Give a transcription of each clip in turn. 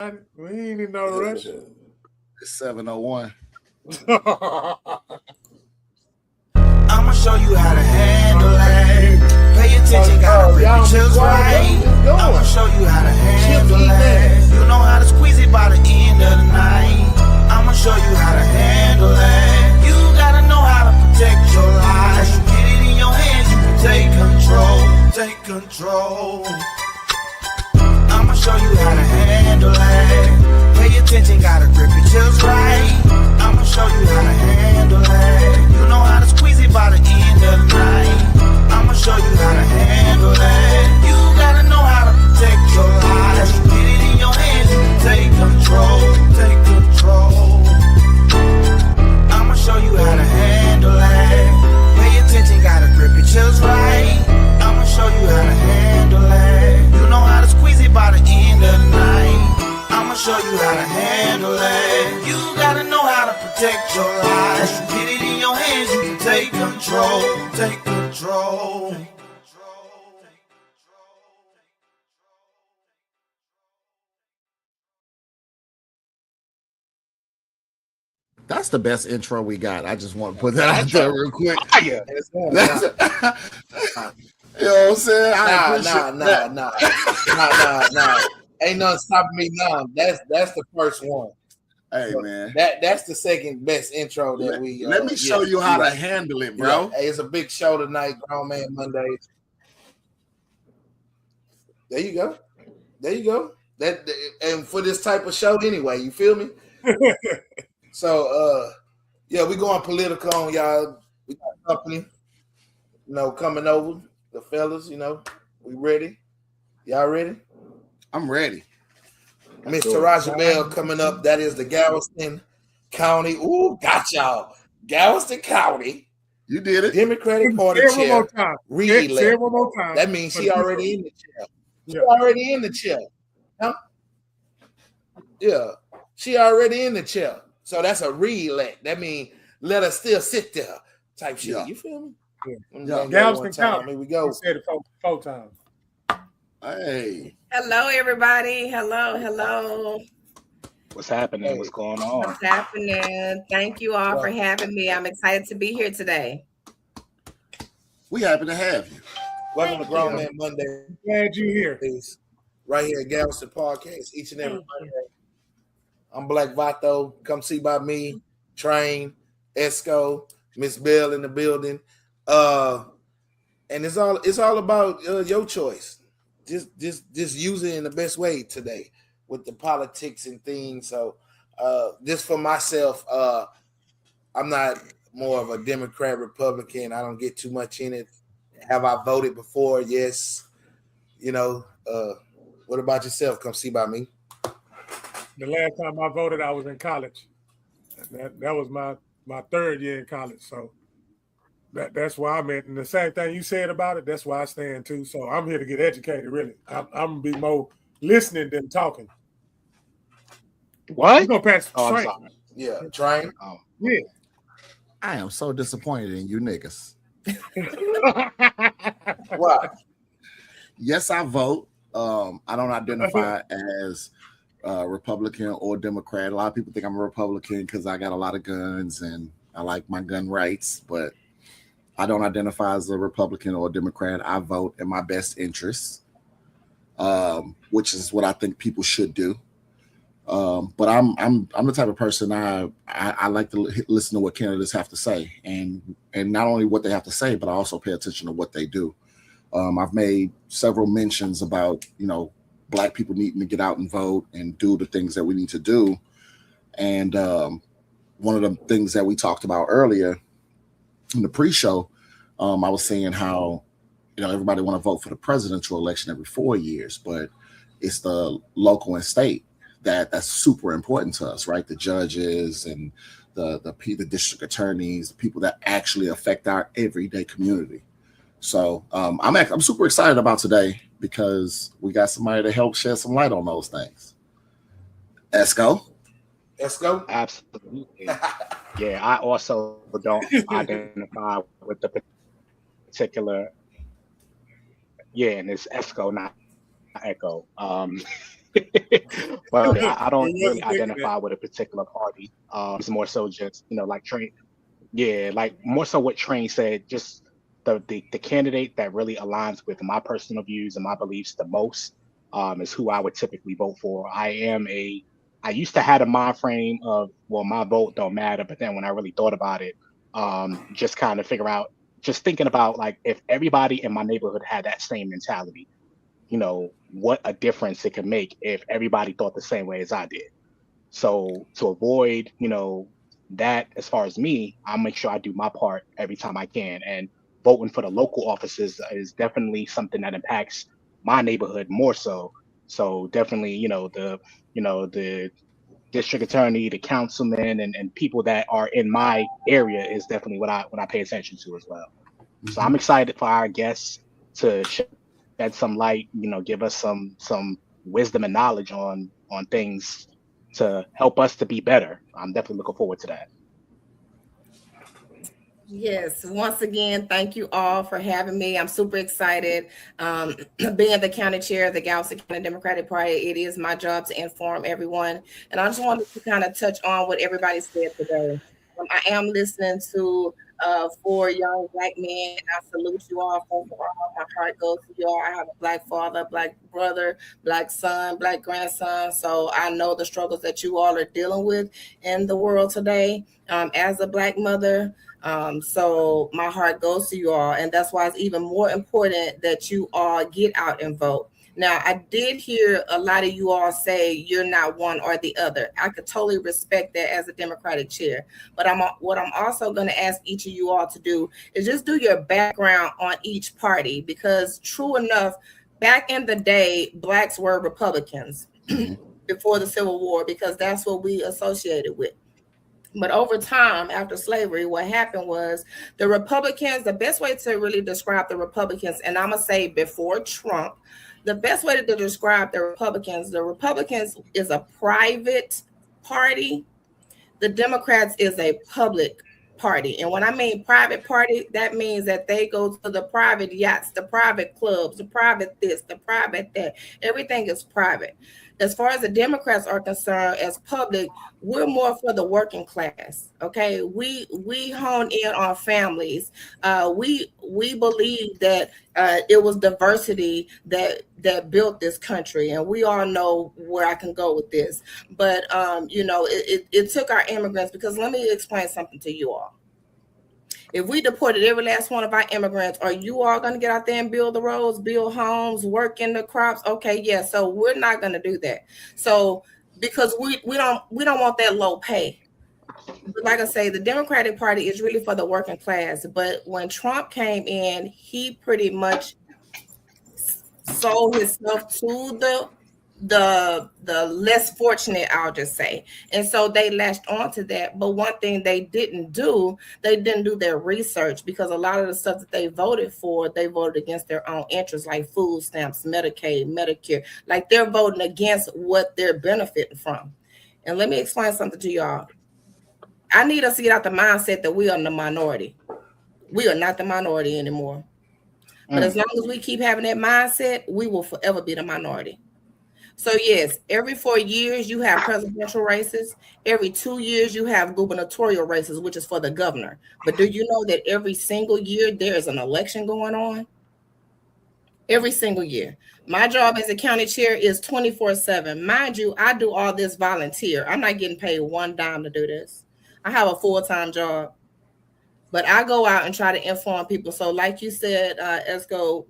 We ain't in no rush. It's 7:01. I'ma show you how to handle it. Pay attention, gotta rip your chills right. I'ma show you how to handle it. You know how to squeeze it by the end of the night. I'ma show you how to handle it. You gotta know how to protect your life. You get it in your hands, you can take control. Take control. I'ma show you how to handle it. Pay attention, gotta grip your chills right. I'ma show you how to handle it. You know how to squeeze it by the end of the night. I'ma show you how to handle it. You gotta know how to protect your life. You get it in your hands, you can take control. Take control. I'ma show you how to handle it. Pay attention, gotta grip your chills right. I'ma show you how to handle it. You know how to squeeze it by the end of the night. I'ma show you how to handle it. You gotta know how to protect your life. You get it in your hands, you can take control. Take control. That's the best intro we got. I just want to put that out there real quick. Yeah. You know what I'm saying? Nah. Ain't nothing stopping me now. That's the first one. Hey, man. That's the second best intro that we. Let me show you how to handle it, bro. Yeah. Hey, it's a big show tonight, Grown Man Monday. There you go. That and for this type of show, anyway, you feel me? So, yeah, we going political on y'all. We got company, coming over. The fellas, we ready? Y'all ready? I'm ready. Miss Taraja Bell coming up. That is the Galveston County. Ooh, got y'all. Galveston County. You did it. Democratic Party chair. Say it one more time. That means she already in the chair. She already in the chair. Huh? Yeah. She already in the chair. So that's a re-elect. That means let her still sit there type shit. Yeah. You feel me? Yeah. Galveston County. Here we go. We said it four times. Hey. Hello, everybody. Hello. What's happening? What's going on? What's happening? Thank you all for having me. I'm excited to be here today. We happy to have you. Welcome to Grown Man Monday. Glad you're here. Right here at Galveston Podcast, each and every Monday. I'm Black Vato. Come see by me, Train, Esco, Miss Bell in the building. And it's all about your choice. Just use it in the best way today with the politics and things. So just for myself, I'm not more of a Democrat, Republican. I don't get too much in it. Have I voted before? Yes. What about yourself? Come see by me. The last time I voted, I was in college. That was my third year in college. So that's why I'm at. And the same thing you said about it, that's why I stand too. So I'm here to get educated, really. I'm going to be more listening than talking. What? We're going to pass Train. Yeah, Train. Yeah. I am so disappointed in you niggas. Why? Yes, I vote. I don't identify as Republican or Democrat. A lot of people think I'm a Republican because I got a lot of guns and I like my gun rights, but I don't identify as a Republican or a Democrat. I vote in my best interests, which is what I think people should do. But I'm the type of person I like to listen to what candidates have to say, and not only what they have to say, but I also pay attention to what they do. I've made several mentions about Black people needing to get out and vote and do the things that we need to do. And one of the things that we talked about earlier in the pre-show, I was saying how everybody want to vote for the presidential election every 4 years, but it's the local and state that's super important to us, right? The judges and the district attorneys, the people that actually affect our everyday community. So I'm super excited about today because we got somebody to help shed some light on those things. Esco? Absolutely. Yeah, I also don't identify with the particular. Yeah, and it's Esco, not Echo. Well, I don't He really wasn't thinking identify with a particular party. It's more so just, like Train. Yeah, like more so what Train said, just the candidate that really aligns with my personal views and my beliefs the most is who I would typically vote for. I used to have a mind frame of, well, my vote don't matter, but then when I really thought about it, just kind of just thinking about like if everybody in my neighborhood had that same mentality, what a difference it could make if everybody thought the same way as I did. So to avoid, that as far as me, I'll make sure I do my part every time I can. And voting for the local offices is definitely something that impacts my neighborhood more so. So definitely, the district attorney, the councilman, and people that are in my area is definitely what I pay attention to as well. So I'm excited for our guests to shed some light, give us some wisdom and knowledge on things to help us to be better. I'm definitely looking forward to that. Yes, once again, thank you all for having me. I'm super excited. Being the county chair of the Galveston County Democratic Party, it is my job to inform everyone. And I just wanted to kind of touch on what everybody said today. I am listening to 4 young Black men. I salute you all. First of all, my heart goes to you all. I have a Black father, Black brother, Black son, Black grandson. So I know the struggles that you all are dealing with in the world today as a Black mother. So my heart goes to you all. And that's why it's even more important that you all get out and vote. Now, I did hear a lot of you all say you're not one or the other. I could totally respect that as a Democratic chair. But what I'm also going to ask each of you all to do is just do your background on each party, because true enough, back in the day, Blacks were Republicans before the Civil War, because that's what we associated with. But over time, after slavery, what happened was the Republicans, the best way to really describe the Republicans, and I'm going to say before Trump, the best way to describe the Republicans is a private party. The Democrats is a public party. And when I mean private party, that means that they go to the private yachts, the private clubs, the private this, the private that. Everything is private. As far as the Democrats are concerned, as public, we're more for the working class. Okay, we hone in on families. We believe that it was diversity that built this country, and we all know where I can go with this. But it took our immigrants, because let me explain something to you all. If we deported every last one of our immigrants, are you all going to get out there and build the roads, build homes, work in the crops? Okay, yeah. So we're not going to do that. So because we don't want that low pay. But like I say, the Democratic Party is really for the working class. But when Trump came in, he pretty much sold himself to the less fortunate, I'll just say. And so they latched onto that. But one thing they didn't do their research, because a lot of the stuff that they voted for, they voted against their own interests, like food stamps, Medicaid, Medicare. Like they're voting against what they're benefiting from. And let me explain something to y'all. I need us to get out the mindset that we are the minority. We are not the minority anymore. But as long as we keep having that mindset, we will forever be the minority. So yes, every 4 years you have presidential races. Every 2 years you have gubernatorial races, which is for the governor. But do you know that every single year there is an election going on? Every single year. My job as a county chair is 24/7. Mind you, I do all this volunteer. I'm not getting paid one dime to do this. I have a full-time job. But I go out and try to inform people. So like you said, Esco,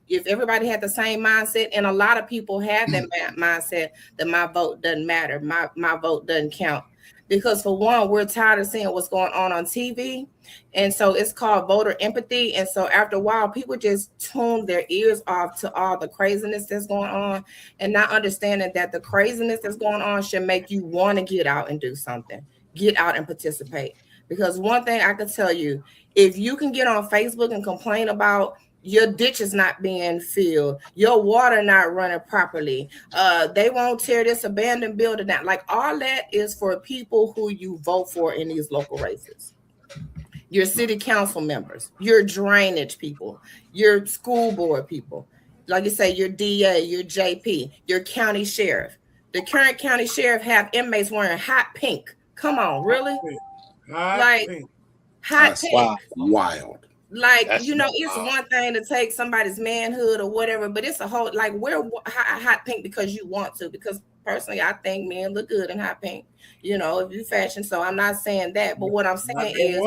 if everybody had the same mindset, and a lot of people have that mindset that my vote doesn't matter, my vote doesn't count. Because for one, we're tired of seeing what's going on TV. And so it's called voter empathy. And so after a while, people just tune their ears off to all the craziness that's going on, and not understanding that the craziness that's going on should make you want to get out and do something, get out and participate. Because one thing I can tell you, if you can get on Facebook and complain about your ditch is not being filled, your water not running properly, they won't tear this abandoned building down. Like all that is for people who you vote for in these local races. Your city council members, your drainage people, your school board people. like you say, your DA, your JP, your county sheriff. The current county sheriff have inmates wearing hot pink. Come on, really? Hot pink. Wow. Wild. Like, That's it's one thing to take somebody's manhood or whatever, but it's a whole, like, wear hot pink because you want to, because personally, I think men look good in hot pink, if you fashion. So I'm not saying that, but what I'm saying is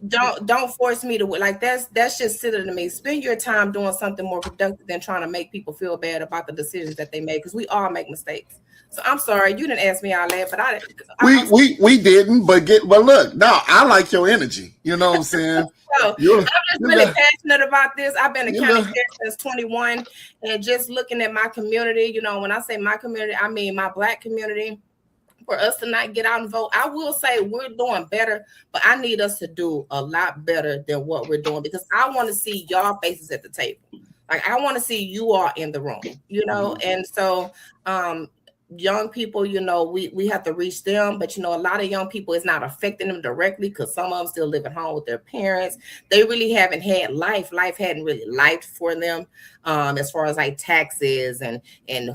don't force me to, like, that's just silly to me. Spend your time doing something more productive than trying to make people feel bad about the decisions that they make, because we all make mistakes. So I'm sorry, you didn't ask me all that, but we didn't, but look, no, I like your energy. You know what I'm saying? So, I'm just really passionate about this. I've been a county sheriff since 21, and just looking at my community, when I say my community, I mean my Black community. For us to not get out and vote, I will say we're doing better, but I need us to do a lot better than what we're doing, because I want to see y'all faces at the table. Like, I want to see you all in the room, and so young people, we have to reach them, but a lot of young people, it's not affecting them directly, because some of them still live at home with their parents. They really haven't had life hadn't really lived for them, as far as like taxes and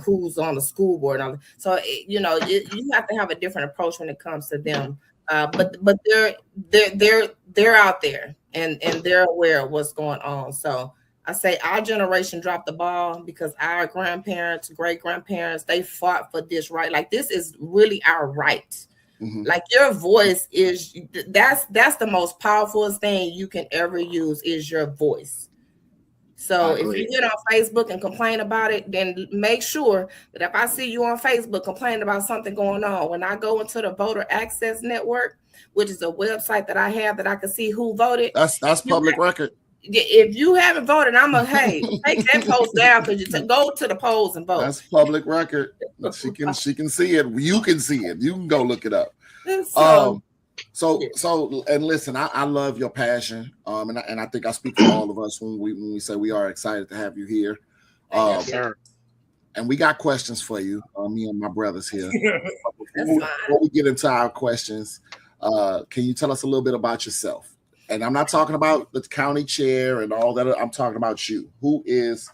who's on the school board and all. So you have to have a different approach when it comes to them, but they're out there and they're aware of what's going on. So I say our generation dropped the ball, because our grandparents, great grandparents, they fought for this right. Like, this is really our right. Mm-hmm. Like, your voice is, that's the most powerful thing you can ever use, is your voice. So if you get on Facebook and complain about it, then make sure that if I see you on Facebook complaining about something going on, when I go into the Voter Access Network, which is a website that I have that I can see who voted. That's public record. If you haven't voted, take that post down, because you go to the polls and vote. That's public record. She can see it. You can see it. You can go look it up. So and listen, I love your passion. And I think I speak for all of us when we say we are excited to have you here. And we got questions for you, me and my brothers here. Before we get into our questions, can you tell us a little bit about yourself? And I'm not talking about the county chair and all that. I'm talking about you. Who is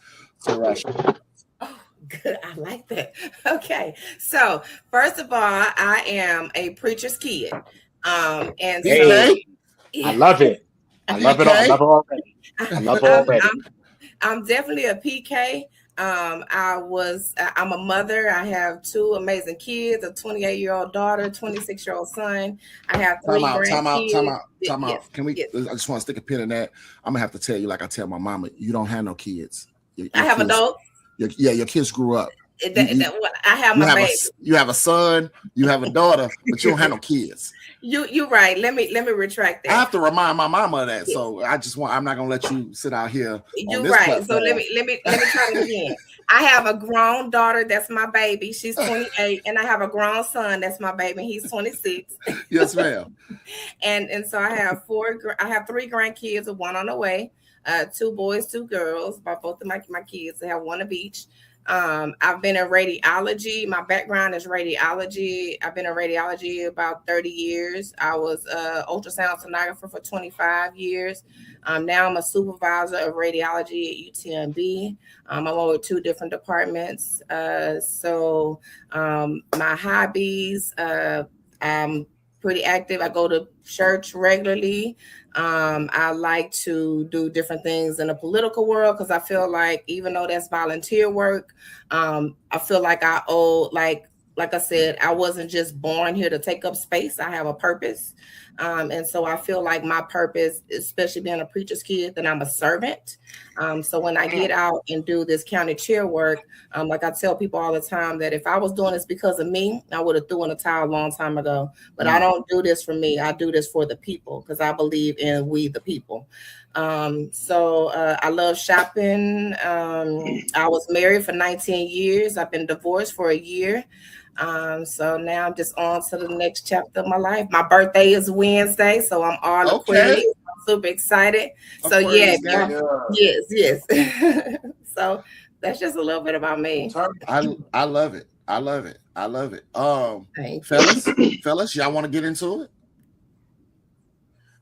Tarasha? Oh, good. I like that. Okay. So first of all, I am a preacher's kid. And so I love it. I love it. I love it already. I'm definitely a PK. I'm a mother. I have two amazing kids, a 28-year-old daughter, 26-year-old son. I have three grandkids. Time out. Can we? Yes. I just want to stick a pin in that. I'm gonna have to tell you, like I tell my mama, you don't have no kids. I have adults. Your kids grew up. I have my baby. You have a son, you have a daughter, but you don't have no kids. You're right. Let me retract that. I have to remind my mama of that. So I'm not gonna let you sit out here. You're right. Platform. So let me try it again. I have a grown daughter, that's my baby. She's 28, and I have a grown son, that's my baby. He's 26. Yes, ma'am. and so I have three grandkids, one on the way. 2 boys, 2 girls. By both of my kids, I have one of each. I've been in radiology. My background is radiology. I've been in radiology about 30 years. I was an ultrasound sonographer for 25 years. Now I'm a supervisor of radiology at UTMB. I'm over 2 different departments. So my hobbies, I'm pretty active. I go to church regularly. I like to do different things in the political world, because I feel like, even though that's volunteer work, I feel like I owe, like I said, I wasn't just born here to take up space. I have a purpose. And so I feel like my purpose, especially being a preacher's kid, that I'm a servant. So when I get out and do this county chair work, like I tell people all the time, that if I was doing this because of me, I would have thrown in the towel a long time ago. But I don't do this for me. I do this for the people, because I believe in we the people. So I love shopping. I was married for 19 years. I've been divorced for a year. So now I'm just on to the next chapter of my life. My birthday is Wednesday, so I'm all Aquarius. I'm super excited. So yes. So that's just a little bit about me. I love it. Fellas, y'all want to get into it?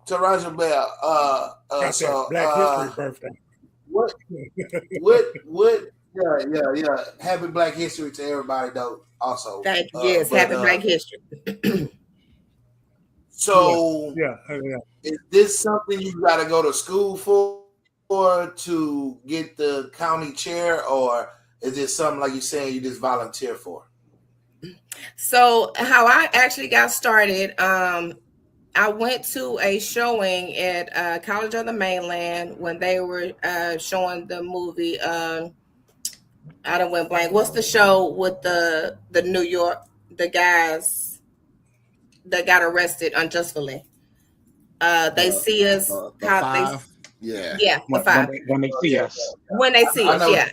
Tarasha Bell, Black History birthday. Yeah. Happy Black History to everybody, though. Also, Thank you. Yes, happy Black History. So, Yeah. is this something you got to go to school for to get the county chair, or is it something like you're saying you just volunteer for? So, how I actually got started, I went to a showing at College of the Mainland when they were showing the movie. I don't went blank. What's the show with the New York, the guys that got arrested unjustly? They see us. The how five. the When, five. when they see us. When they see I us, know. yeah.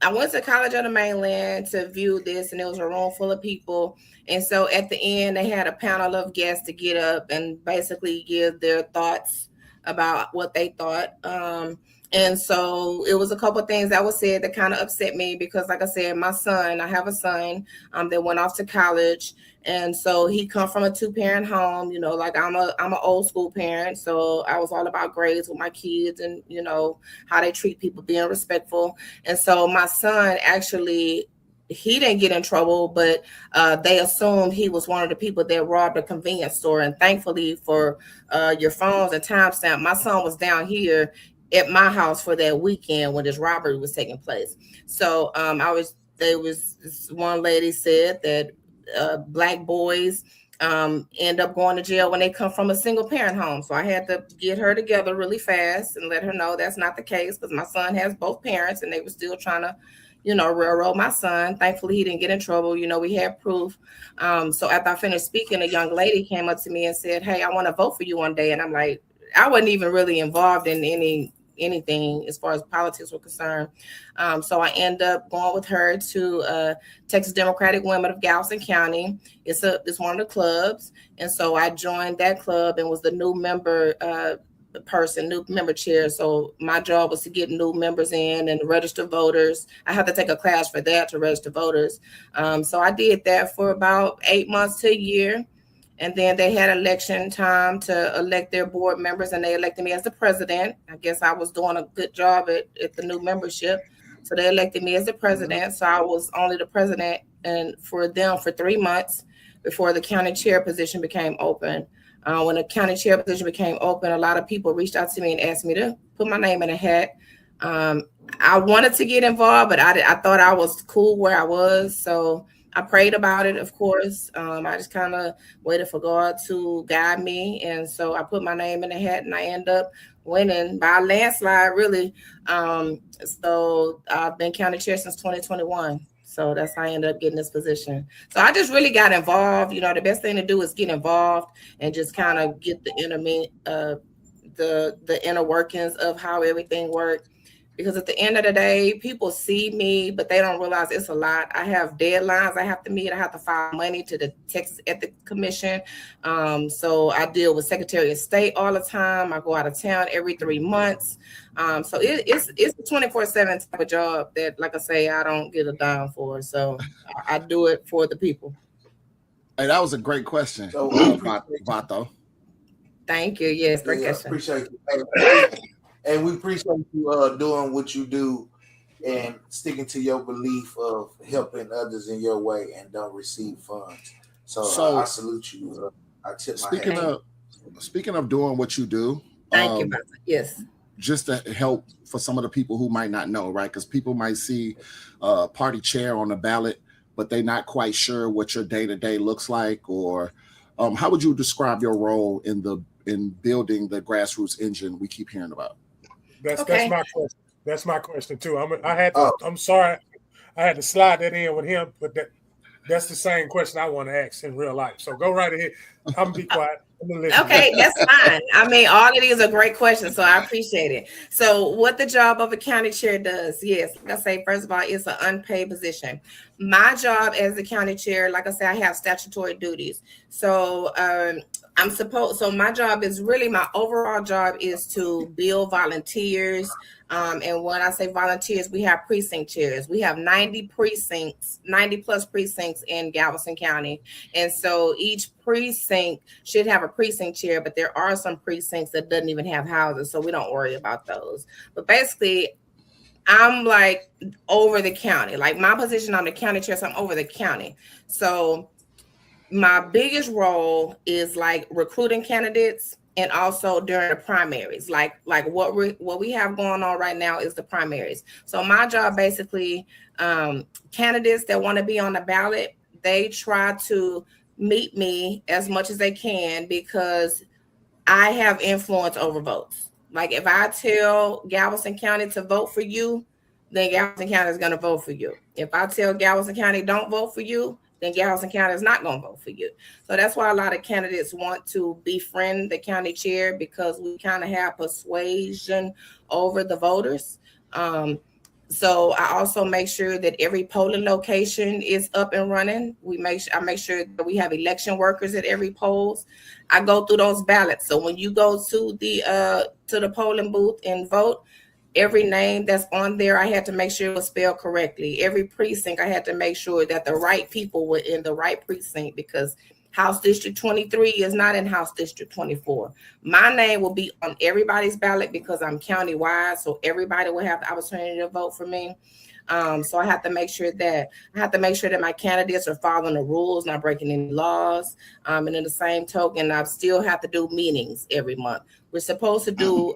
I went to College on the Mainland to view this, and there was a room full of people. And so at the end, they had a panel of guests to get up and basically give their thoughts about what they thought. And so it was a couple of things that was said that kind of upset me because, like I said, I have a son that went off to college. And so he come from a 2-parent home, you know, like I'm an old school parent. So I was all about grades with my kids and, you know, how they treat people, being respectful. And so my son actually, he didn't get in trouble, but they assumed he was one of the people that robbed a convenience store. And thankfully for your phones and timestamp, my son was down here at my house for that weekend when this robbery was taking place. So this one lady said that Black boys end up going to jail when they come from a single parent home. So I had to get her together really fast and let her know that's not the case because my son has both parents and they were still trying to, you know, railroad my son. Thankfully, he didn't get in trouble. You know, we had proof. So after I finished speaking, a young lady came up to me and said, "Hey, I want to vote for you one day." And I'm like, I wasn't even really involved in anything as far as politics were concerned. So I end up going with her to Texas Democratic Women of Galveston County. It's one of the clubs. And so I joined that club and was the new member new member chair. So my job was to get new members in and register voters. I had to take a class for that to register voters. So I did that for about 8 months to a year. And then they had election time to elect their board members, and they elected me as the president. I guess I was doing a good job at the new membership. So they elected me as the president. So I was only the president and for them for 3 months before the county chair position became open. When the county chair position became open, a lot of people reached out to me and asked me to put my name in a hat. I wanted to get involved, but I thought I was cool where I was. So I prayed about it, of course. I just kind of waited for God to guide me. And so I put my name in the hat and I end up winning by a landslide, really. So I've been county chair since 2021. So that's how I ended up getting this position. So I just really got involved. You know, the best thing to do is get involved and just kind of get the inner workings of how everything works. Because at the end of the day, people see me, but they don't realize it's a lot. I have deadlines I have to meet. I have to file money to the Texas Ethics Commission. So I deal with Secretary of State all the time. I go out of town every 3 months. So it's a 24/7 type of job that, like I say, I don't get a dime for. So I do it for the people. Hey, that was a great question, So, Vato. Thank you. Yes, great question. Appreciate you. And we appreciate you doing what you do and sticking to your belief of helping others in your way and don't receive funds. So I salute you. I tip my hat. Speaking of doing what you do, Thank you. Yes. just to help for some of the people who might not know, right? Because people might see party chair on the ballot, but they're not quite sure what your day-to-day looks like, or how would you describe your role in building the grassroots engine we keep hearing about? That's my question. That's my question too. I'm sorry, I had to slide that in with him, but that's the same question I want to ask in real life. So go right ahead. I'm gonna be quiet. I'm gonna listen. Okay, that's fine. I mean, all of these are great questions, so I appreciate it. So what the job of a county chair does, yes, like I say, first of all, it's an unpaid position. My job as the county chair, like I said, I have statutory duties. So So my job is really, my overall job is to build volunteers. And when I say volunteers, we have precinct chairs. We have 90 precincts, 90 plus precincts in Galveston County. And so each precinct should have a precinct chair, but there are some precincts that doesn't even have houses. So we don't worry about those. But basically, I'm like over the county. Like my position, I'm the county chair, so I'm over the county. So my biggest role is like recruiting candidates, and also during the primaries. Like what we have going on right now is the primaries. So my job basically, candidates that want to be on the ballot, they try to meet me as much as they can because I have influence over votes. Like if I tell Galveston County to vote for you, then Galveston County is going to vote for you. If I tell Galveston County don't vote for you, then Galveston County is not going to vote for you. So that's why a lot of candidates want to befriend the county chair, because we kind of have persuasion over the voters. So I also make sure that every polling location is up and running. I make sure that we have election workers at every polls. I go through those ballots. So when you go to the polling booth and vote, every name that's on there, I had to make sure it was spelled correctly. Every precinct, I had to make sure that the right people were in the right precinct, because House District 23 is not in House District 24. My name will be on everybody's ballot because I'm county-wide, so everybody will have the opportunity to vote for me. So I have to make sure that my candidates are following the rules, not breaking any laws. And in the same token, I still have to do meetings every month. We're supposed to do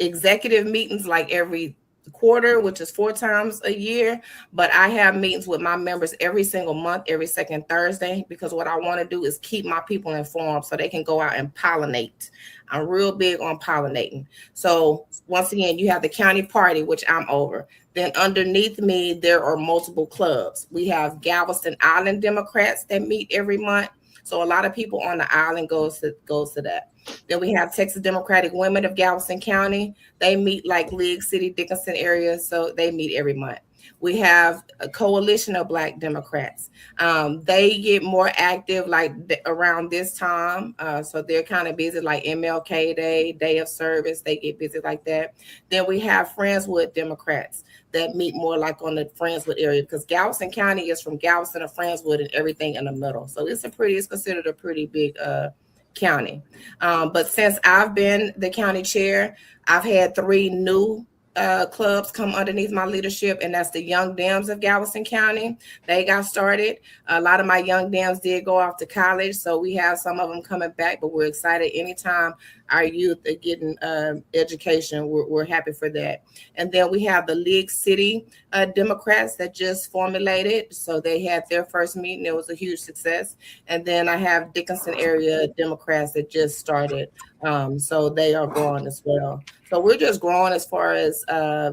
executive meetings like every quarter, which is 4 times a year, but I have meetings with my members every single month, every second Thursday, because what I want to do is keep my people informed so they can go out and pollinate. I'm real big on pollinating. So once again, you have the county party, which I'm over. Then underneath me, there are multiple clubs. We have Galveston Island Democrats that meet every month. So a lot of people on the island goes to that. Then we have Texas Democratic Women of Galveston County. They meet like League City, Dickinson area. So they meet every month. We have a coalition of Black Democrats. They get more active like around this time. So they're kind of busy like MLK Day, Day of Service. They get busy like that. Then we have Friendswood Democrats that meet more like on the Friendswood area, because Galveston County is from Galveston to Friendswood and everything in the middle. So it's considered a pretty big county. But since I've been the county chair, I've had 3 new clubs come underneath my leadership, and that's the Young Dems of Galveston County. They got started. A lot of my Young Dems did go off to college, so we have some of them coming back, but we're excited anytime our youth are getting education. We're happy for that. And then we have the League City Democrats that just formulated. So they had their first meeting. It was a huge success. And then I have Dickinson area Democrats that just started. So they are growing as well. So we're just growing as far as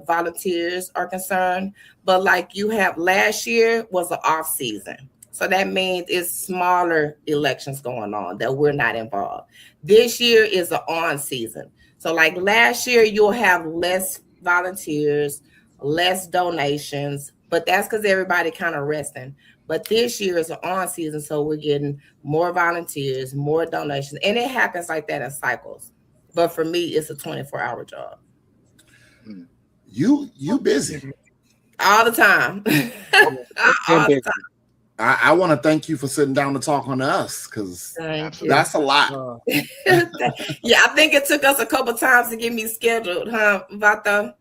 volunteers are concerned. But like you have last year was an off season. So that means it's smaller elections going on that we're not involved. This year is an on season. So like last year, you'll have less volunteers, less donations, but that's because everybody kind of resting. But this year is an on season, so we're getting more volunteers, more donations, and it happens like that in cycles. But for me, it's a 24-hour job. You busy all the time. All the time. I want to thank you for sitting down to talk on us, because that's a lot. Yeah, I think it took us a couple times to get me scheduled, huh, Vato?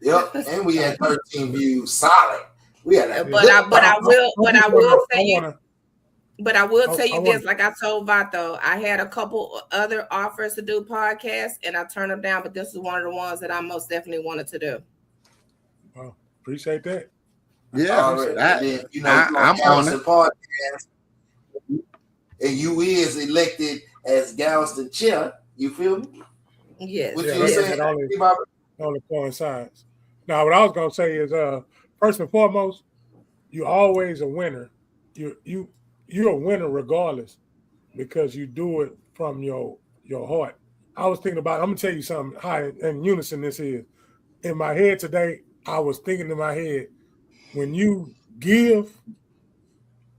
Yep. And we had 13 views solid. We had that. But I will tell you this, like I told Vato, I had a couple other offers to do podcasts and I turned them down, but this is one of the ones that I most definitely wanted to do. Well, appreciate that. Yeah, I'm on it. Podcast, and you is elected as Galveston chair. You feel me? Yes. What you saying? Only coincides. Now, what I was gonna say is, first and foremost, you're always a winner. You're a winner regardless, because you do it from your heart. I was thinking about. I'm gonna tell you something. How in unison this is. In my head today, I was thinking in my head, when you give,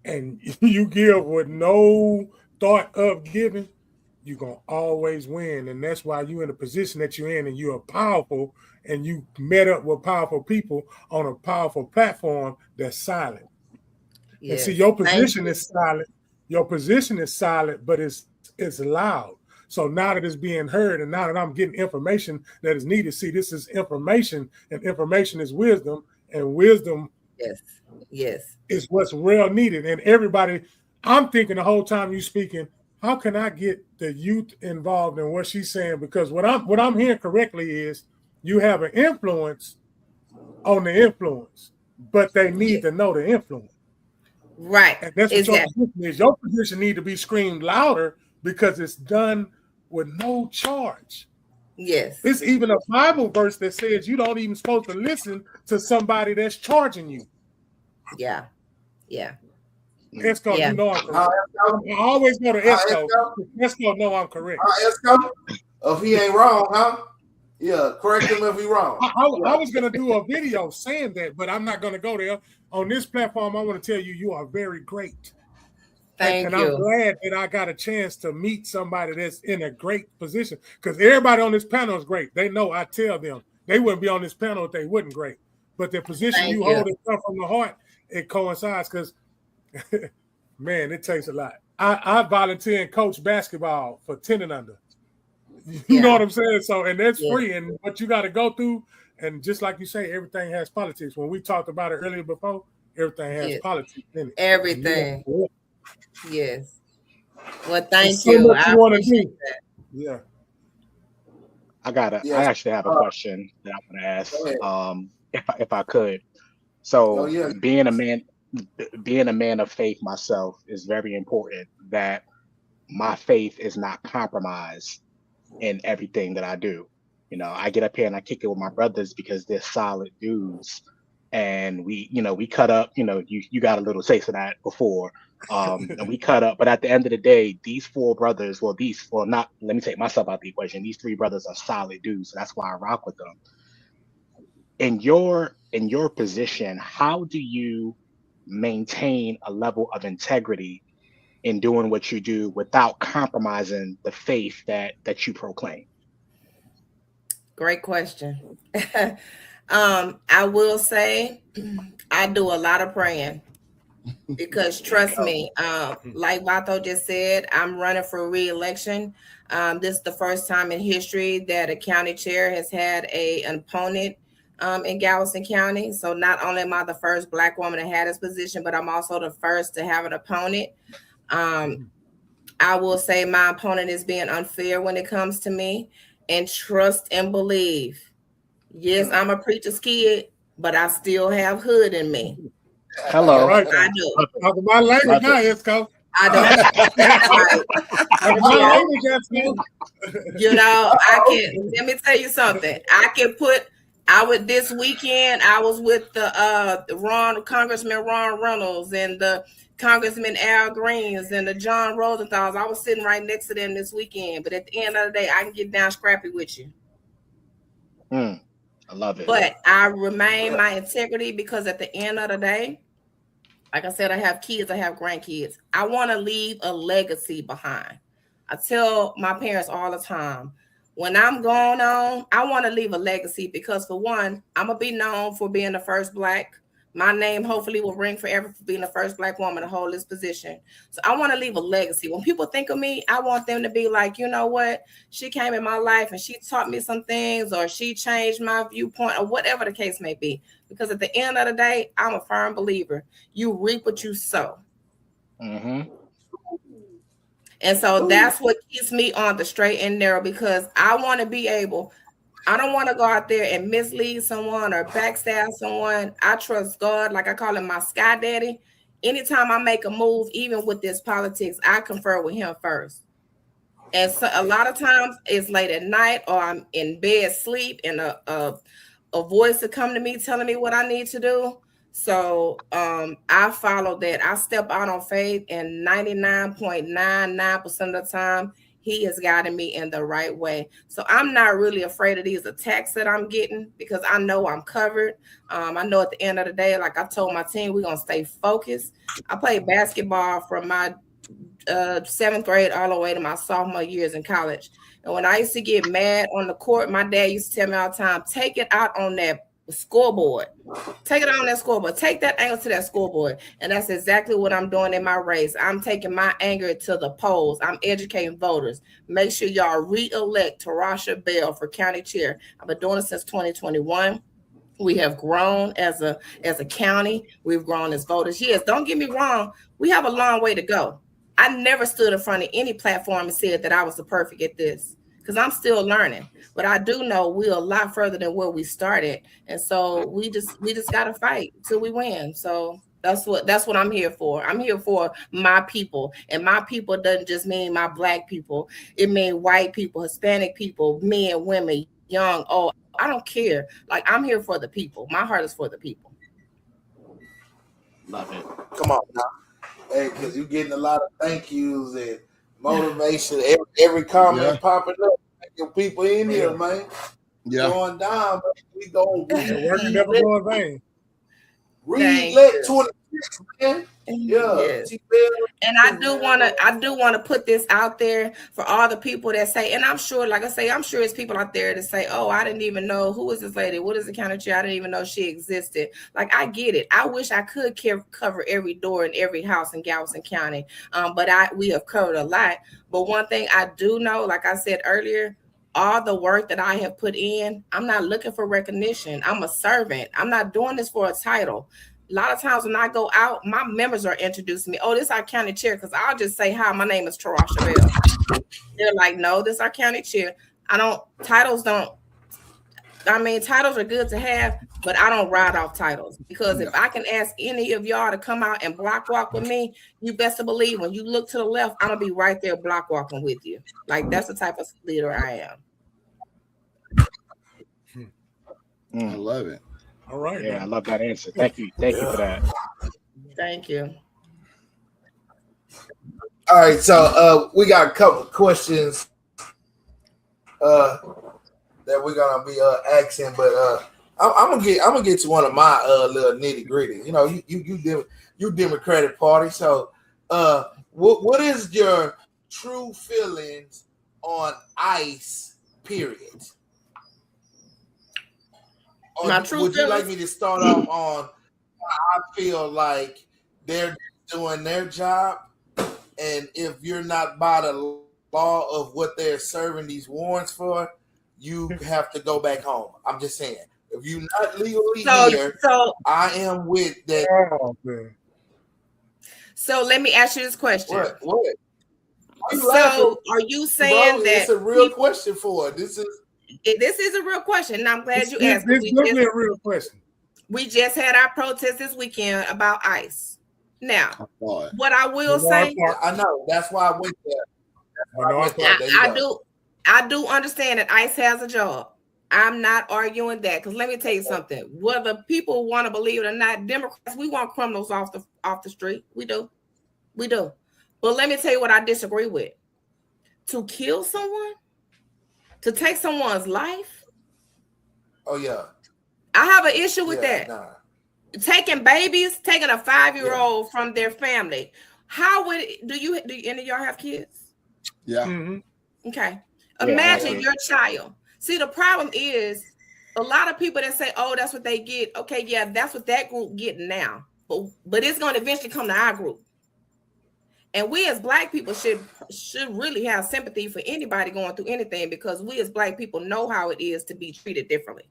and you give with no thought of giving, you're going to always win. And that's why you're in the position that you're in, and you are powerful, and you met up with powerful people on a powerful platform that's silent. And see, your position is silent. Your position is silent, but it's loud. So now that it's being heard, and now that I'm getting information that is needed, see, this is information, and information is wisdom, and wisdom is what's real needed. And everybody, I'm thinking the whole time you speaking, how can I get the youth involved in what she's saying? Because what I'm hearing correctly is you have an influence on the influence, but they need to know the influence. Right. And that's what your position is. Your position need to be screamed louder because it's done with no charge. Yes. It's even a Bible verse that says you don't even supposed to listen to somebody that's charging you. Yeah. Yeah. Esco, you know I'm correct. I always go to Esco. Esco know I'm correct. Esco, if he ain't wrong, huh? Yeah, correct him if he wrong. I was going to do a video saying that, but I'm not going to go there. On this platform, I want to tell you, you are very great. Thank you. I'm glad that I got a chance to meet somebody that's in a great position, because everybody on this panel is great. They know I tell them they wouldn't be on this panel if they wasn't great. But the position you hold and stuff from the heart, it coincides because, man, it takes a lot. I volunteer and coach basketball for 10 and under. You know what I'm saying? So, and that's free. And what you got to go through, and just like you say, everything has politics. When we talked about it earlier before, everything has politics in it. Everything. Yes. Well, thank you. I appreciate that. Yeah. I actually have a question that I want to ask. If I could. So being a man of faith myself is very important that my faith is not compromised in everything that I do. You know, I get up here and I kick it with my brothers because they're solid dudes. And we cut up, you got a little taste of that before. And we cut up, but at the end of the day, these four brothers, let me take myself out the equation. These three brothers are solid dudes. So that's why I rock with them. In your position, how do you maintain a level of integrity in doing what you do without compromising the faith that you proclaim? Great question. I will say I do a lot of praying because trust me, like Vato just said, I'm running for re-election. This is the first time in history that a county chair has had an opponent in Galveston County. So not only am I the first Black woman to have this position, but I'm also the first to have an opponent. I will say my opponent is being unfair when it comes to me, and trust and believe. Yes, I'm a preacher's kid, but I still have hood in me. Hello. Right. I do. Talk my language now, Esco. I do. Let me tell you something. This weekend, I was with the Congressman Ron Reynolds and the Congressman Al Greens and the John Rosenthals. I was sitting right next to them this weekend. But at the end of the day, I can get down scrappy with you. I love it. But I remain my integrity because at the end of the day, like I said, I have kids, I have grandkids. I want to leave a legacy behind. I tell my parents all the time, when I'm going on, I want to leave a legacy because for one, I'm going to be known for being the first Black. My name hopefully will ring forever for being the first Black woman to hold this position. So I want to leave a legacy. When people think of me, I want them to be like, you know what? She came in my life and she taught me some things, or she changed my viewpoint, or whatever the case may be. Because at the end of the day, I'm a firm believer. You reap what you sow. Mm-hmm. And so that's what keeps me on the straight and narrow, because I want to be able, I don't want to go out there and mislead someone or backstab someone. I trust God, like I call him my sky daddy. Anytime I make a move, even with this politics, I confer with him first. And so a lot of times it's late at night or I'm in bed sleep and a voice will come to me telling me what I need to do. So I follow that. I step out on faith, and 99.99% of the time He has guided me in the right way. So I'm not really afraid of these attacks that I'm getting because I know I'm covered. I know at the end of the day, like I told my team, we're going to stay focused. I played basketball from my 7th grade all the way to my sophomore years in college. And when I used to get mad on the court, my dad used to tell me all the time, take it out on that scoreboard. Take it on that scoreboard. Take that anger to that scoreboard. And that's exactly what I'm doing in my race. I'm taking my anger to the polls. I'm educating voters. Make sure y'all re-elect Tarasha Bell for county chair. I've been doing it since 2021. We have grown as a county. We've grown as voters. Yes, don't get me wrong. We have a long way to go. I never stood in front of any platform and said that I was the perfect at this because I'm still learning. But I do know we're a lot further than where we started. And so we just got to fight till we win. So that's what I'm here for. I'm here for my people. And my people doesn't just mean my Black people. It means white people, Hispanic people, men, women, young, old. I don't care. Like, I'm here for the people. My heart is for the people. Love it. Come on now. Hey, because you're getting a lot of thank yous and motivation. Every comment popping up. Your people in here, man. Yeah. Going down, man. We going The work never go in vain. re-elect 26, man. Yeah. Yes. And I do want to put this out there for all the people that say, and I'm sure, like I say, I'm sure it's people out there that say, oh, I didn't even know, who is this lady? What is the county chair? I didn't even know she existed. Like, I get it. I wish I could cover every door in every house in Galveston County. But we have covered a lot. But one thing I do know, like I said earlier, all the work that I have put in, I'm not looking for recognition. I'm a servant. I'm not doing this for a title. A lot of times when I go out, my members are introducing me. Oh, this is our county chair, because I'll just say, hi, my name is Tarasha Bell. They're like, no, this is our county chair. Titles are good to have, but I don't ride off titles, because if I can ask any of y'all to come out and block walk with me, you best to believe when you look to the left, I'm gonna be right there block walking with you. Like, that's the type of leader I am. I love it. All right. Yeah, I love that answer. Thank you for that. Thank you. All right, so we got a couple of questions that we're gonna be asking, but I'm gonna get to one of my little nitty gritty. You know, you Democratic Party. So, what is your true feelings on ICE? Period. Or would you like me to start off on how I feel like they're doing their job, and if you're not by the law of what they're serving these warrants for, you have to go back home. I'm just saying, if you're not legally here, I am with that. Oh, man. So let me ask you this question. What? So are you saying that it's a real question for it? This is a real question, and I'm glad you asked. This is definitely a real question. We just had our protest this weekend about ICE. Now, what I will say, I know that's why I went there. I do understand that ICE has a job. I'm not arguing that, because let me tell you something. Whether people want to believe it or not, Democrats, we want criminals off the street. We do. But let me tell you what I disagree with. To kill someone, to take someone's life. Oh yeah. I have an issue with that. Nah. Taking babies, taking a 5-year-old from their family. How would do any of y'all have kids? Yeah. Mm-hmm. Okay. Imagine your child. See, the problem is a lot of people that say, oh, that's what they get. Okay, yeah, that's what that group getting now. But it's going to eventually come to our group. And we as Black people should really have sympathy for anybody going through anything, because we as Black people know how it is to be treated differently.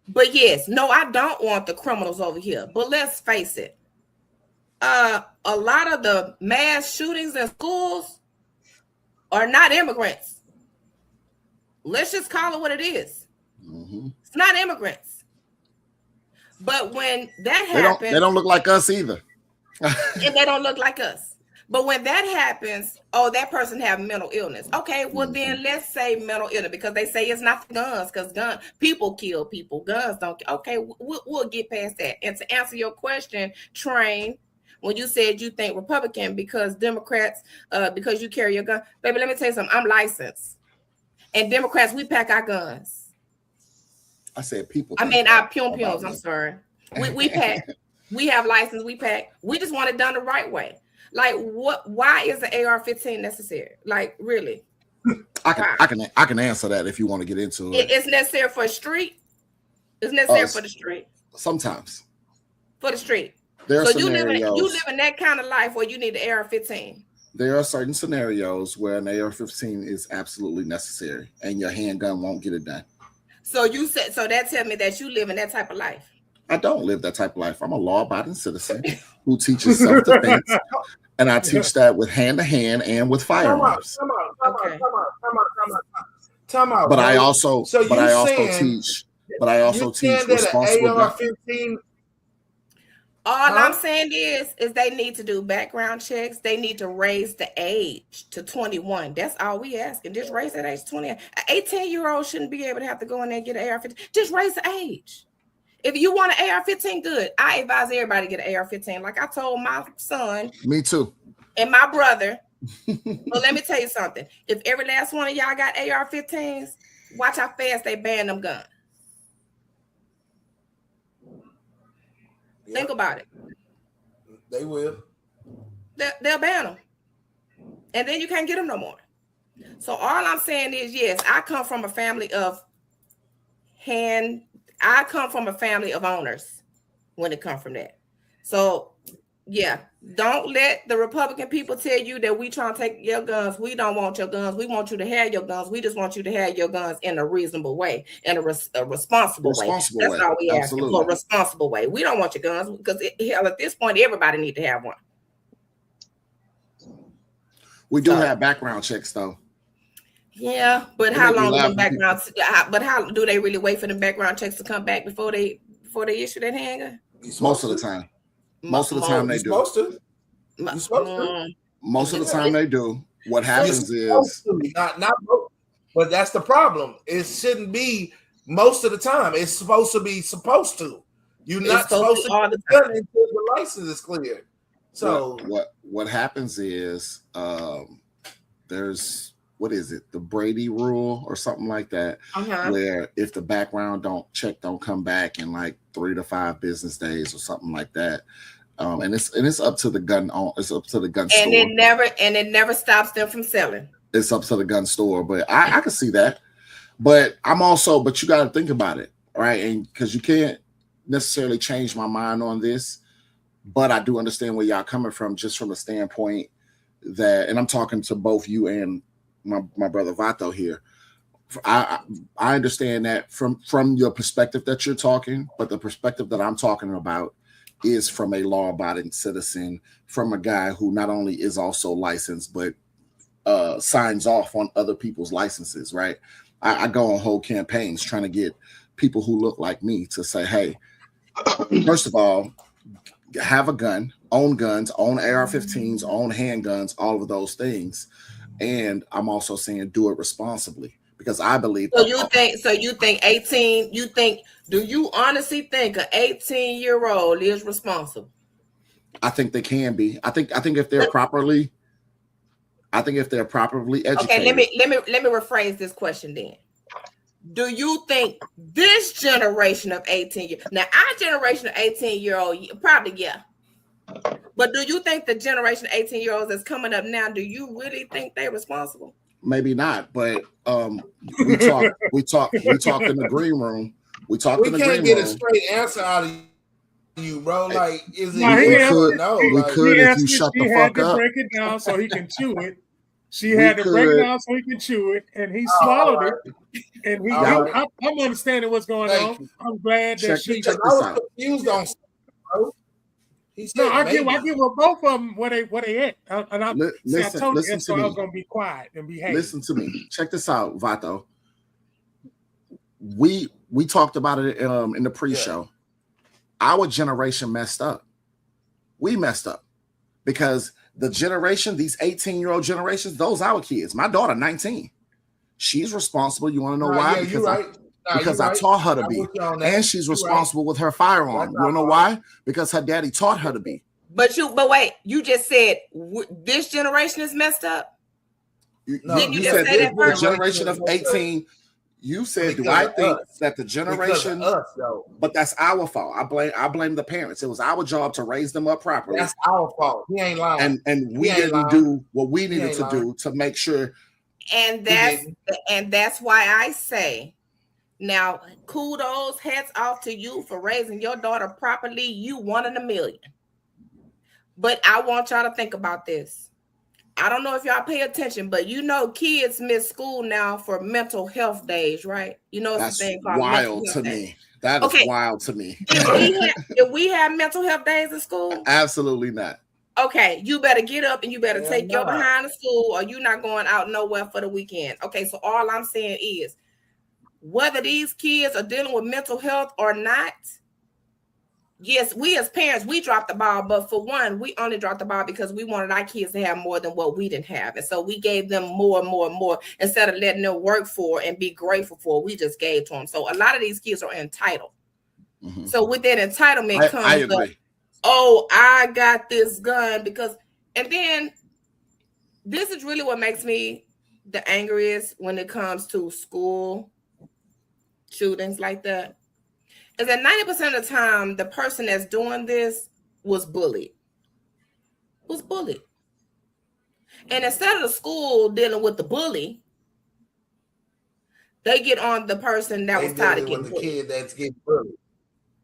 But yes, no, I don't want the criminals over here. But let's face it. A lot of the mass shootings in schools are not immigrants. Let's just call it what it is. It's not immigrants. But when that happens, they don't look like us either. and they don't look like us. But when that happens, oh, that person have mental illness. Okay, well then let's say mental illness, because they say it's not the guns, because people kill people, guns don't. Okay, we'll get past that. And to answer your question, Train, when you said you think Republican because Democrats, because you carry your gun. Baby, let me tell you something. I'm licensed. And Democrats, we pack our guns. I said people. I mean, our pum-pums, I'm sorry. We pack. We have license, we pack. We just want it done the right way. Like, why is the AR-15 necessary? Like, really? I can answer that if you want to get into it. It's necessary for a street. It's necessary for the street. Sometimes. For the street. There are so scenarios. you live in that kind of life where you need the AR-15. There are certain scenarios where an AR-15 is absolutely necessary, and your handgun won't get it done. So you said, so that tells me that you live in that type of life. I don't live that type of life. I'm a law-abiding citizen who teaches self-defense, and I teach that with hand-to-hand and with firearms. Time out. But I also teach responsible. AR-15. All I'm saying is they need to do background checks. They need to raise the age to 21. That's all we asking. Just raise that age to 20. An 18-year-old shouldn't be able to have to go in there and get an AR-15. Just raise the age. If you want an AR-15, good. I advise everybody to get an AR-15. Like I told my son. Me too. And my brother. But let me tell you something. If every last one of y'all got AR-15s, watch how fast they ban them guns. Think about it. They will. They'll ban them. And then you can't get them no more. So all I'm saying is, yes, I come from a family of owners when it comes from that. So, yeah, don't let the Republican people tell you that we trying to take your guns. We don't want your guns. We want you to have your guns. We just want you to have your guns in a reasonable way, in a responsible way. That's all we ask for, a responsible way. We don't want your guns because hell, at this point, everybody need to have one. We do have background checks, though. Yeah, but how long do the background? But how do they really wait for the background checks to come back before they issue that handgun? Most of the time. Most of the time they do. Most of the time they do. What happens is not, but that's the problem. It shouldn't be most of the time. It's supposed to. You're not supposed to all the time until the license is cleared. So what happens is there's what is it, the Brady rule or something like that, where if the background don't come back in like 3 to 5 business days or something like that, and it's up to the gun store, and it never stops them from selling. It's up to the gun store, but I can see that. But but you got to think about it, right? And because you can't necessarily change my mind on this, but I do understand where y'all coming from, just from the standpoint that, and I'm talking to both you and my brother Vato here. I understand that from your perspective that you're talking, but the perspective that I'm talking about is from a law-abiding citizen, from a guy who not only is also licensed, but signs off on other people's licenses, right? I go on whole campaigns trying to get people who look like me to say, hey, first of all, have a gun, own guns, own AR-15s, own handguns, all of those things. And I'm also saying do it responsibly, because I believe. So you think 18? Do you honestly think an 18-year-old is responsible? I think they can be. I think if they're properly educated. Okay, let me rephrase this question then. Do you think this generation of 18-year, now our generation of 18-year-old, probably yeah. But do you think the generation of 18-year-olds that's coming up now, do you really think they're responsible? Maybe not, but we talk in the green room. We can't get a straight answer out of you, bro. Like, is it? We could if you shut the fuck up. Break it down so he can chew it. She had to break it down so he can chew it, and he swallowed it. And I'm understanding what's going on. I'm glad that she. I was confused on. Bro. I get what both of them where they at. And I told you that's why I was gonna be quiet and behave. Listen to me. Check this out, Vato. We talked about it in the pre-show. Yeah. Our generation messed up. We messed up because the generation, these 18-year-old generations, those our kids. My daughter, 19. She's responsible. You want to know why? Yeah, you're right. Because I taught her to be, and she's responsible with her firearm. You know why? Because her daddy taught her to be. But wait, you just said this generation is messed up. No, Didn't you you just said say that the first? generation of 18. You said, do I think that the generation? Because of us, though. But that's our fault. I blame the parents. It was our job to raise them up properly. That's our fault. He ain't lying. And we didn't do what we needed to do to make sure. And that's why I say, now kudos, hats off to you for raising your daughter properly. You 1 in a million. But I want y'all to think about this. I don't know if y'all pay attention, but you know kids miss school now for mental health days, right? You know, That's it's a thing called wild to me. That is wild to me. Did we have mental health days in school? Absolutely not. Okay, you better get up and you better take your behind to school, or you're not going out nowhere for the weekend. Okay, so all I'm saying is, whether these kids are dealing with mental health or not, yes, we as parents, we dropped the ball. But for one, we only dropped the ball because we wanted our kids to have more than what we didn't have. And so we gave them more and more and more instead of letting them work for and be grateful for. We just gave to them. So a lot of these kids are entitled. Mm-hmm. So with that entitlement comes I agree. Oh, I got this gun because, and then this is really what makes me the angriest when it comes to school shootings like that. Is that 90% of the time, the person that's doing this was bullied. And instead of the school dealing with the bully, they get on the person that was tired of getting bullied. The kid that's getting bullied.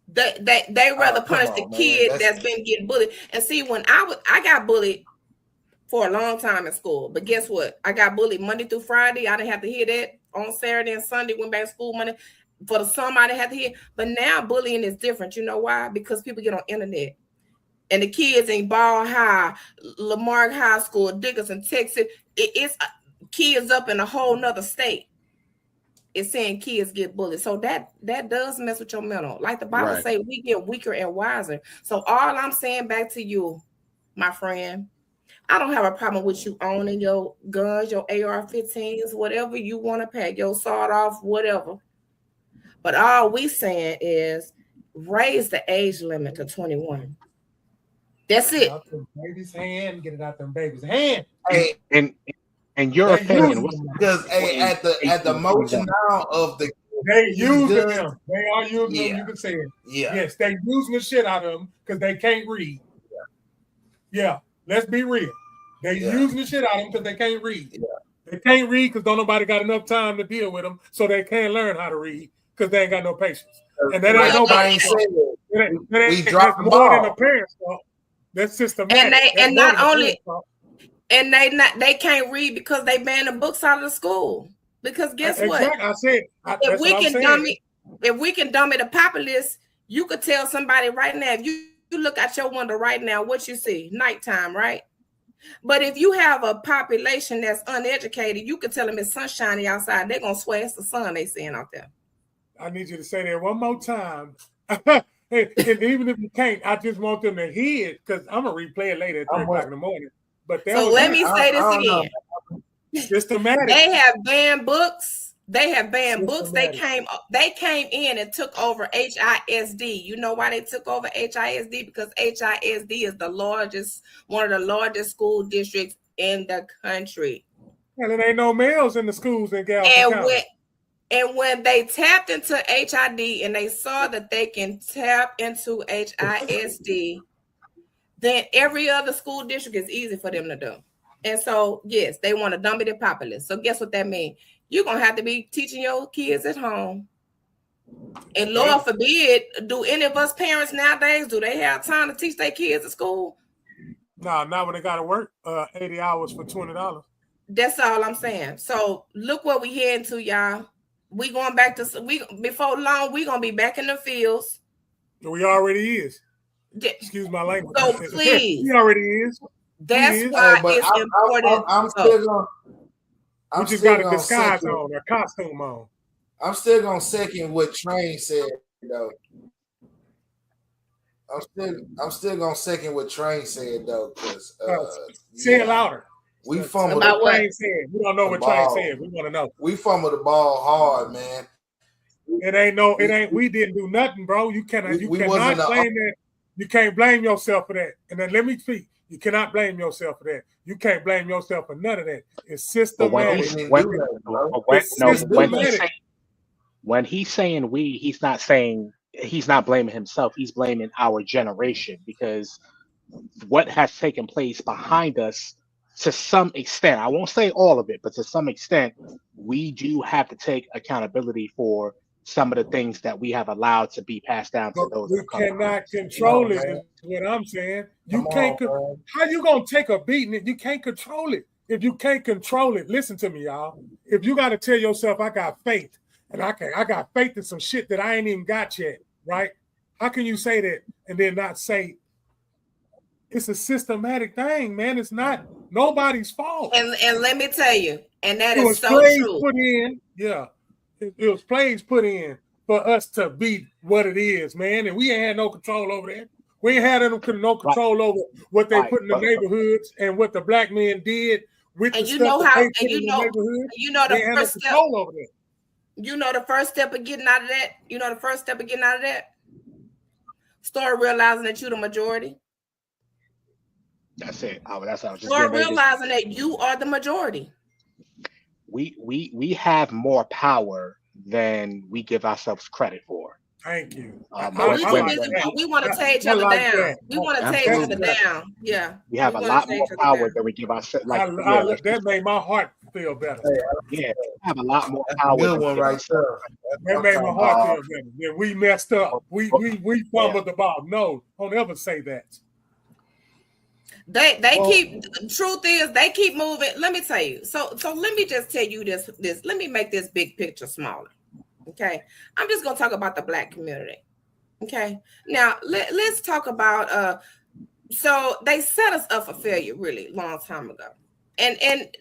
They rather punish the kid that's been getting bullied. And see, when I got bullied for a long time in school, but guess what? I got bullied Monday through Friday. I didn't have to hear that on Saturday and Sunday. Went back to school Monday. For the summer, I didn't have to hear. But now bullying is different. You know why? Because people get on internet. And the kids in Ball High, Lamar High School, Dickinson, Texas, it's kids up in a whole nother state. It's saying kids get bullied. So that does mess with your mental. Like the Bible say, we get weaker and wiser. So all I'm saying back to you, my friend, I don't have a problem with you owning your guns, your AR-15s, whatever you want to pack, your sawed off, whatever. But all we saying is raise the age limit to 21. That's it. Out them baby's hand, get it out them baby's hand. Hey, and your opinion, because at the motion now of the they using them. They are using them. You can say it. Yeah. Yes, they using the shit out of them because they can't read. Yeah. Let's be real. They using the shit out of them because they can't read. Yeah. They can't read because don't nobody got enough time to deal with them, so they can't learn how to read because they ain't got no patience. And that ain't nobody. We dropped the ball. More than the parents' fault. That's systematic. And not only. And they can't read because they banned the books out of the school. Because guess what? I said if we can dummy the populace, you could tell somebody right now, if you look out your window right now, what you see? Nighttime, right? But if you have a population that's uneducated, you could tell them it's sunshiny outside. They're gonna swear it's the sun they seeing out there. I need you to say that one more time. and even if you can't, I just want them to hear it because I'm gonna replay it later at 3 o'clock in the morning. But so let me say this again. Systematic. They have banned books. They came in and took over HISD. You know why they took over HISD? Because HISD is one of the largest school districts in the country. And there ain't no males in the schools in Galveston County. And when they tapped into HID and they saw that they can tap into HISD, then every other school district is easy for them to do. And so, yes, they want to dummy the populace. So guess what that means? You're going to have to be teaching your kids at home. And Lord forbid, do any of us parents nowadays, do they have time to teach their kids at school? No, not when they got to work 80 hours for $20. That's all I'm saying. So look what we heading to, y'all. We going back to, before long, we going to be back in the fields. We already is. Excuse my language. So please. He already is. That's why it's important. I'm still going. We just got a disguise on, a costume on. I'm still going to second what Train said, though. I'm still going to second what Train said, though, because say it louder. We fumbled about what Train said. We don't know what Train said. We want to know. We fumbled the ball hard, man. It ain't. We didn't do nothing, bro. You cannot claim that. You can't blame yourself for that. And then let me speak. You cannot blame yourself for that. You can't blame yourself for none of that. It's But when systematic. when he's saying we, he's not blaming himself. He's blaming our generation, because what has taken place behind us, to some extent, I won't say all of it, but to some extent, we do have to take accountability for some of the things that we have allowed to be passed down to But those. we cannot control it, is what I'm saying. You can't. How you gonna take a beating if you can't control it? If you can't control it, listen to me, y'all. If you got to tell yourself, I got faith, and I got faith in some shit that I ain't even got yet, right? How can you say that and then not say it's a systematic thing, man? It's not nobody's fault. And let me tell you, and that It is was so plays true. put in, yeah. It was plays put in for us to be what it is, man. And we ain't had no control over that. We ain't had no control over what they put in the neighborhoods and what the black men did with And the you stuff know that how, they and put in you the know, neighborhood. you know They the ain't had no first step. control over that. You know the first step of getting out of that. You know the first step of getting out of that. Start realizing that you're the majority. That's it. That's what I was just Start getting ready to- realizing that you are the majority. we have more power than we give ourselves credit for. Thank you. But we too busy. We want to tear each other down. We want to tear each other down. Yeah. We have a wanna lot tear more each other power down. than we give ourselves. That made my heart feel better. Yeah, we have a lot more That's power. a good than we one give right ourselves. there. That made my heart feel better. Yeah, we messed up. We fumbled the ball. No, don't ever say that. They keep. Truth is, they keep moving. Let me tell you. So let me just tell you this. Let me make this big picture smaller. Okay, I'm just gonna talk about the Black community. Okay, now let's talk about. So they set us up for failure really long time ago, and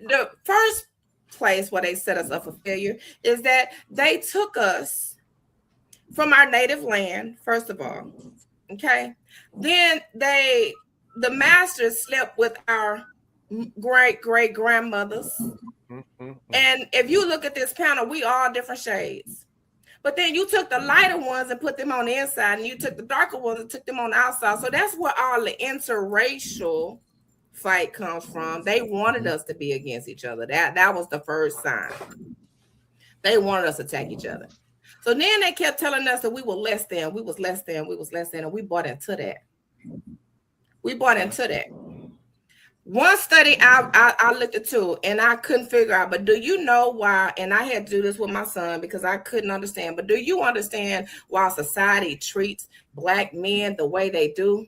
the first place where they set us up for failure is that they took us from our native land. First of all, okay, then the masters slept with our great grandmothers. And if you look at this panel, we all different shades. But then you took the lighter ones and put them on the inside, and you took the darker ones and took them on the outside. So that's where all the interracial fight comes from. They wanted us to be against each other. That was the first sign. They wanted us to attack each other. So then they kept telling us that we were less than, we was less than, and we bought into that. One study I looked at too, and I couldn't figure out, but do you know why? And I had to do this with my son because I couldn't understand. But do you understand why society treats Black men the way they do?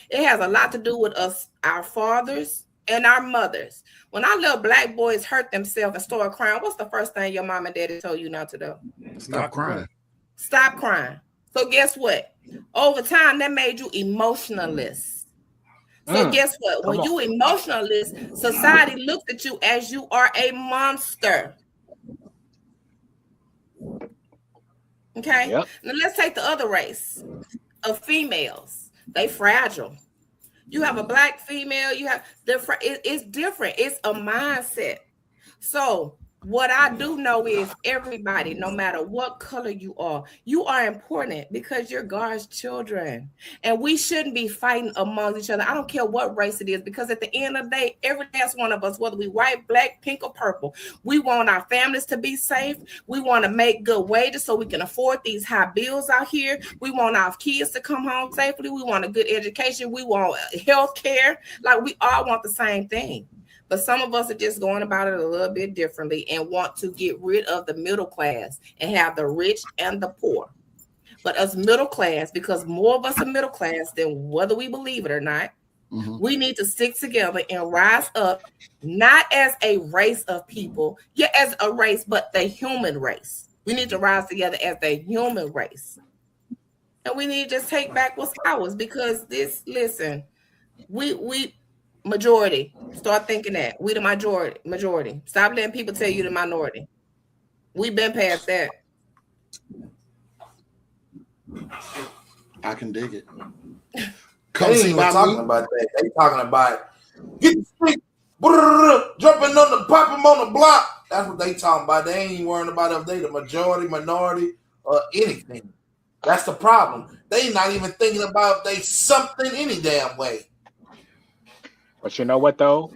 It has a lot to do with us, our fathers and our mothers. When our little Black boys hurt themselves and start crying, what's the first thing your mom and daddy told you not to do? Stop crying. Stop crying. So guess what? Over time, that made you emotionless. So guess what? When you emotionalist, society looks at you as you are a monster. Okay? Yep. Now let's take the other race of females. They fragile. You have a Black female, you have it's different. It's a mindset. So what I do know is everybody, no matter what color you are important because you're God's children. And we shouldn't be fighting among each other. I don't care what race it is, because at the end of the day, every last one of us, whether we white, Black, pink, or purple, we want our families to be safe. We want to make good wages so we can afford these high bills out here. We want our kids to come home safely. We want a good education. We want health care. Like, we all want the same thing. But some of us are just going about it a little bit differently and want to get rid of the middle class and have the rich and the poor. But us middle class, because more of us are middle class than whether we believe it or not, we need to stick together and rise up, not as a race of people, as a race, but the human race. We need to rise together as the human race. And we need to just take back what's ours, because we majority. Start thinking that. We the majority. Stop letting people tell you the minority. We've been past that. I can dig it. They Come ain't see even my talking about that. They talking about get the street, jumping on the pop them on the block. That's what they talking about. They ain't worrying about if they the majority, minority, or anything. That's the problem. They not even thinking about if they something any damn way. But you know what though?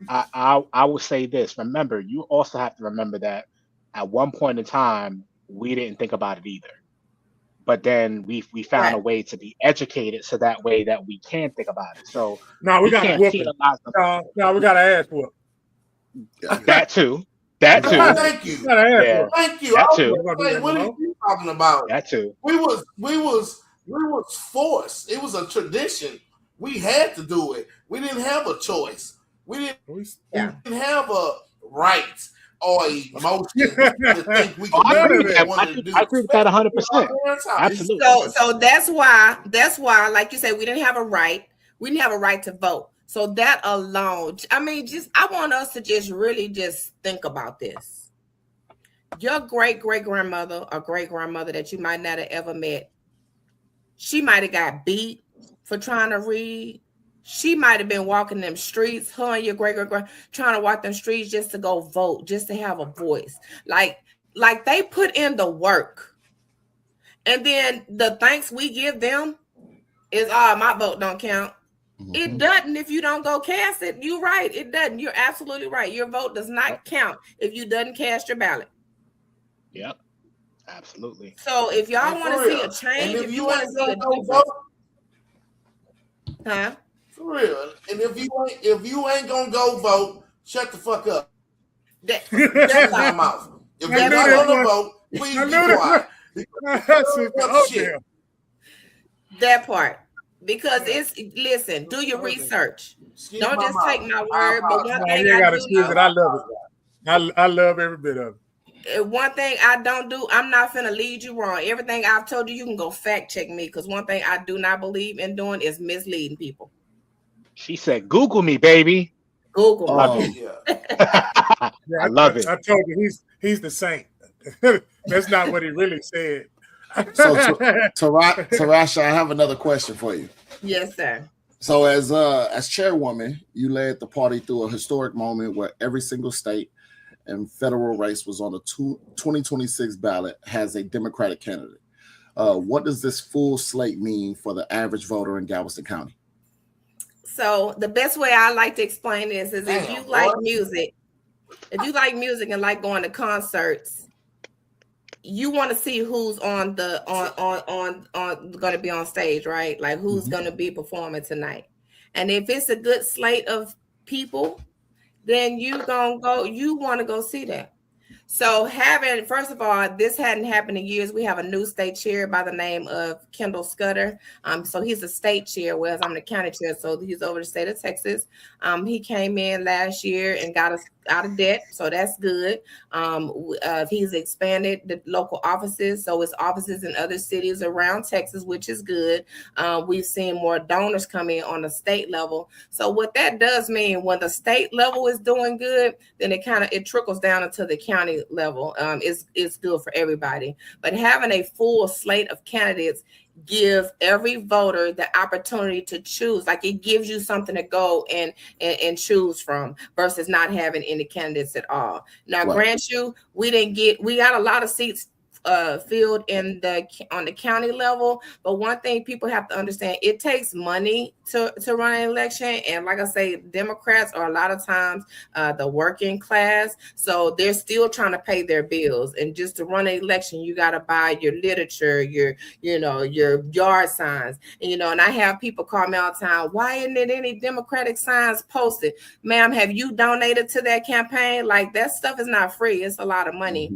I will say this. Remember, you also have to remember that at one point in time we didn't think about it either. But then we found a way to be educated, so that way that we can think about it. So No, we got to whoop it. penalize them. No, we got to ask whoop. That too. That too. Thank you. We got to ask Yeah. whoop. Thank you. That I was too. gonna say, what are you talking about? That too. We was forced. It was a tradition. We had to do it. We didn't have a choice. We didn't have a right or emotion to think we could I agree with that. wanted to do. I agree with that 100%. Absolutely. So that's why, like you said, we didn't have a right. We didn't have a right to vote. So that alone, I mean, I want us to just really just think about this. Your great-great-grandmother or great-grandmother that you might not have ever met, she might have got beat for trying to read. She might have been walking them streets, her and your great-great-grand trying to walk them streets just to go vote, just to have a voice. Like they put in the work. And then the thanks we give them is, my vote don't count. Mm-hmm. It doesn't if you don't go cast it. You're right. It doesn't. You're absolutely right. Your vote does not count if you doesn't cast your ballot. Yep. Absolutely. So if y'all want to see a change, if you want to see a difference, huh? For real. And if you ain't gonna go vote, shut the fuck up. That's my mouth. If you're not gonna vote, please be quiet. That part. Because listen, do your research. Don't just take my word. But one thing I love it. I love every bit of it. One thing I don't do, I'm not finna lead you wrong. Everything I've told you, you can go fact check me. Because one thing I do not believe in doing is misleading people. She said, "Google me, baby." Google. I love it. I told you he's the saint. That's not what he really said. So, Tarasha, I have another question for you. Yes, sir. So, as chairwoman, you led the party through a historic moment where every single state and federal race was on the 2026 ballot has a Democratic candidate. What does this full slate mean for the average voter in Galveston County? So the best way I like to explain this is if you like music and like going to concerts, you want to see who's on going to be on stage, right? Like who's going to be performing tonight. And if it's a good slate of people, then you want to go see that. So first of all, this hadn't happened in years. We have a new state chair by the name of Kendall Scudder. So he's a state chair, whereas I'm the county chair. So he's over the state of Texas. He came in last year and got us out of debt. So that's good. He's expanded the local offices. So it's offices in other cities around Texas, which is good. We've seen more donors come in on the state level. So what that does mean, when the state level is doing good, then it trickles down into the county level. It's good for everybody. But having a full slate of candidates give every voter the opportunity to choose. Like it gives you something to go and choose from versus not having any candidates at all. Now, grant you, we got a lot of seats filled on the county level, but one thing people have to understand, it takes money to run an election. And like I say, Democrats are a lot of times the working class, so they're still trying to pay their bills. And just to run an election, you got to buy your literature, your yard signs, and I have people call me all the time, why isn't it any Democratic signs posted? Ma'am, have you donated to that campaign? Like that stuff is not free. It's a lot of money.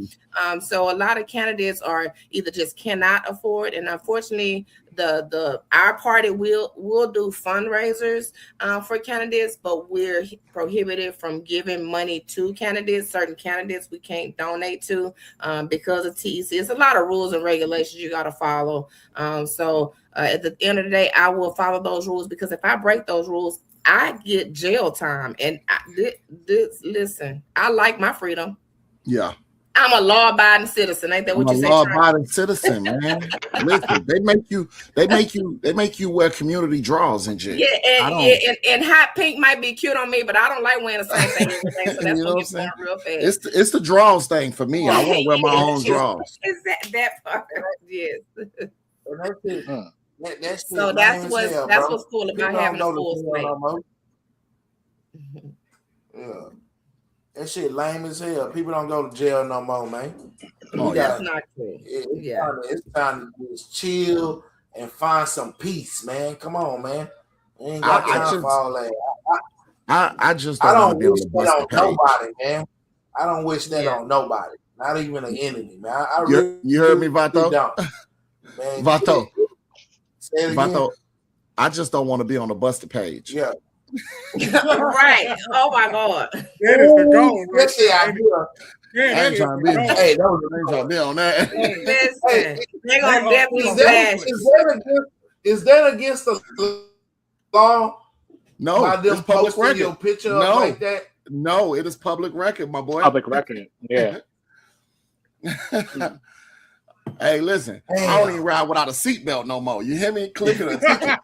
So a lot of candidates are either just cannot afford, and unfortunately, our party will do fundraisers for candidates, but we're prohibited from giving money to candidates. Certain candidates we can't donate to because of TEC. It's a lot of rules and regulations you got to follow. So at the end of the day, I will follow those rules, because if I break those rules, I get jail time. And listen, I like my freedom. Yeah. I'm a law-abiding citizen. Ain't that what you say? Law-abiding citizen, man. Listen, they make you wear community draws and shit. Yeah, and hot pink might be cute on me, but I don't like wearing the same thing every day. So that's what gets going real fast. It's the draws thing for me. I want to wear my own draws. Is that part? Yes. That shit So lame that's as what's hell, that's bro. what's cool People about don't having a know the full jail slate. no more. Yeah. That shit lame as hell. People don't go to jail no more, man. Oh, We yeah. That's got not true. it's Yeah. time to just chill and find some peace, man. Come on, man. We ain't I got time just for all that. I just I don't want to don't be on wish the that busted on page. nobody, man. I don't wish that Yeah. on nobody. Not even an enemy, man. I You, really you heard me, Vato? don't. Man, Vato, say it again. Vato, I just don't want to be on the busted page. Yeah. Right. Oh my God. That is the goal, right? That's the idea. Yeah, I that ain't is trying to the be, goal. Hey, that was I ain't trying to be on that. Listen, they're gonna They definitely are- blast you. is that against the law No, by them it's public posting your record. picture No. up like that? No, it is public record, my boy. Public record. Yeah. Hey, listen, I don't even ride without a seatbelt no more. You hear me? Click it.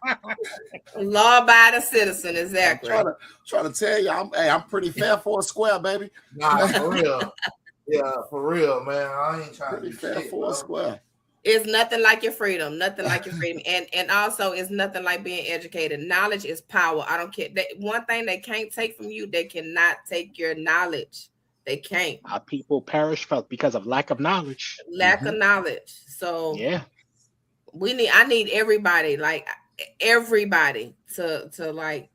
Law-abiding citizen, exactly. Trying to tell you, I'm pretty fair for a square, baby. Nah, for real. Yeah, for real, man. I ain't trying Pretty to fair shit, for bro. a square. It's nothing like your freedom. Nothing like your freedom. And also it's nothing like being educated. Knowledge is power. I don't care. One thing they can't take from you, they cannot take your knowledge. They can't. Our people perish because of lack of knowledge. Lack of knowledge. So Yeah. I need everybody, like everybody to like,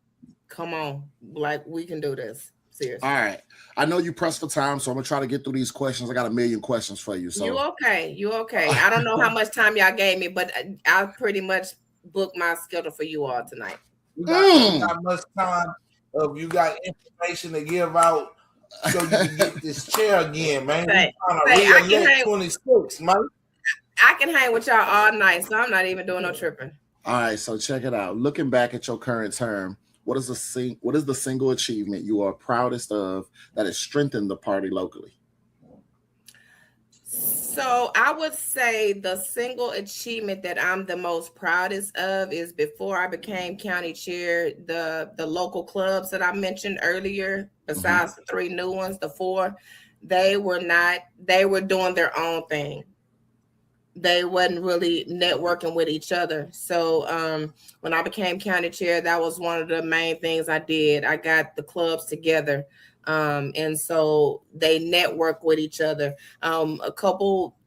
come on, like we can do this. Seriously. All right. I know you pressed for time, so I'm gonna try to get through these questions. I got a million questions for you. So You okay. I don't know how much time y'all gave me, but I pretty much booked my schedule for you all tonight. You got much time of you got information to give out so you can get this chair again, man. Hey, We I trying to can re-elect hang- 26, man. I can hang with y'all all night, so I'm not even doing no tripping. all right, so check it out. Looking back at your current term, what is the single achievement you are proudest of that has strengthened the party locally? So I would say the single achievement that I'm the most proudest of is before I became county chair, the local clubs that I mentioned earlier, besides the 3 new ones, the 4, they were doing their own thing. They wasn't really networking with each other. So when I became county chair, that was one of the main things I did. I got the clubs together. And so they network with each other. A couple,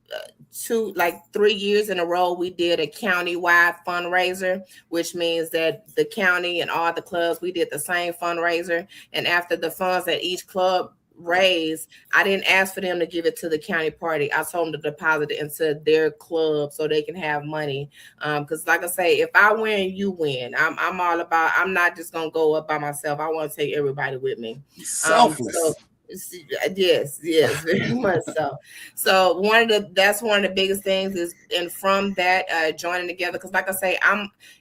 3 years in a row, we did a county-wide fundraiser, which means that the county and all the clubs, we did the same fundraiser. And after the funds that each club raised, I didn't ask for them to give it to the county party. I told them to deposit it into their club so they can have money. Because like I say, if I win, you win. I'm all about, I'm not just gonna go up by myself. I want to take everybody with me. Selfless. Yes, very much so. So that's one of the biggest things is, and from that joining together, because like I say,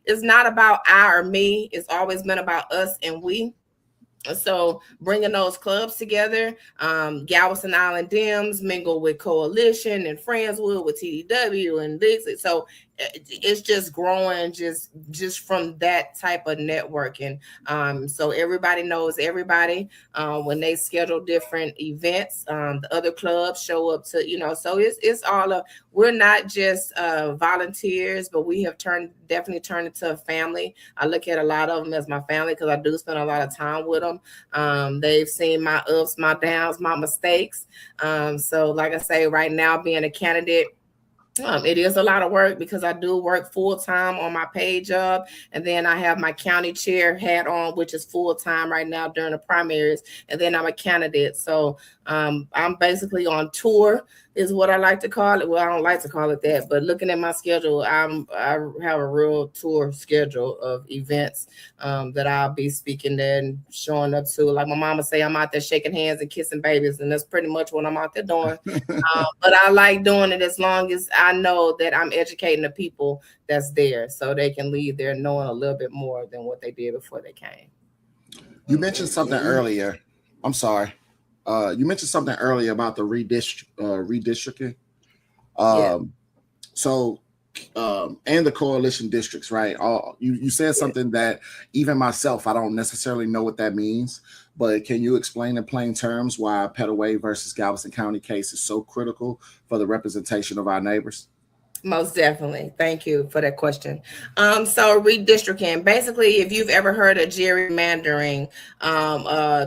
it's not about I or me. It's always been about us and we. So bringing those clubs together, Galveston Island Dems mingle with Coalition and Friendswood with TDW and Dixie. So it's just growing just from that type of networking. So everybody knows everybody. When they schedule different events, the other clubs show up to, so it's all we're not just volunteers, but we have definitely turned into a family. I look at a lot of them as my family because I do spend a lot of time with them. They've seen my ups, my downs, my mistakes. So like I say, right now being a candidate, it is a lot of work because I do work full time on my paid job, and then I have my county chair hat on, which is full time right now during the primaries, and then I'm a candidate. So I'm basically on tour, is what I like to call it. Well, I don't like to call it that, but looking at my schedule, I have a real tour schedule of events that I'll be speaking and showing up to. Like my mama say, I'm out there shaking hands and kissing babies, and that's pretty much what I'm out there doing. But I like doing it as long as I know that I'm educating the people that's there, so they can leave there knowing a little bit more than what they did before they came. You mentioned something earlier. I'm sorry. You mentioned something earlier about the redistricting. So, and the coalition districts, right? You said something that even myself, I don't necessarily know what that means, but can you explain in plain terms why Petaway versus Galveston County case is so critical for the representation of our neighbors? Most definitely. Thank you for that question. So redistricting, basically, if you've ever heard of gerrymandering,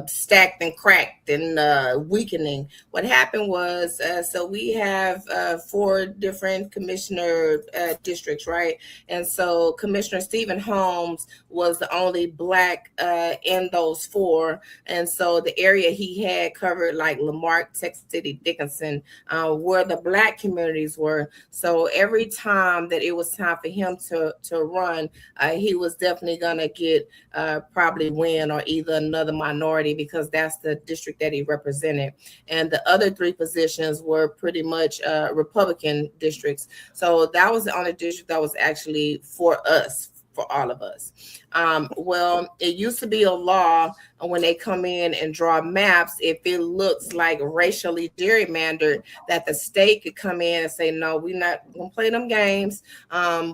stacked and cracked and weakening, what happened was, so we have 4 different commissioner districts, right? And so Commissioner Stephen Holmes was the only Black in those 4. And so the area he had covered, like Lamarck, Texas City, Dickinson, where the Black communities were. So every time that it was time for him to run, he was definitely gonna get probably win or either another minority, because that's the district that he represented. And the other 3 positions were pretty much Republican districts. So that was the only district that was actually for us, for all of us. Well, it used to be a law when they come in and draw maps, if it looks like racially gerrymandered, that the state could come in and say, no, we're not gonna play them games.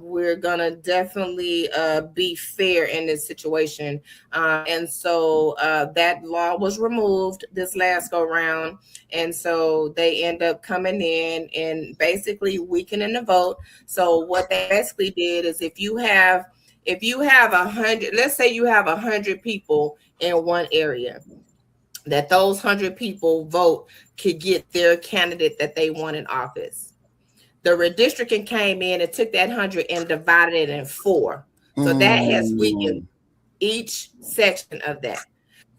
We're gonna definitely be fair in this situation. And so that law was removed this last go round. And so they end up coming in and basically weakening the vote. So what they basically did is, if you have 100, let's say you have 100 people in one area, that those 100 people vote could get their candidate that they want in office. The redistricting came in and took that 100 and divided it in 4. So that has weakened each section of that.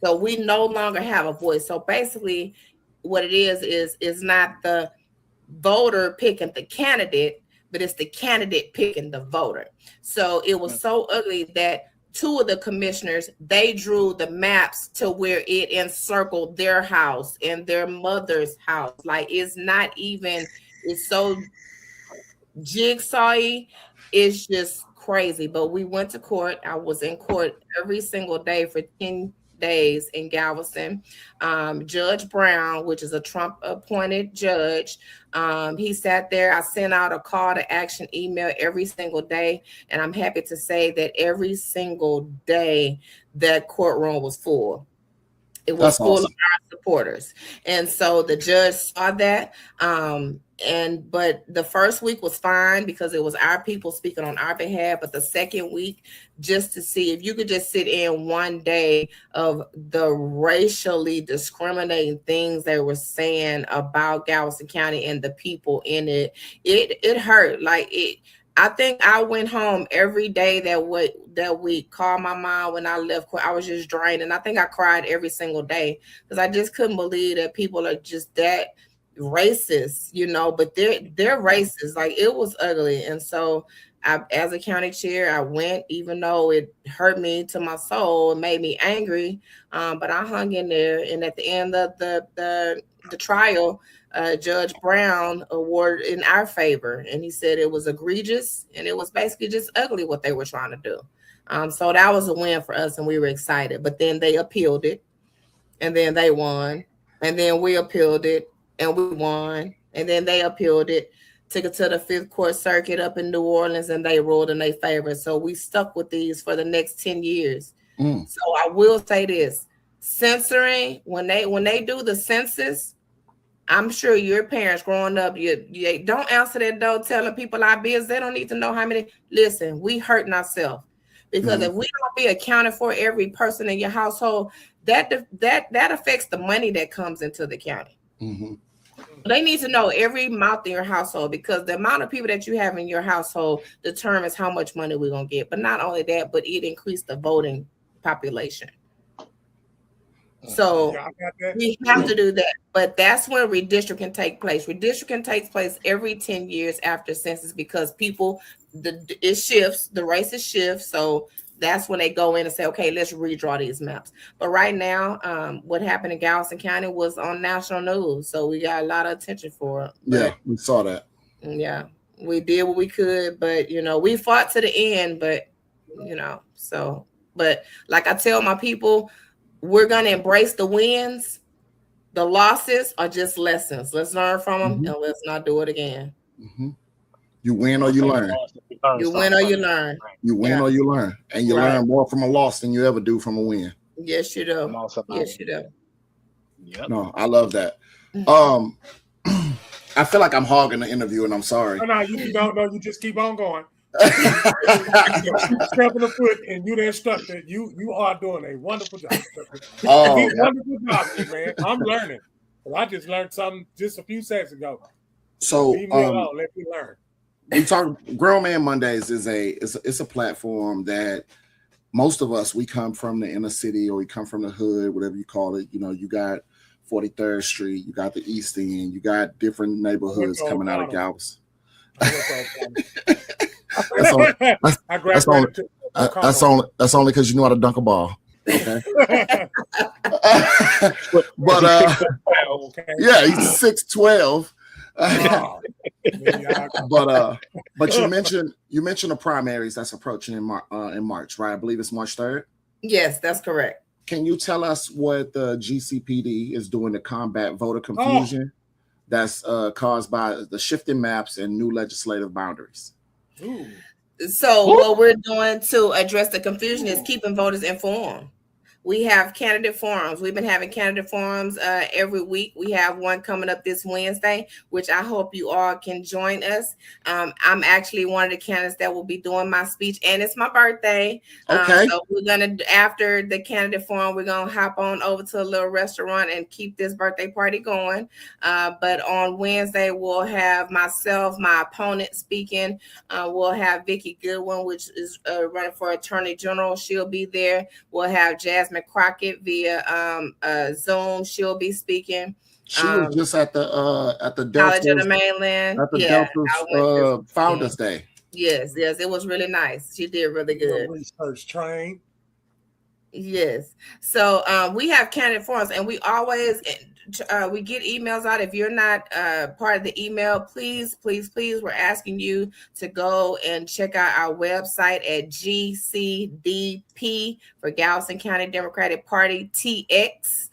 So we no longer have a voice. So basically what it is not the voter picking the candidate, but it's the candidate picking the voter. So it was so ugly that 2 of the commissioners, they drew the maps to where it encircled their house and their mother's house. Like, it's not even, it's so jigsawy. It's just crazy. But we went to court. I was in court every single day for 10 days in Galveston. Judge Brown, which is a Trump appointed judge, he sat there. I sent out a call to action email every single day, and I'm happy to say that every single day that courtroom was full. It was That's full awesome. of our supporters. And so the judge saw that. But the first week was fine because it was our people speaking on our behalf. But the second week, just to see if you could just sit in one day of the racially discriminating things they were saying about Galveston County and the people in it, it hurt. Like, it. I think I went home every day that week, called my mom when I left court. I was just drained, and I think I cried every single day because I just couldn't believe that people are just that racist, you know. But they're racist. Like, it was ugly. And so as a county chair, I went, even though it hurt me to my soul, it made me angry. But I hung in there, and at the end of the trial, Judge Brown awarded in our favor, and he said it was egregious and it was basically just ugly what they were trying to do. So that was a win for us, and we were excited. But then they appealed it, and then they won, and then we appealed it, and we won, and then they appealed it, took it to the 5th Court Circuit up in New Orleans, and they ruled in their favor. So we stuck with these for the next 10 years. So I will say this: censoring, when they do the census, I'm sure your parents growing up, you don't answer that door telling people our business. They don't need to know how many. Listen, we hurting ourselves, because if we don't be accounted for every person in your household, that affects the money that comes into the county. They need to know every mouth in your household, because the amount of people that you have in your household determines how much money we're gonna get. But not only that, but it increased the voting population. So we have to do that. But that's when redistricting take place. Redistricting takes place every 10 years after census, because people, it shifts, the races shift. So that's when they go in and say, okay, let's redraw these maps. But right now, what happened in Galveston County was on national news. So we got a lot of attention for it. Yeah, we saw that. Yeah, we did what we could, but, you know, we fought to the end, but, you know, so, but like I tell my people, we're going to embrace the wins. The losses are just lessons. Let's learn from them, and let's not do it again. You win or you learn. You win or you learn. You win or you learn. And you learn more from a loss than you ever do from a win. Yes, you do. Yes, you do. Yep. No, I love that. I feel like I'm hogging the interview, and I'm sorry. No, you don't know. You just keep on going. Stepping the foot, and you the instructor. You are doing a wonderful job. Oh, Wonderful job, man. I'm learning. Well, I just learned something just a few seconds ago. so Leave me alone. Let me learn. we talk. Grown Man Mondays is a platform that most of us, we come from the inner city, or we come from the hood, whatever you call it. You know, you got 43rd Street, you got the East End, you got different neighborhoods coming out of Galveston. That's only because you know how to dunk a ball. Okay. But yeah, he's 6'12". But you mentioned the primaries that's approaching in March, right? I believe it's March 3rd. Yes, that's correct. Can you tell us what the GCPD is doing to combat voter confusion that's caused by the shifting maps and new legislative boundaries? Ooh. So what we're doing to address the confusion is keeping voters informed. We have candidate forums. We've been having candidate forums every week. We have one coming up this Wednesday, which I hope you all can join us. I'm actually one of the candidates that will be doing my speech, and it's my birthday. Okay. So we're gonna, after the candidate forum, we're gonna hop on over to a little restaurant and keep this birthday party going. But on Wednesday, we'll have myself, my opponent speaking. We'll have Vicki Goodwin, which is running for Attorney General. She'll be there. We'll have Jasmine Crockett via Zoom. She'll be speaking. She was just at the College of the Mainland. At the Delta's Founders Day. Yes, it was really nice. She did really good. Research train. Yes. So we have candidate forums, and we always we get emails out. If you're not part of the email, please, we're asking you to go and check out our website at GCDP for Galveston County Democratic Party TX.org,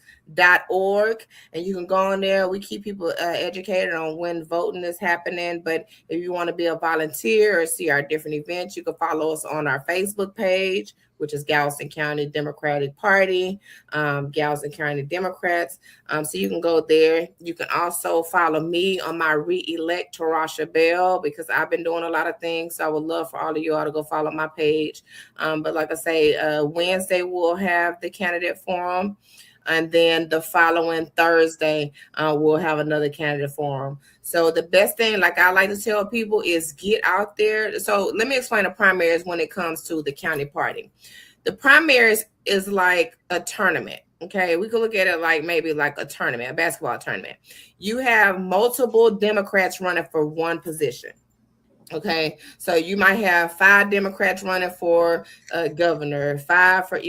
and you can go on there. We keep people educated on when voting is happening. But if you want to be a volunteer or see our different events, you can follow us on our Facebook page, which is Galveston County Democratic Party, Galveston County Democrats. So you can go there. You can also follow me on my re-elect Tarasha Bell, because I've been doing a lot of things. So I would love for all of you all to go follow my page. But like I say, Wednesday we'll have the candidate forum. And then the following Thursday, we'll have another candidate forum. So the best thing, like I like to tell people, is get out there. So let me explain the primaries when it comes to the county party. The primaries is like a tournament. Okay, we could look at it like maybe like a tournament, a basketball tournament. You have multiple Democrats running for one position. Okay, so you might have 5 Democrats running for governor, 5 for,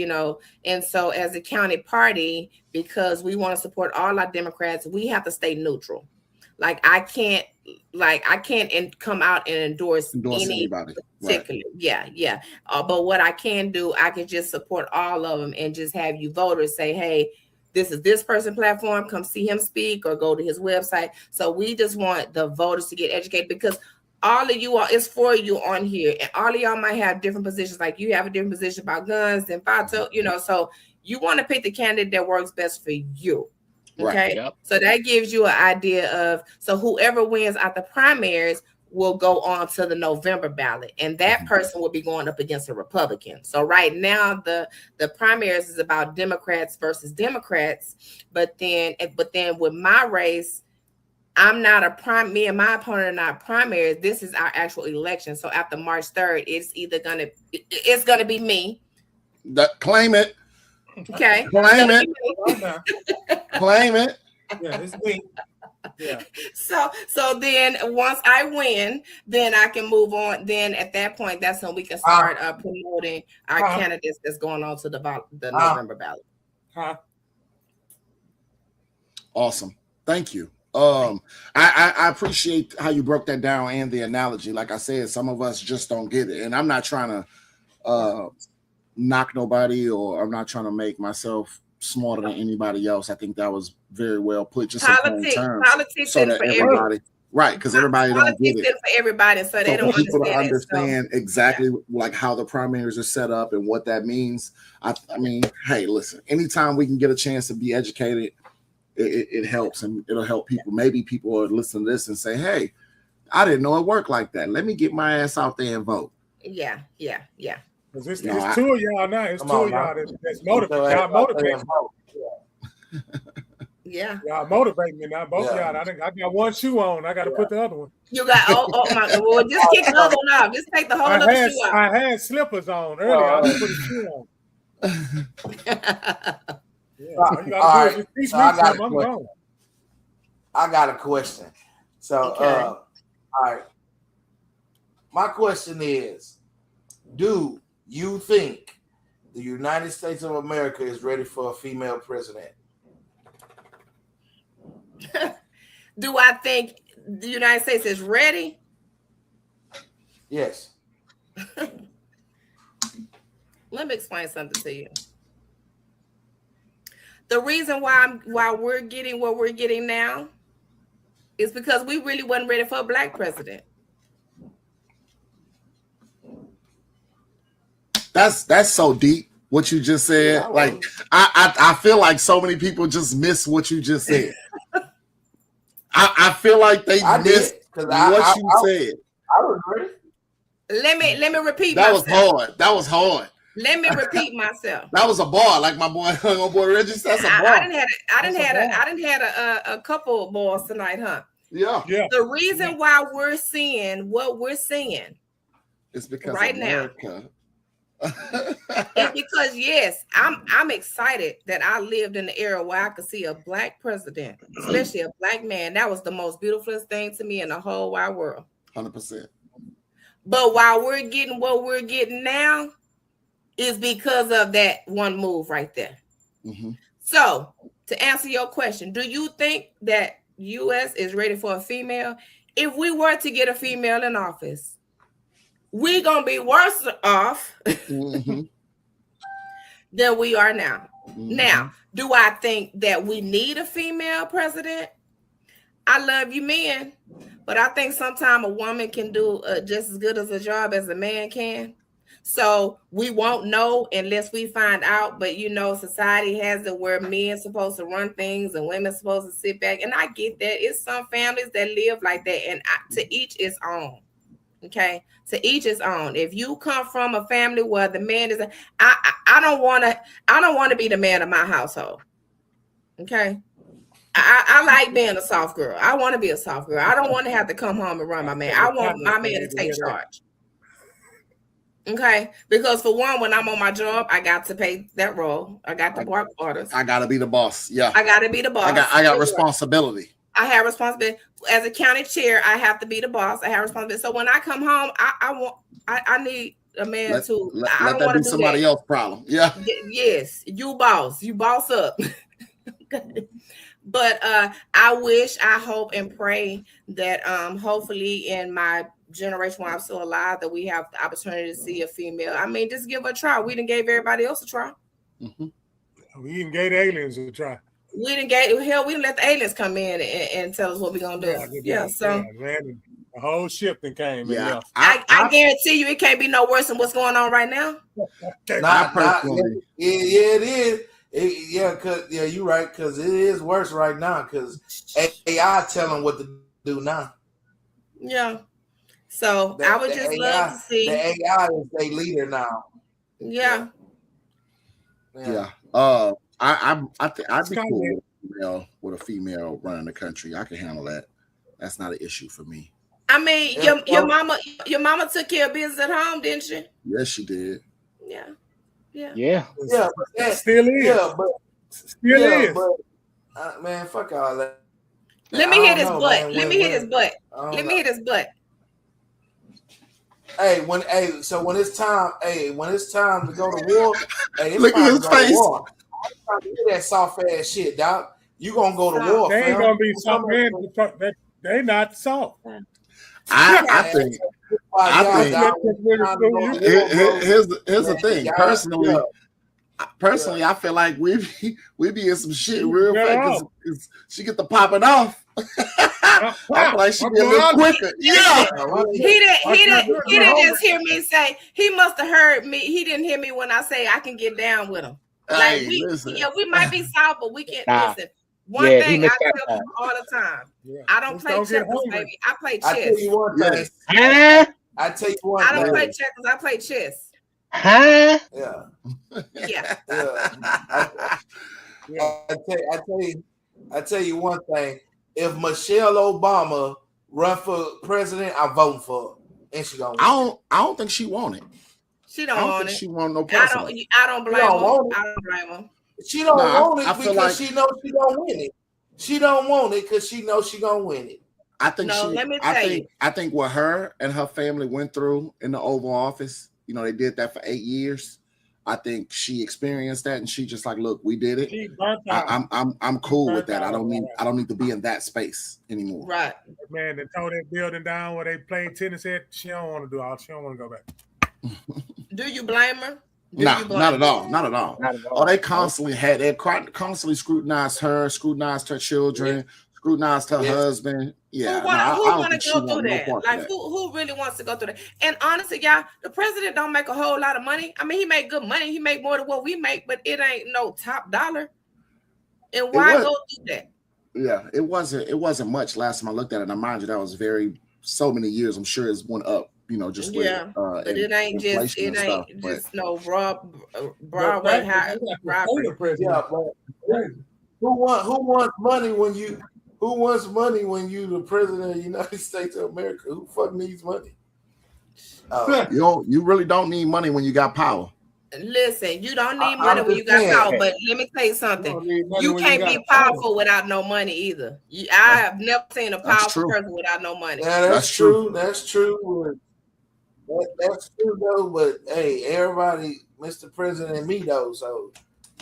and so as a county party, because we want to support all our Democrats, we have to stay neutral. Like I can't come out and endorse anybody. Particularly. Right. Yeah. But what I can do, I can just support all of them and just have you voters say, hey, this is this person platform, come see him speak or go to his website. So we just want the voters to get educated, because all of you all, it's for you on here, and all of y'all might have different positions. Like you have a different position about guns and FATO, so you want to pick the candidate that works best for you. Okay. Right, yep. So that gives you an idea of, so whoever wins at the primaries will go on to the November ballot, and that person will be going up against a Republican. So right now the primaries is about Democrats versus Democrats, but then with my race, I'm not me and my opponent are not primaries. This is our actual election. So after March 3rd, it's gonna be me. Claim it. Okay. Claim it. Claim it. Yeah, it's me. Yeah. So then once I win, then I can move on. Then at that point, that's when we can start promoting our candidates that's going on to the November ballot. Awesome. Thank you. I appreciate how you broke that down and the analogy. Like I said, some of us just don't get it, and I'm not trying to knock nobody, or I'm not trying to make myself smarter than anybody else. I think that was very well put. Just politics so that everybody, right? Because everybody don't get it. For everybody, so they don't people understand exactly like how the primaries are set up and what that means. I mean, hey, listen. Anytime we can get a chance to be educated, it helps, and it'll help people. Maybe people will listen to this and say, "Hey, I didn't know it worked like that. Let me get my ass out there and vote." Yeah. Because it's No, I- two of y'all now. It's Come two on, of y'all man. that's motivating. Y'all motivate. Yeah. Y'all motivate me now. Both Yeah. y'all. I got one shoe on. I got to put the other one. You got oh my well, just kick the other one off. Just take the whole I other shoe off. had slippers on earlier. I didn't put a shoe on. Yeah. All you gotta do is just teach so me I got something. a I'm question. gone. I got a question. So, Okay. all right. My question is, do you think the United States of America is ready for a female president? Do I think the United States is ready? Yes. Let me explain something to you. The reason why we're getting what we're getting now is because we really wasn't ready for a black president. That's so deep what you just said. Yeah, Like I feel like so many people just miss what you just said. I feel like they I missed did because what you said. I was ready. Let me repeat That myself. was hard. That was hard. Let me repeat myself. That was a bar, like my boy Reggie. That's a bar. I didn't had a couple of balls tonight, huh? Yeah, Yeah. The reason why we're seeing what we're seeing it's because right now. America. is because yes, I'm excited that I lived in the era where I could see a black president, especially a black man. That was the most beautifulest thing to me in the whole wide world. 100%. But while we're getting what we're getting now, is because of that one move right there. Mm-hmm. So to answer your question, do you think that U.S. is ready for a female? If we were to get a female in office, we're gonna be worse off Mm-hmm. than we are now. Mm-hmm. Now, do I think that we need a female president? I love you men, but I think sometimes a woman can do just as good as a job as a man can. So we won't know unless we find out. But you know, society has it where men supposed to run things and women supposed to sit back. And I get that. It's some families that live like that, and to each its own. Okay, to each its own. If you come from a family where the man is, I don't want to be the man of my household. Okay, I like being a soft girl. I want to be a soft girl. I don't want to have to come home and run my man. I want my man to take charge. Okay, because for one, when I'm on my job, I got to pay that role. I got to bark orders. I gotta be the boss. Yeah, I got to be the boss. I got responsibility. I have responsibility as a county chair. I have to be the boss. I have responsibility. So when I come home, I need a man to. I Let don't that want be to do somebody that. else's problem. Yeah. Yes, you boss up. But I wish, I hope, and pray that hopefully in my generation when I'm still alive that we have the opportunity to see a female. I mean, just give her a try. We done gave everybody else a try. Mm-hmm. We even gave the aliens a try. We didn't let the aliens come in and tell us what we're gonna do. Yeah, so man, the whole ship then came. Yeah, I guarantee you it can't be no worse than what's going on right now. Not yeah, it is. You're right, because it is worse right now because AI telling what to do now. Yeah. So I would just love to see the AI is a leader now. Yeah. I'd be cool with a female running the country. I can handle that. That's not an issue for me. I mean, your mama took care of business at home, didn't she? Yes, she did. Yeah. But still is. But, man, fuck all that. Let me hit his butt. Let me hit his butt. Let me hit his butt. When it's time to go to war, it's look at his face. I'm trying to hear that soft ass shit, dog. You gonna go to war? They ain't gonna be soft, man. They not soft. I think here's the thing. Personally, I feel like we be in some shit real fast because she get the popping off. I feel like she be a little quicker. Yeah. He didn't just hear me say. He must have heard me. He didn't hear me when I say I can get down with him. Like hey, we might be soft, but we can listen. One Yeah, he thing I missed tell that part. people all the time. Yeah. I don't Just play don't get checkers, hungry. baby. I play I tell chess. you one thing. Yes. Huh? I tell you one I don't thing. play checkers. I play chess. Huh? Yeah. Yeah. Yeah. I tell you one thing. If Michelle Obama run for president, I'm voting for her, and she gonna win. I don't think she want it. She I don't don't want think it. she want no I president. don't blame don't her. want it. I don't blame her. She don't Nah, want it I feel because like- she knows she gonna win it. She don't want it because she knows she gonna win it. I think No, let me tell you. I think what her and her family went through in the Oval Office, you know, they did that for 8 years. I think she experienced that, and she just like, look, we did it. She burnt out. I'm cool with that. I don't Burnt out. need to be in that space anymore. Right. Man, they tore that building down where they played tennis at. She don't want to do all. She don't want to go back. Do you blame her? Do Nah, you blame not at her? all. Not at all. Not at all. Oh, they constantly constantly scrutinized her, scrutinized her children, scrutinized her Yes. husband. Yeah, Who no, I want don't to think she go want through no that? part of Like, that. who really wants to go through that? And honestly, y'all, the president don't make a whole lot of money. I mean, he make good money. He make more than what we make, but it ain't no top dollar. And why was- go through that? Yeah, it wasn't much last time I looked at it. Now, mind you, that was so many years. I'm sure it's went up, you know, just with Yeah, But it ain't inflation just and stuff, but- just no Broadway But high the robbery. president. Yeah, but who wants money when you the president of the United States of America? Who fuck needs money? you really don't need money when you got power. Listen, you don't need I'm money when you got just power, saying. but let me tell you You something. don't need money You when can't got be power. powerful without no money either. I have never seen a That's powerful true. person without no money. Yeah, that's That's true. true. That's true. That's true though. But hey, everybody, Mr. President and me though, so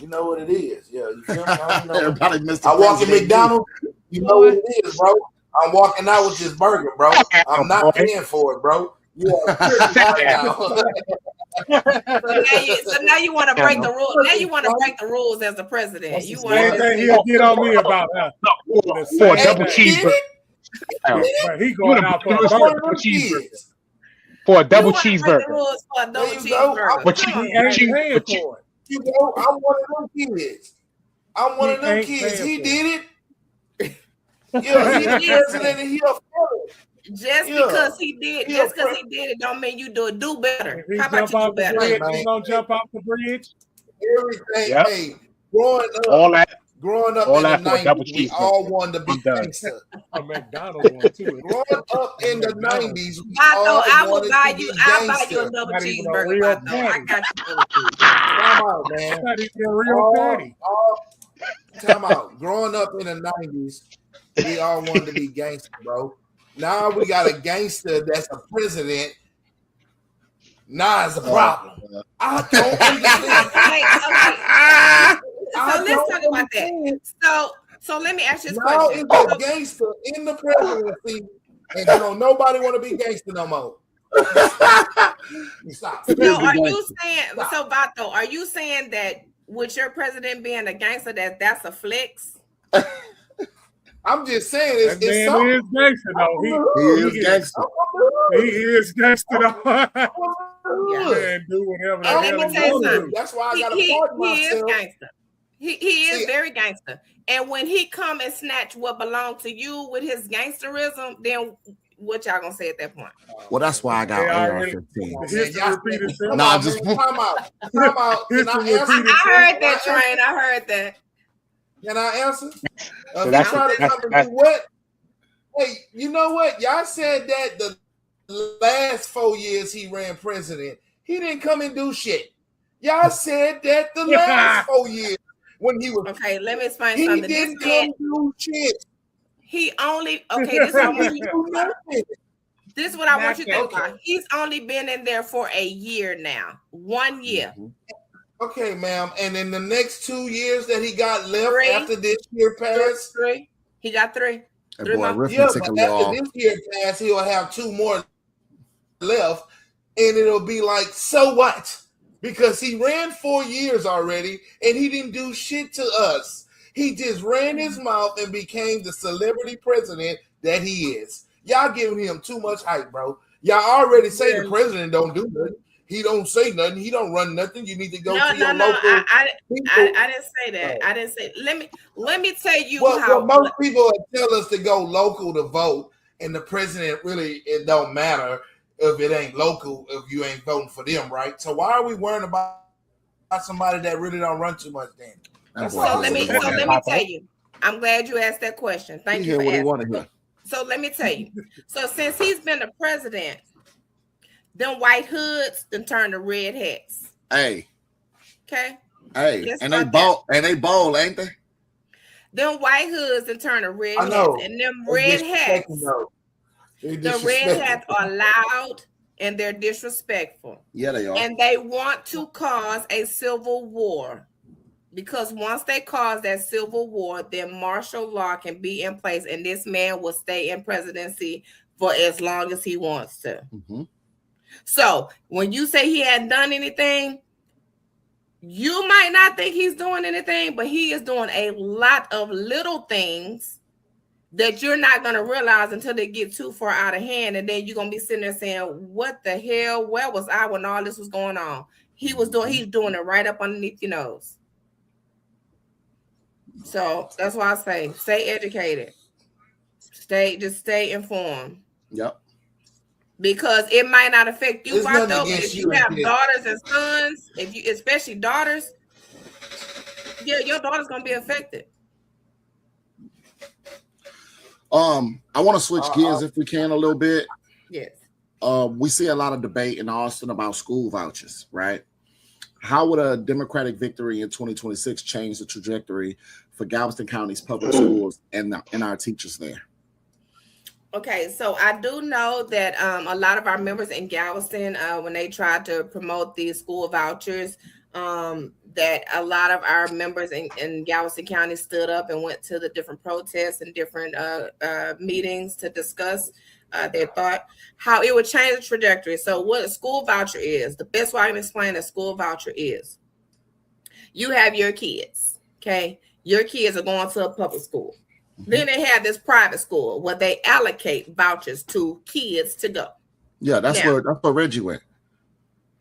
you know what it is. Yeah, you feel me? I don't know. Everybody missed. I walk in McDonald's, you know what it is, bro. I'm walking out with this burger, bro. I'm not paying for it, bro. You are pretty now. So now you want to break the rules. Now you want to break the rules as the president. That's You the want Same to thing he'll get on me about that. For a double Hey, cheeseburger. But he going out for a What burger. double cheeseburger. For a double break the cheeseburger. rules for a double There you go. cheeseburger. But Come He on. ain't paying But for it. You know, I'm one of them kids. I'm one He of them ain't kids. paying He for did it. Yeah, he the president and he a felon. Just Yeah. because he did, Yeah, just because he did it, don't mean you do better. If he How about jump you do off the better? bridge, man. he gonna jump off the bridge. Everything. Yep. Hey, growing up All that. All in that the for a double 90s, we cheeseburger. all wanted to be I'm done. gangster. A McDonald's one too. Growing up in the 90s, we I all know I will wanted buy to be you. I'll buy you a gangster. double Not even a cheeseburger. real Vato. I patty. got you for the Time out, man. Not even a real patty. Time out. Growing up in the 90s, we all wanted to be gangster, bro. Now we got a gangster that's a president. Nah, it's a problem. I don't understand. So let's talk about that. So let me ask you this Now question. it's a gangster in the presidency, and don't nobody want to be gangster no more. Stop. So are you saying so Vato, are you saying that with your president being a gangster that's a flex? I'm just saying it's That man something. is gangster though. He is gangster. He is gangster though. Yeah. Man, do whatever the And let hell me he tell you want to something. do. That's why I He, got to he, pardon he is myself. gangster. He is See, very gangster. And when he come and snatch what belonged to you with his gangsterism, then what y'all gonna say at that point? Well, that's why I got They already- AR-15. The Man, history y'all- repeat itself. Come Nah, on, just- man. Time out. Time out. Can I History answer? repeat I heard that, Can I Train. I heard that. Can I answer? So If you that's- try to that's- come and that's- do what? Hey, you know what? Y'all said that the last 4 years he ran president, he didn't come and do shit. Y'all said that the last 4 years when he was, Okay, let me explain he something. didn't This man, come do shit. he only okay. This is what I want you. Do nothing. This is what I want you to think Okay. about. He's only been in there for a year now. 1 year. Okay, ma'am. And in the next 2 years that he got left 3. after this year passed, 3. He got 3. That 3 boy months. Riffin yeah, took a but little after off. this year passed, he'll have 2 more left, and it'll be like, so what? Because he ran 4 years already, and he didn't do shit to us. He just ran his mouth and became the celebrity president that he is. Y'all giving him too much hype, bro. Y'all already say the president don't do nothing. He don't say nothing. He don't run nothing. You need to go No, to your no, local. I people. didn't say that. I didn't say. Let me tell you Well, how. most people tell us to go local to vote, and the president really, it don't matter if it ain't local if you ain't voting for them, right? So why are we worrying about somebody that really don't run too much then? That So boy let me good. tell you. I'm glad you asked that question. Thank He you hear for what he asking. want to hear. So let me tell you. So since he's been the president, them white hoods then turn to red hats. Hey, Okay. hey, Let's and they start there. bold, ain't they? Them white hoods and turn to red I know. hats. And them They red disrespecting hats, though. They the red disrespecting. hats are loud and they're disrespectful. Yeah, they are. And they want to cause a civil war. Because once they cause that civil war, then martial law can be in place and this man will stay in presidency for as long as he wants to. Mhm. So when you say he hadn't done anything, you might not think he's doing anything, but he is doing a lot of little things that you're not going to realize until they get too far out of hand. And then you're going to be sitting there saying, what the hell? Where was I when all this was going on? He's doing it right up underneath your nose. So that's why I say, stay educated. Just stay informed. Yep. Because it might not affect you, There's nothing Bartho, but against if you you have and daughters and sons, especially daughters, yeah, your daughter's gonna be affected. I want to switch gears if we can a little bit. Yes. We see a lot of debate in Austin about school vouchers, right? How would a Democratic victory in 2026 change the trajectory for Galveston County's public schools and our teachers there? Okay, so I do know that a lot of our members in Galveston, when they tried to promote these school vouchers, that a lot of our members in Galveston County stood up and went to the different protests and different meetings to discuss their thought, how it would change the trajectory. So what a school voucher is, the best way I can explain a school voucher is, you have your kids, okay? Your kids are going to a public school. Then they have this private school where they allocate vouchers to kids to go. Yeah, that's where Reggie went.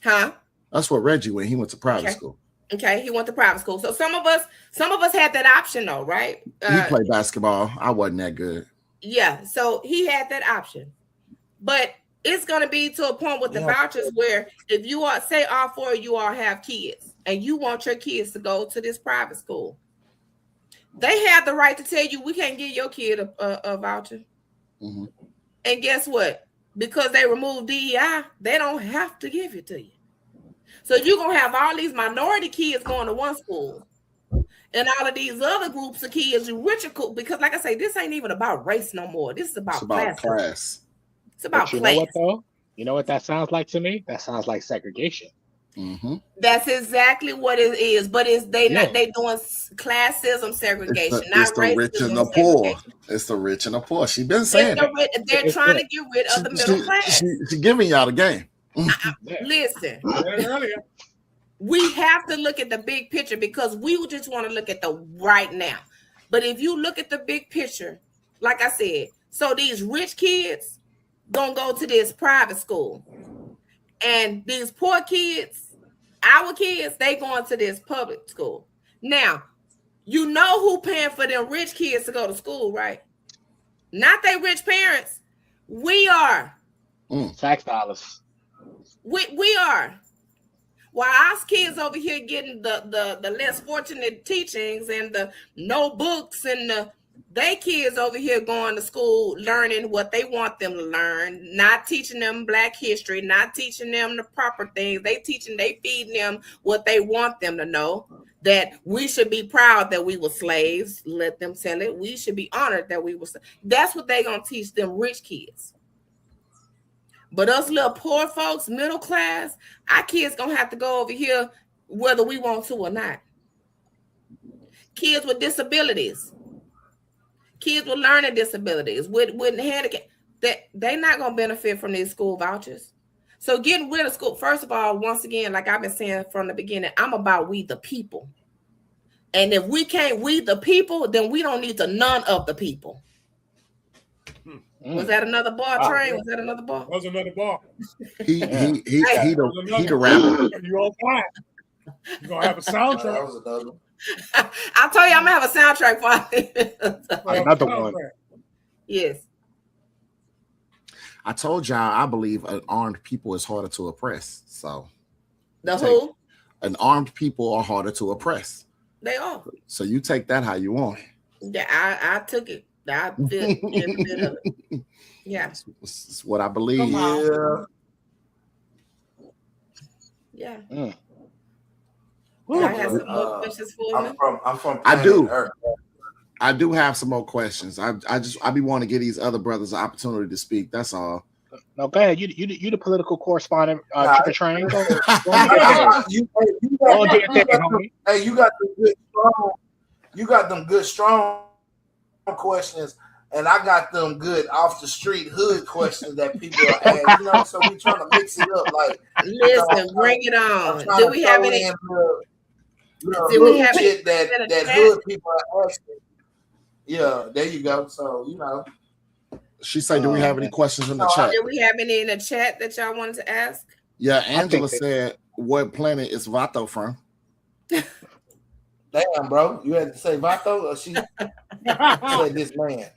Huh? That's where Reggie went. He went to private school. Okay, he went to private school. So some of us had that option though, right? He played basketball. I wasn't that good. Yeah, so he had that option. But it's gonna be to a point with the vouchers where if you are, say all four of you all have kids and you want your kids to go to this private school, they have the right to tell you we can't give your kid a voucher. Mm-hmm. And guess what? Because they removed DEI, they don't have to give it to you. So you're going to have all these minority kids going to one school and all of these other groups of kids, richer, because like I say, this ain't even about race no more. This is about class. It's about class. You know what, though? You know what that sounds like to me? That sounds like segregation. Mm-hmm. That's exactly what it is, but they doing classism segregation, not the racism. Rich and the poor. It's the rich and the poor. She been saying they're trying to get rid of the middle class. She giving y'all the game. Listen, we have to look at the big picture because we just want to look at the right now. But if you look at the big picture, like I said, so these rich kids gonna go to this private school, and these poor kids, our kids, they going to this public school. Now, you know who paying for them rich kids to go to school, right? Not they rich parents. We are. Tax dollars. We are. While our kids over here getting the less fortunate teachings and the no books and they kids over here going to school learning what they want them to learn, not teaching them Black history, not teaching them the proper things. They feeding them what they want them to know, that we should be proud that we were slaves. Let them tell it. We should be honored that we were. That's what they going to teach them rich kids. But us little poor folks, middle class, our kids going to have to go over here whether we want to or not. Kids with disabilities. Kids with learning disabilities, with handicap, they're not going to benefit from these school vouchers. So getting rid of school, first of all, once again, like I've been saying from the beginning, I'm about we the people. And if we can't we the people, then we don't need to none of the people. Was that another bar, Train? Was that another bar? That was another bar. He That was the another rapper. You on time? You gonna have a That soundtrack? was another one. I told you I'm gonna have a soundtrack for it. Another one. Yes. I told y'all I believe an armed people is harder to oppress. So The who? an armed people are harder to oppress. They are. So you take that how you want. Yeah, I took it. I feel every bit of it. Yeah. It's what I believe. Yeah. Yeah. Mm. I have some more questions for me. I'm from I do. planet Earth. I do have some more questions. I be wanting to give these other brothers an opportunity to speak. That's all. No, go ahead. You the political correspondent, Chicken Train. Go ahead. You Go do your thing, homie. Hey, you got the good strong. You got them good strong questions, and I got them good off the street hood questions that people are asking. You know, so we trying to mix it up. Like, Listen, bring it on. Do we have any? Do we have shit that hood people are asking? Yeah, there you go. So you know, She said, "Do we have any questions in the chat?" Do we have any in the chat that y'all wanted to ask? Yeah, Angela said, "What planet is Vato from?" damn, bro, you had to say Vato, or she said this man.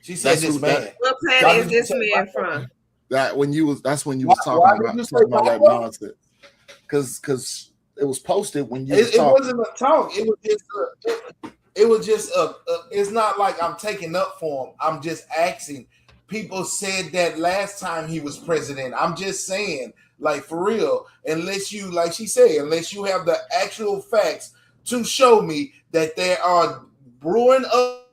She said this man. What planet is this man from? That's when you was talking about that nonsense. Because it was posted when you was It talking. wasn't a talk. It was just it's not like I'm taking up for him. I'm just asking. People said that last time he was president. I'm just saying, like, for real, unless you, like she said, unless you have the actual facts to show me that there are brewing up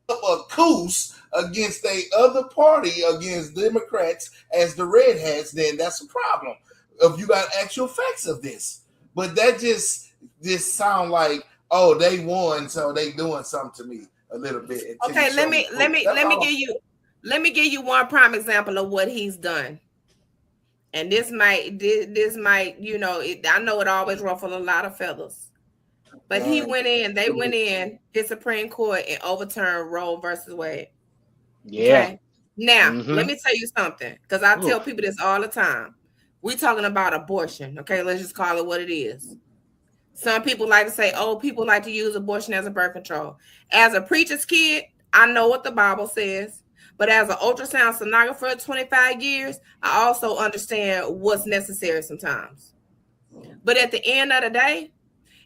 a coos against the other party, against Democrats as the red hats, then that's a problem. If you got actual facts of this. But that just sound like, oh, they won, so they doing something to me a little bit. Okay, let me give you one prime example of what he's done. And this might, you know, I know it always ruffles a lot of feathers. But they went in the Supreme Court and overturned Roe versus Wade. Yeah. Okay? Now, let me tell you something, because I tell people this all the time. We're talking about abortion. Okay, let's just call it what it is. Some people like to say, oh, people like to use abortion as a birth control. As a preacher's kid, I know what the Bible says. But as an ultrasound sonographer for 25 years, I also understand what's necessary sometimes. But at the end of the day,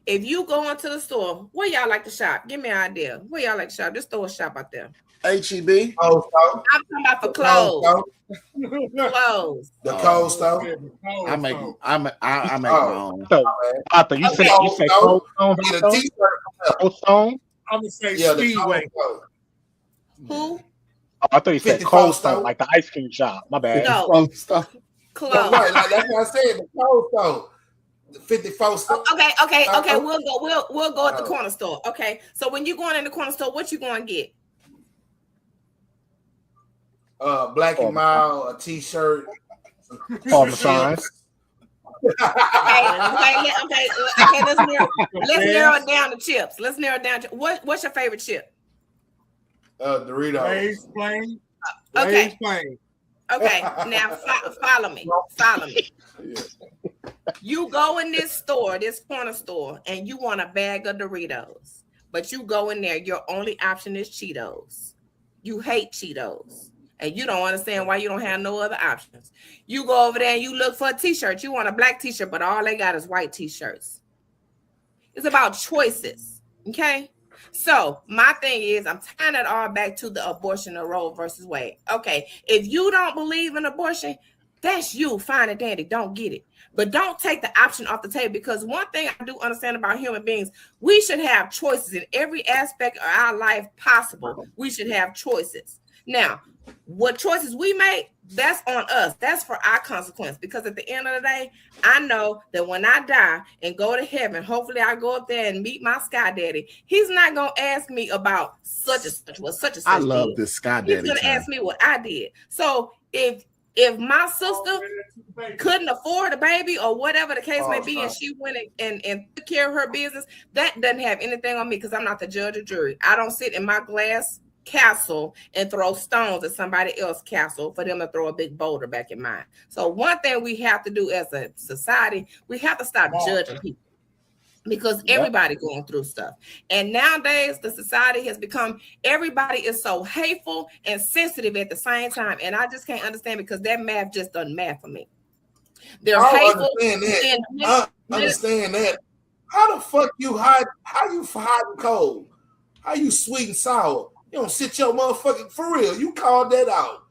if you go into the store, where y'all like to shop? Give me an idea. Where y'all like to shop? Just throw a shop out there. H-E-B? I'm talking about for clothes. Clothes. The cold stove. I make my own. So, Arthur, you say Cold Stone? Get a t-shirt. Cold Stone? I'm gonna say Yeah, Speedway. Who? Oh, I thought you said 50 Cold Cold Stone, Stone. like the ice cream shop. My bad. No. Close. Clothes. Right, like that's what I said. The cold stove. The 54 stove. Okay. We'll go at the corner store. Okay. So when you going in the corner store, what you going to get? Black and Mild, a t-shirt. Parmesan. Okay. Let's narrow it down to chips. Let's narrow it down to what's your favorite chip? Doritos. Lay's Plain. Okay. Lay's Plain. Okay, now follow me. You go in this store, this corner store, and you want a bag of Doritos, but you go in there, your only option is Cheetos. You hate Cheetos, and you don't understand why you don't have no other options. You go over there and you look for a t-shirt. You want a black t-shirt, but all they got is white t-shirts. It's about choices, okay? So my thing is, I'm tying it all back to the abortion of Roe versus Wade. Okay, if you don't believe in abortion, that's you, fine and dandy, don't get it. But don't take the option off the table, because one thing I do understand about human beings, we should have choices in every aspect of our life possible. We should have choices. Now, what choices we make, that's on us. That's for our consequence. Because at the end of the day, I know that when I die and go to heaven, hopefully I go up there and meet my Sky Daddy. He's not going to ask me about such and such, what such and such. I love this Sky Daddy. He's going to ask me what I did. So if my sister couldn't afford a baby or whatever the case may be, and she went and took care of her business, that doesn't have anything on me, because I'm not the judge or jury. I don't sit in my glass castle and throw stones at somebody else's castle for them to throw a big boulder back in mine. So one thing we have to do as a society, we have to stop judging people. Because everybody going through stuff. And nowadays, the society has become, everybody is so hateful and sensitive at the same time. And I just can't understand, because that math just doesn't math for me. They're hateful. Understand that. How the fuck you hide? How you hide and cold? How you sweet and sour? You don't sit your motherfucking, for real. You called that out.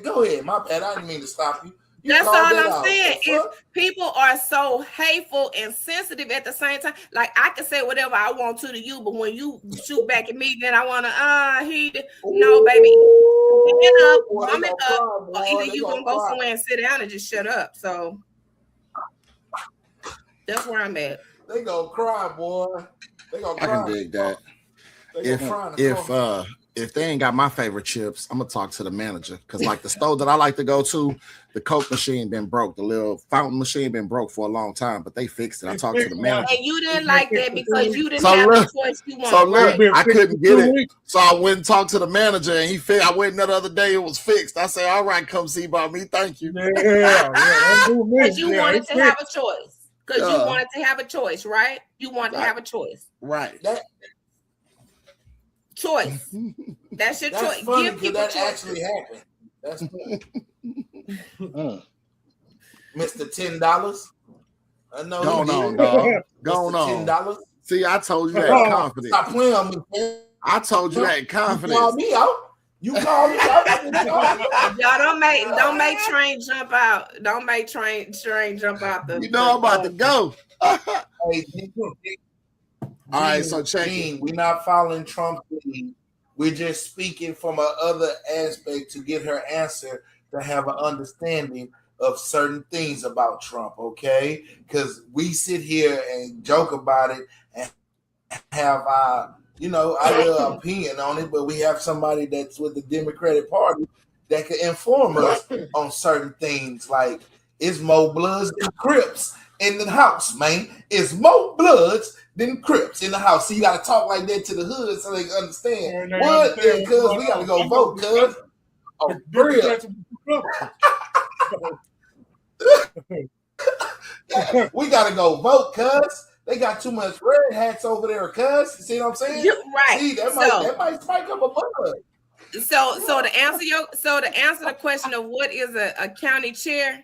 Go ahead. My bad. I didn't mean to stop you. That's all I'm saying is people are so hateful and sensitive at the same time. Like, I can say whatever I want to you, but when you shoot back at me, then I want to, no, baby. Stand up, woman up, or either you gonna go somewhere and sit down and just shut up. So that's where I'm at. They gonna cry, boy. They gonna cry. I can dig that. If they ain't got my favorite chips, I'm gonna talk to the manager, because like the store that I like to go to, the Coke machine been broke, the little fountain machine been broke for a long time, but they fixed it. I talked to the manager. And you didn't like that because you didn't have the choice you wanted. So look, I couldn't get it, so I went and talked to the manager, and I went the other day, it was fixed. I said, "All right, come see about me, thank you." Because you wanted to have a choice. Because you wanted to have a choice, right? You wanted to have a choice, right? Choice. That's your choice. Give people that choice. Actually happened. That's Mr. $10. I know. Go on, dog. Go on. $10. See, I told you that confidence. Stop playing on me, man. I told you that confidence. You called me out. You called me out. Y'all don't make Train jump out. Don't make Train jump out. I'm about to go. All right, so check it. We're not following Trump's lead. We're just speaking from another aspect to get her answer, to have an understanding of certain things about Trump, okay? Because we sit here and joke about it and have our opinion on it, but we have somebody that's with the Democratic Party that can inform us on certain things, like, it's more Bloods than Crips in the house, man. It's more Bloods than Crips in the house. So you got to talk like that to the hood so they can understand. What? Cuz we got to go vote, cuz. Oh, real. We got to go vote, cuz. They got too much red hats over there, cuz. See what I'm saying? You're right. See, that might spike up a bug. So to answer the question of what is a county chair,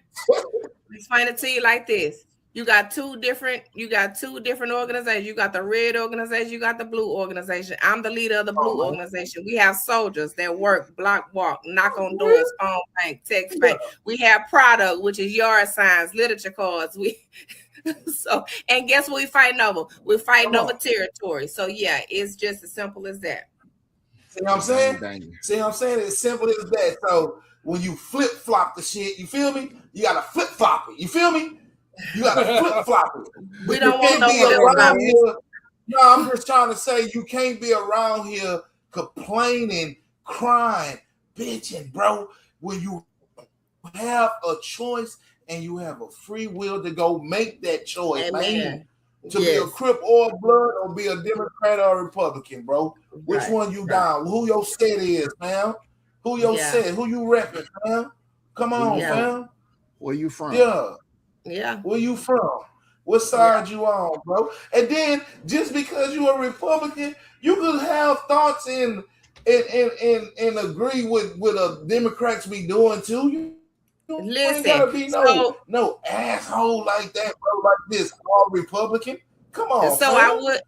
explain it to you like this. You got two different organizations. You got the red organization, you got the blue organization. I'm the leader of the blue organization. We have soldiers that work, block walk, knock on doors, phone bank, text bank. We have product, which is yard signs, literature cards. And guess what we fighting over? We're fighting over territory. So yeah, it's just as simple as that. See what I'm saying? See what I'm saying? It's simple as that. So when you flip-flop the shit, you feel me? You gotta flip-flop it. You feel me? You gotta flip-flop it. We don't want no around here. No, I'm just trying to say you can't be around here complaining, crying, bitching, bro. When you have a choice and you have a free will to go make that choice, man. To be a Crip or a Blood, or be a Democrat or a Republican, bro. Which one you down? Who your set is, fam? Who your set? Who you repping, fam? Come on, fam. Where you from? Yeah. Where you from? What side you on, bro? And then just because you're a Republican, you could have thoughts and agree with a Democrats be doing too. Listen, gotta be no asshole like that, bro. Like this, all Republican. Come on. So man.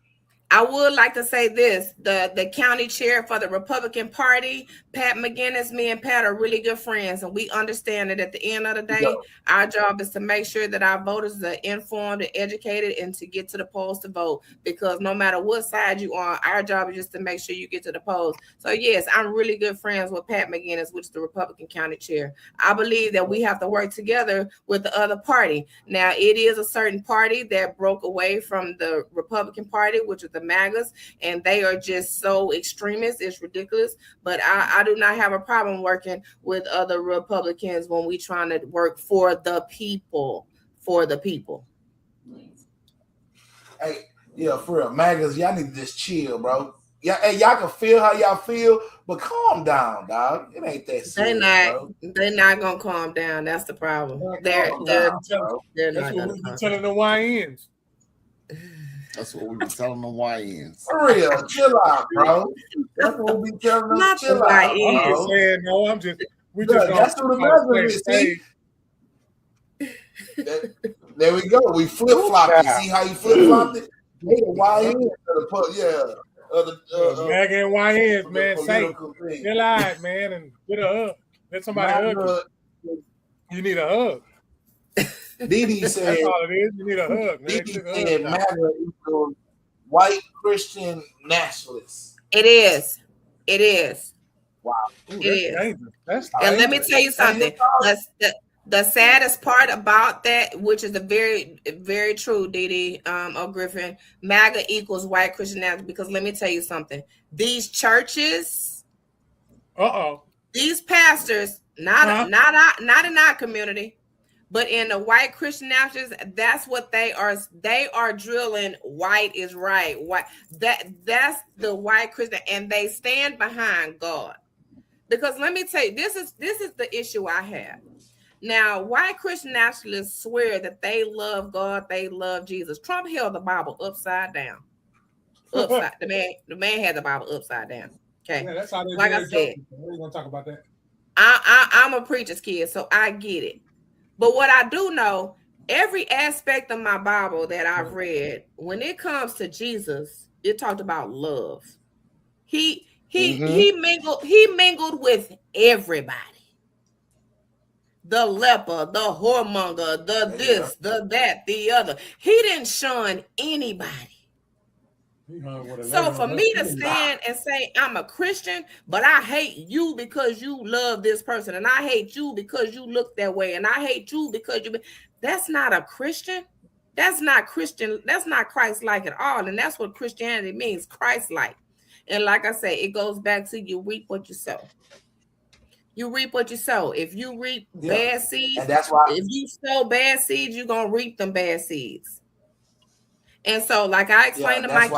I would like to say this: the county chair for the Republican Party, Pat McGinnis, me and Pat are really good friends, and we understand that at the end of the day, our job is to make sure that our voters are informed and educated, and to get to the polls to vote. Because no matter what side you are, our job is just to make sure you get to the polls. So yes, I'm really good friends with Pat McGinnis, which is the Republican county chair. I believe that we have to work together with the other party. Now, it is a certain party that broke away from the Republican Party, which is the MAGAs, and they are just so extremist. It's ridiculous. But I do not have a problem working with other Republicans when we trying to work for the people. Hey, yeah, for real, MAGAs, y'all need to just chill, bro. Yeah, hey, y'all can feel how y'all feel, but calm down, dog. It ain't that serious, bro. They're not gonna calm down. That's the problem. They're Calm not That's what gonna we be calm telling down. the YNs. That's what we be telling the YNs. For real, chill out, bro. That's what we be telling them. Not Chill the out, I'm YNs. just bro. saying, no, we Look, just that's what the mother is. See, there we go. We flip flopped it. See how you flip flopped it? They the YN Mag and YNs, man, say, political thing. chill out, man, and get a hug. Let somebody hug you. You need a hug. Didi said, That's all it is. You need a hug, man. Didi Take a said, hug. MAGA equals white Christian nationalists. It is. It is. Wow. Ooh, It that's is. dangerous. That's And let me dangerous. tell you something. The saddest part about that, which is the very, very true, Didi Griffin, MAGA equals white Christian nationalists. Because let me tell you something. These churches, these pastors, not in our community, but in the white Christian nationalists, that's what they are. They are drilling white is right. White that's the white Christian, and they stand behind God. Because let me tell you, this is the issue I have. Now, white Christian nationalists swear that they love God, they love Jesus. Trump held the Bible upside down. The man had the Bible upside down. Okay. Yeah, that's how they like I said, we're gonna talk about that. I'm a preacher's kid, so I get it. But what I do know, every aspect of my Bible that I've read, when it comes to Jesus, it talked about love. He mingled with everybody. The leper, the whoremonger, the this, the that, the other. He didn't shun anybody. So for me to stand and say I'm a Christian, but I hate you because you love this person, and I hate you because you look that way, and I hate you because that's not a Christian. That's not Christian. That's not Christ-like at all. And that's what Christianity means, Christ-like. And like I say, it goes back to you reap what you sow. You reap what you sow. If you reap bad seeds, and that's why if you sow bad seeds, you're gonna reap them bad seeds. And so, like I explained to my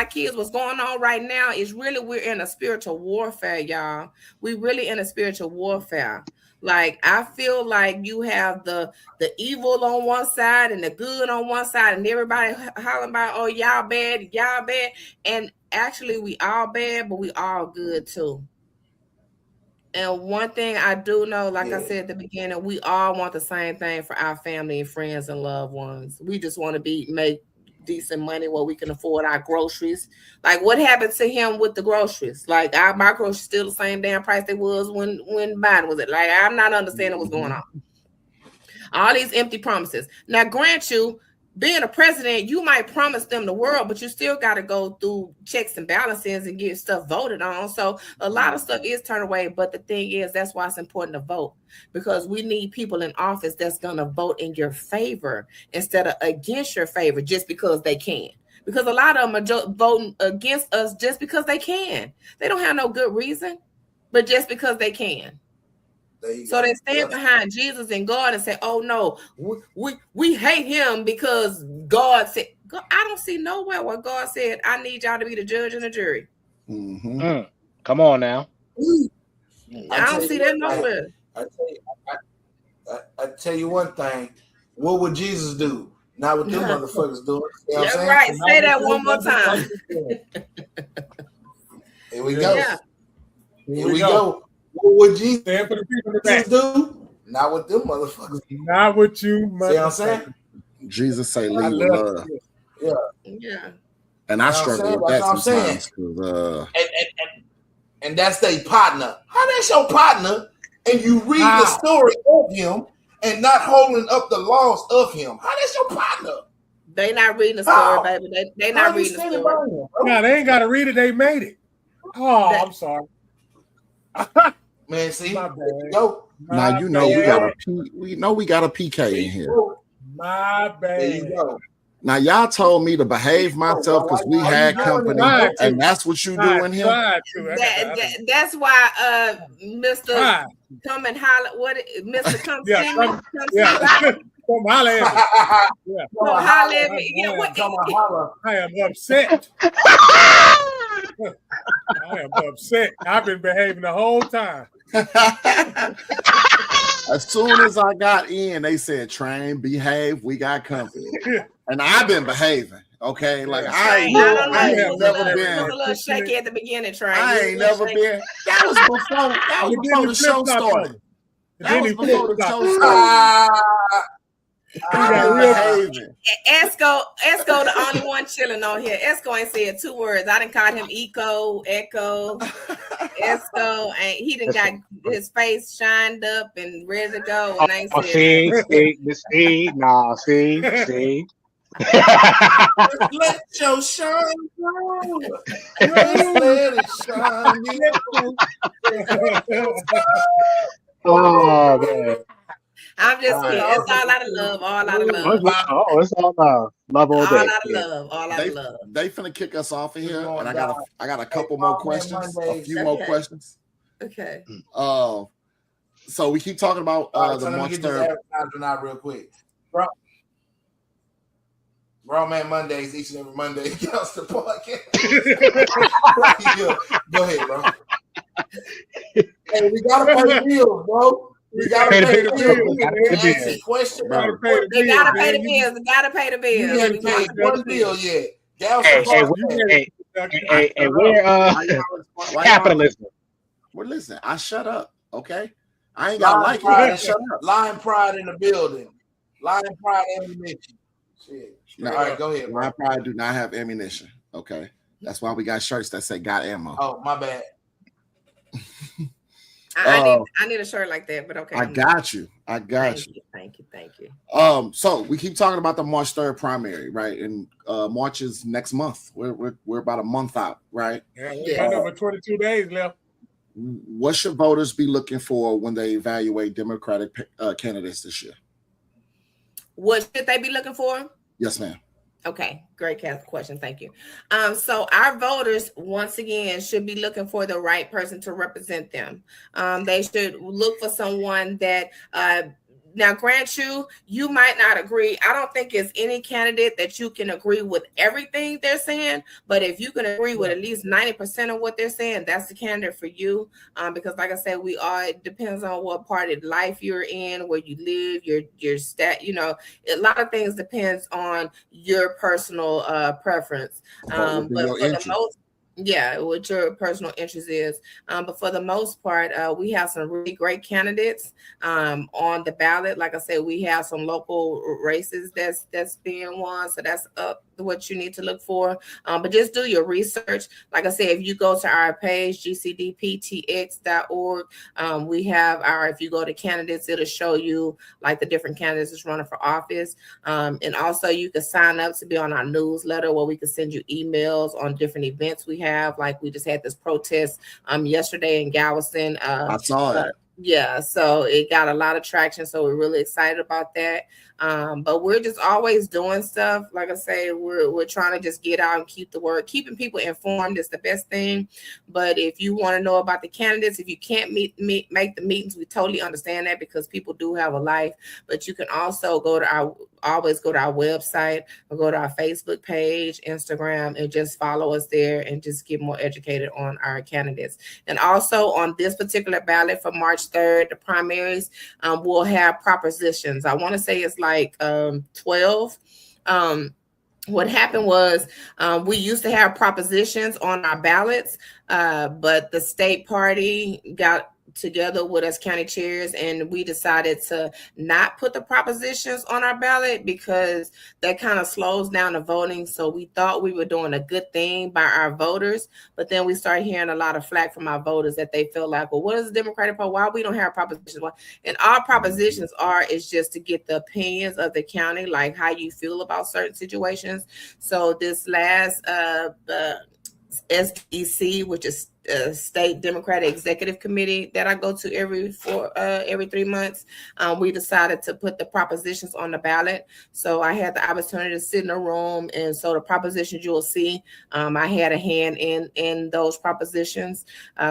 kids, what's going on right now is really we're in a spiritual warfare, y'all. We really in a spiritual warfare. Like I feel like you have the evil on one side and the good on one side, and everybody hollering about, oh, y'all bad. And actually, we all bad, but we all good too. And one thing I do know, like I said at the beginning, we all want the same thing for our family and friends and loved ones. We just want to make decent money where we can afford our groceries. Like what happened to him with the groceries? Like my groceries still the same damn price they was when Biden was it. Like I'm not understanding what's going on. All these empty promises. Now, grant you, being a president, you might promise them the world, but you still got to go through checks and balances and get stuff voted on. So a lot of stuff is turned away. But the thing is, that's why it's important to vote, because we need people in office that's going to vote in your favor instead of against your favor just because they can. Because a lot of them are voting against us just because they can. They don't have no good reason, but just because they can. So they stand behind Jesus and God and say, oh no, we hate him because God said. I don't see nowhere where God said, I need y'all to be the judge and the jury. Mm-hmm. Come on now. I don't see that nowhere. I tell you one thing. What would Jesus do? Not what them motherfuckers doing. You know That's right. Say that one more time. Here we go. Yeah. Here we go. What would Jesus Stand for the people in the back. do? Not what them motherfuckers do. Not what you, See what I'm saying? Jesus say lead with love. Yeah. And I struggle with that sometimes. And that's their partner. How that's your partner? And you read the story of him and not holding up the laws of him. How that's your partner? They not reading the story, baby. They not reading the story. No, they ain't got to read it. They made it. Oh, I'm sorry. Man, see, go. Now you know we got a PK in here. My bad. There you go. Now y'all told me to behave myself because we had company, and that's what you doing here. That's why, Mr. Come and holler. What, Mr. Come see me? Come holler at me. Yeah. Come holler at me. Yeah, what? Come on, holla. I am upset. I am upset. I've been behaving the whole time. As soon as I got in, they said, "Train, behave. We got company," and I've been behaving. Okay, like I ain't never It been. was a little shaky at the beginning, Train. I ain't never been. That was before the show started. That was before the show started. I got real behaving. Esco, the only one chilling on here. Esco ain't said 2 words. I done called him Echo. Esco, and he done got his face shined up and ready to go. And I ain't said see. Just let your shine through. Just let it shine through. Oh man. I'm just kidding. It's all out of love. All out of love. It's all love. Love all day. All out of love. All out of love. They finna kick us off of here, and I got a couple more questions, a few more questions. Okay. So we keep talking about the monster. Out real quick, Raw Man Mondays, each and every Monday. Gals the podcast. Go ahead, bro. Hey, we gotta pay the bills, bro. We gotta pay the bills. They gotta pay the bills. They gotta pay the bills. We haven't paid one bill yet. Hey, we're capitalism. Well, listen, I shut up, okay? I ain't gotta like it. Shut up. Lion Pride in the building. Lion Pride ammunition. Shit. No, all right, go ahead. Lion Pride do not have ammunition. Okay, that's why we got shirts that say "Got ammo." Oh, my bad. I need a shirt like that, but okay. I got you. Thank you. So we keep talking about the March 3rd primary, right? And March is next month. We're about a month out, right? Yeah. Over 22 days left. What should voters be looking for when they evaluate Democratic candidates this year? What should they be looking for? Yes, ma'am. Okay, great question. Thank you. So our voters, once again, should be looking for the right person to represent them. They should look for someone that now, grant you might not agree. I don't think it's any candidate that you can agree with everything they're saying, but if you can agree with at least 90% of what they're saying, that's the candidate for you. Because like I said, it depends on what part of life you're in, where you live, your stat, a lot of things depends on your personal preference. But for the most, what your personal interest is. But for the most part, we have some really great candidates on the ballot. Like I said, we have some local races that's being won. So that's up what you need to look for. But just do your research. Like I said, if you go to our page, gcdptx.org, we have if you go to candidates, it'll show you like the different candidates that's running for office. And also you can sign up to be on our newsletter where we can send you emails on different events we have. Like we just had this protest yesterday in Galveston. I saw it. Yeah, so it got a lot of traction. So we're really excited about that. But we're just always doing stuff. Like I say, we're trying to just get out and keep the word. Keeping people informed is the best thing. But if you want to know about the candidates, if you can't make the meetings, we totally understand that because people do have a life. But you can also always go to our website or go to our Facebook page, Instagram, and just follow us there and just get more educated on our candidates. And also on this particular ballot for March 3rd, the primaries, we'll have propositions. I want to say it's like 12. What happened was we used to have propositions on our ballots, but the state party got together with us county chairs and we decided to not put the propositions on our ballot because that kind of slows down the voting. So we thought we were doing a good thing by our voters, but then we started hearing a lot of flack from our voters that they feel like, well, what is the Democratic Party? Why we don't have propositions? And our propositions is just to get the opinions of the county, like how you feel about certain situations. So this last SDEC, which is State Democratic Executive Committee that I go to every 3 months. We decided to put the propositions on the ballot. So I had the opportunity to sit in a room, and so the propositions you will see, I had a hand in those propositions.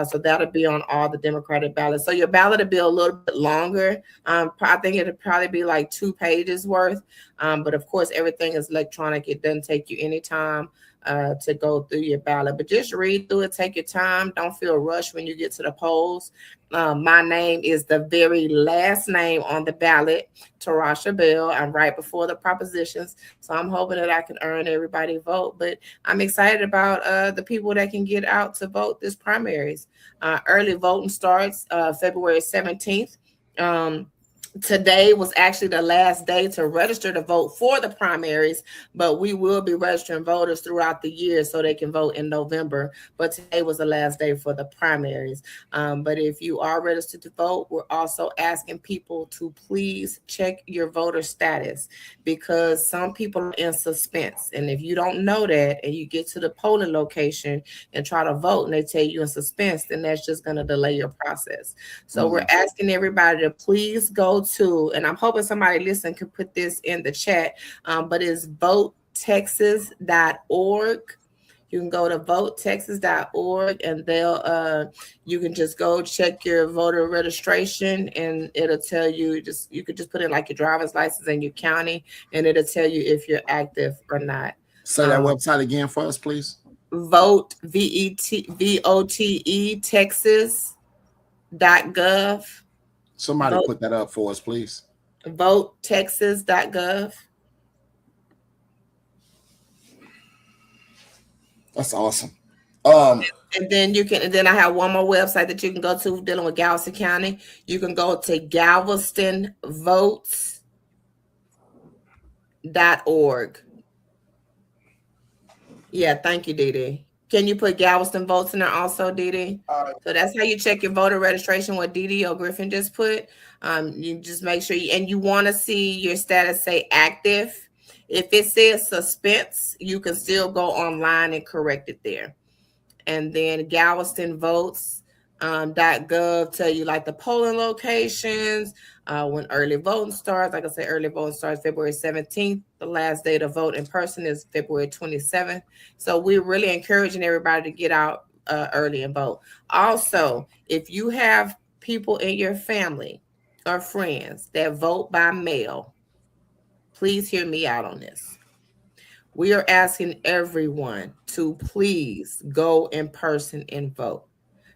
So that'll be on all the Democratic ballots. So your ballot will be a little bit longer. I think it'll probably be like 2 pages worth. But of course, everything is electronic. It doesn't take you any time to go through your ballot, but just read through it, take your time. Don't feel rushed when you get to the polls. My name is the very last name on the ballot, Tarasha Bell. I'm right before the propositions, so I'm hoping that I can earn everybody vote. But I'm excited about the people that can get out to vote this primaries. Early voting starts February 17th. Today was actually the last day to register to vote for the primaries, but we will be registering voters throughout the year so they can vote in November. But today was the last day for the primaries. But if you are registered to vote, we're also asking people to please check your voter status, because some people are in suspense. And if you don't know that and you get to the polling location and try to vote and they tell you in suspense, then that's just going to delay your process. So we're asking everybody to please go to, and I'm hoping somebody listening can put this in the chat, but it's votetexas.org. You can go to votetexas.org and you can just go check your voter registration, and it'll tell you, you could just put in like your driver's license and your county, and it'll tell you if you're active or not. Say that website again for us, please. Vote, VOTE, Texas.gov. Somebody put that up for us, please. VoteTexas.gov. That's awesome. And then I have one more website that you can go to dealing with Galveston County. You can go to galvestonvotes.org. Yeah, thank you, Dee. Can you put Galveston Votes in there also, Dee? So that's how you check your voter registration, what Dee or Griffin just put. You just make sure you want to see your status say active. If it says suspense, you can still go online and correct it there. And then GalvestonVotes.gov tell you like the polling locations, when early voting starts. Like I said, early voting starts February 17th. The last day to vote in person is February 27th. So we're really encouraging everybody to get out early and vote. Also, if you have people in your family or friends that vote by mail, please hear me out on this. We are asking everyone to please go in person and vote,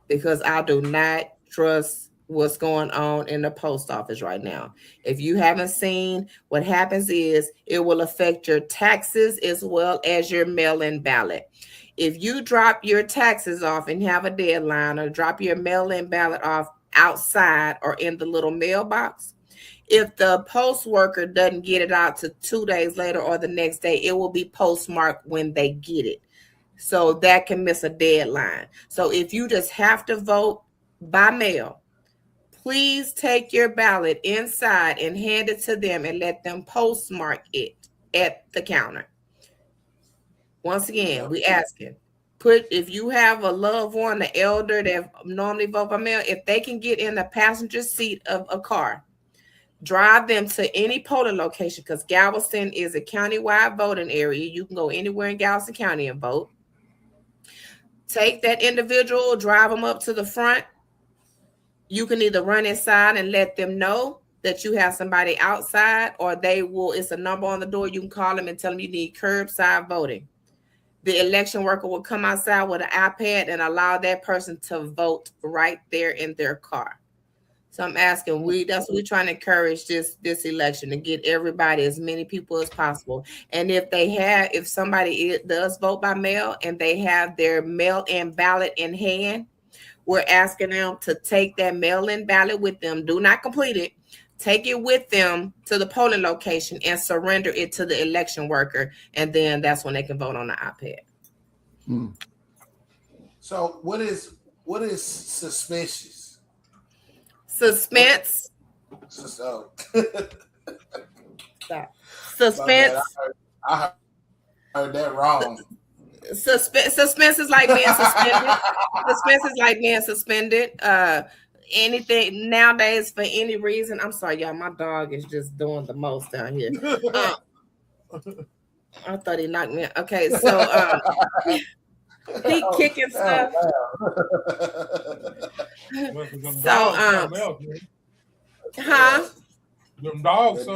because I do not trust what's going on in the post office right now. If you haven't seen, what happens is it will affect your taxes as well as your mail-in ballot. If you drop your taxes off and have a deadline, or drop your mail-in ballot off outside or in the little mailbox, if the post worker doesn't get it out to 2 days later or the next day, it will be postmarked when they get it. So that can miss a deadline. So if you just have to vote by mail, please take your ballot inside and hand it to them and let them postmark it at the counter. Once again, we asking, if you have a loved one, an elder that normally vote by mail, if they can get in the passenger seat of a car, drive them to any polling location, because Galveston is a countywide voting area. You can go anywhere in Galveston County and vote. Take that individual, drive them up to the front. You can either run inside and let them know that you have somebody outside, or it's a number on the door. You can call them and tell them you need curbside voting. The election worker will come outside with an iPad and allow that person to vote right there in their car. So I'm asking, that's what we're trying to encourage this election, to get everybody, as many people as possible. And if somebody does vote by mail and they have their mail-in ballot in hand, we're asking them to take that mail-in ballot with them. Do not complete it. Take it with them to the polling location and surrender it to the election worker. And then that's when they can vote on the iPad. So what is suspicious? Suspense. Suspense. Suspense. I heard that wrong. Suspense is like being suspended. Suspense is like being suspended. Anything nowadays for any reason. I'm sorry, y'all. My dog is just doing the most down here. I thought he knocked me out. Okay, so he kicking stuff. Huh? Them dogs.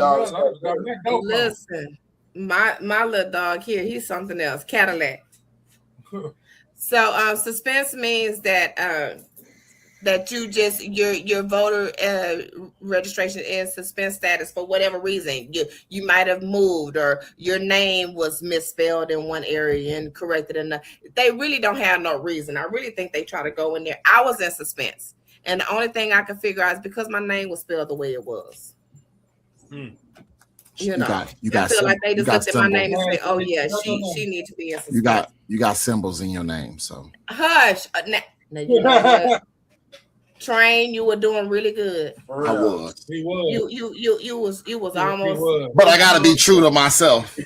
Listen, my little dog here, he's something else. Cadillac. So suspense means that that you just your voter registration is suspense status for whatever reason. You might have moved, or your name was misspelled in one area and corrected in the. They really don't have no reason. I really think they try to go in there. I was in suspense, and the only thing I could figure out is because my name was spelled the way it was. You know, you got I feel like they just looked at my symbols. name and say, "Oh yeah, she needs to be in suspense." You got symbols in your name, so hush. Now you know what? Train, you were doing really good. I was. He was. You was almost. But I gotta be true to myself.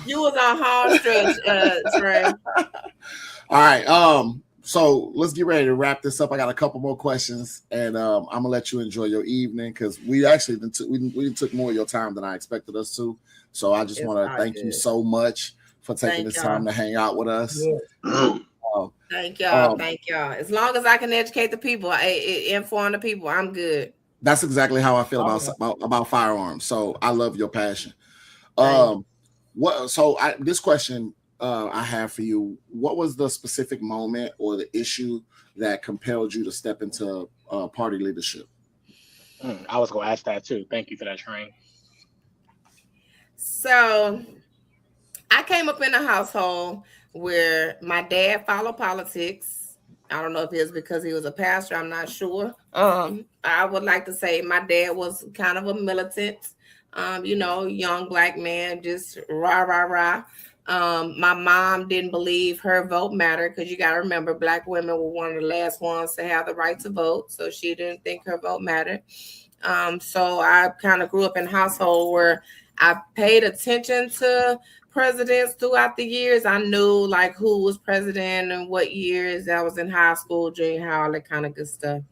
You was on home stretch, Train. All right. So let's get ready to wrap this up. I got a couple more questions, and I'm gonna let you enjoy your evening because we actually we took more of your time than I expected us to. So I just want to thank you so much for taking this time to hang out with us. Yeah. Thank y'all. Thank y'all. As long as I can educate the people, inform the people, I'm good. That's exactly how I feel about firearms. So I love your passion. This question I have for you: what was the specific moment or the issue that compelled you to step into party leadership? I was going to ask that too. Thank you for that, Train. So I came up in a household where my dad followed politics. I don't know if it was because he was a pastor. I'm not sure. I would like to say my dad was kind of a militant, young black man, just rah, rah, rah. My mom didn't believe her vote mattered because you got to remember black women were one of the last ones to have the right to vote. So she didn't think her vote mattered. So I kind of grew up in a household where I paid attention to presidents throughout the years. I knew like who was president and what years. I was in high school, junior high, all that kind of good stuff.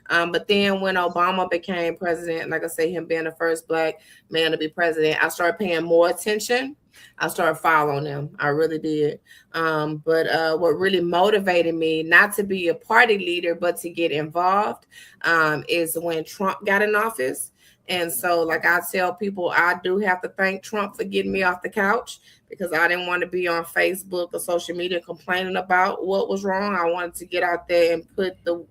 But then when Obama became president, like I say, him being the first black man to be president, I started paying more attention. I started following him. I really did. But what really motivated me not to be a party leader, but to get involved is when Trump got in office. And so, like I tell people, I do have to thank Trump for getting me off the couch because I didn't want to be on Facebook or social media complaining about what was wrong. I wanted to get out there and put the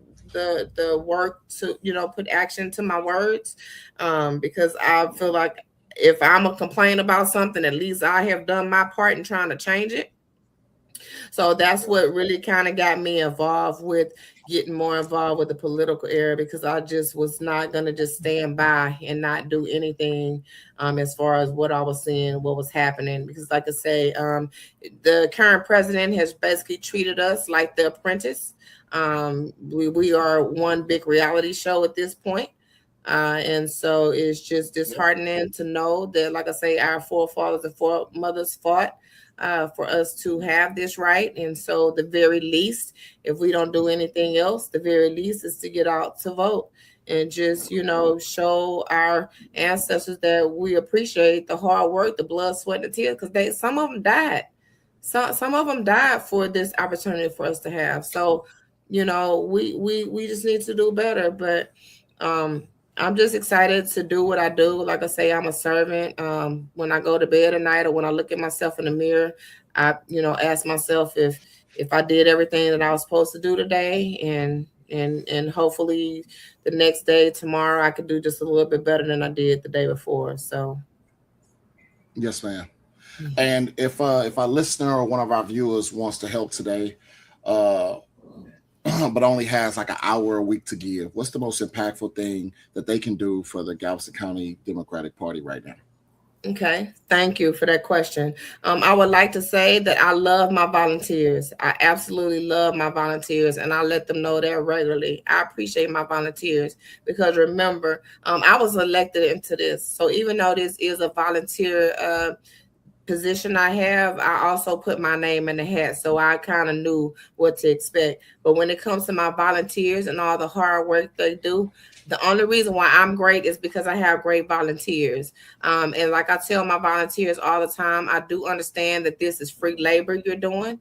work to, put action to my words because I feel like if I'm going to complain about something, at least I have done my part in trying to change it. So that's what really kind of got me involved with getting more involved with the political area because I just was not going to just stand by and not do anything as far as what I was seeing, what was happening. Because like I say, the current president has basically treated us like The Apprentice. We are one big reality show at this point. And so it's just disheartening to know that, like I say, our forefathers and foremothers fought for us to have this right. And so the very least, if we don't do anything else, the very least is to get out to vote and just, show our ancestors that we appreciate the hard work, the blood, sweat, and tears, because some of them died. Some of them died for this opportunity for us to have. So, we just need to do better. But I'm just excited to do what I do. Like I say, I'm a servant. When I go to bed at night or when I look at myself in the mirror, I, ask myself if I did everything that I was supposed to do today, and hopefully the next day, tomorrow, I could do just a little bit better than I did the day before. So, yes, ma'am. And if a listener or one of our viewers wants to help today, but only has like an hour a week to give, what's the most impactful thing that they can do for the Galveston County Democratic Party right now? Okay, thank you for that question. I would like to say that I love my volunteers. I absolutely love my volunteers, and I let them know that regularly. I appreciate my volunteers because remember, I was elected into this. So even though this is a volunteer position I have, I also put my name in the hat, so I kind of knew what to expect. But when it comes to my volunteers and all the hard work they do, the only reason why I'm great is because I have great volunteers. And like I tell my volunteers all the time, I do understand that this is free labor you're doing.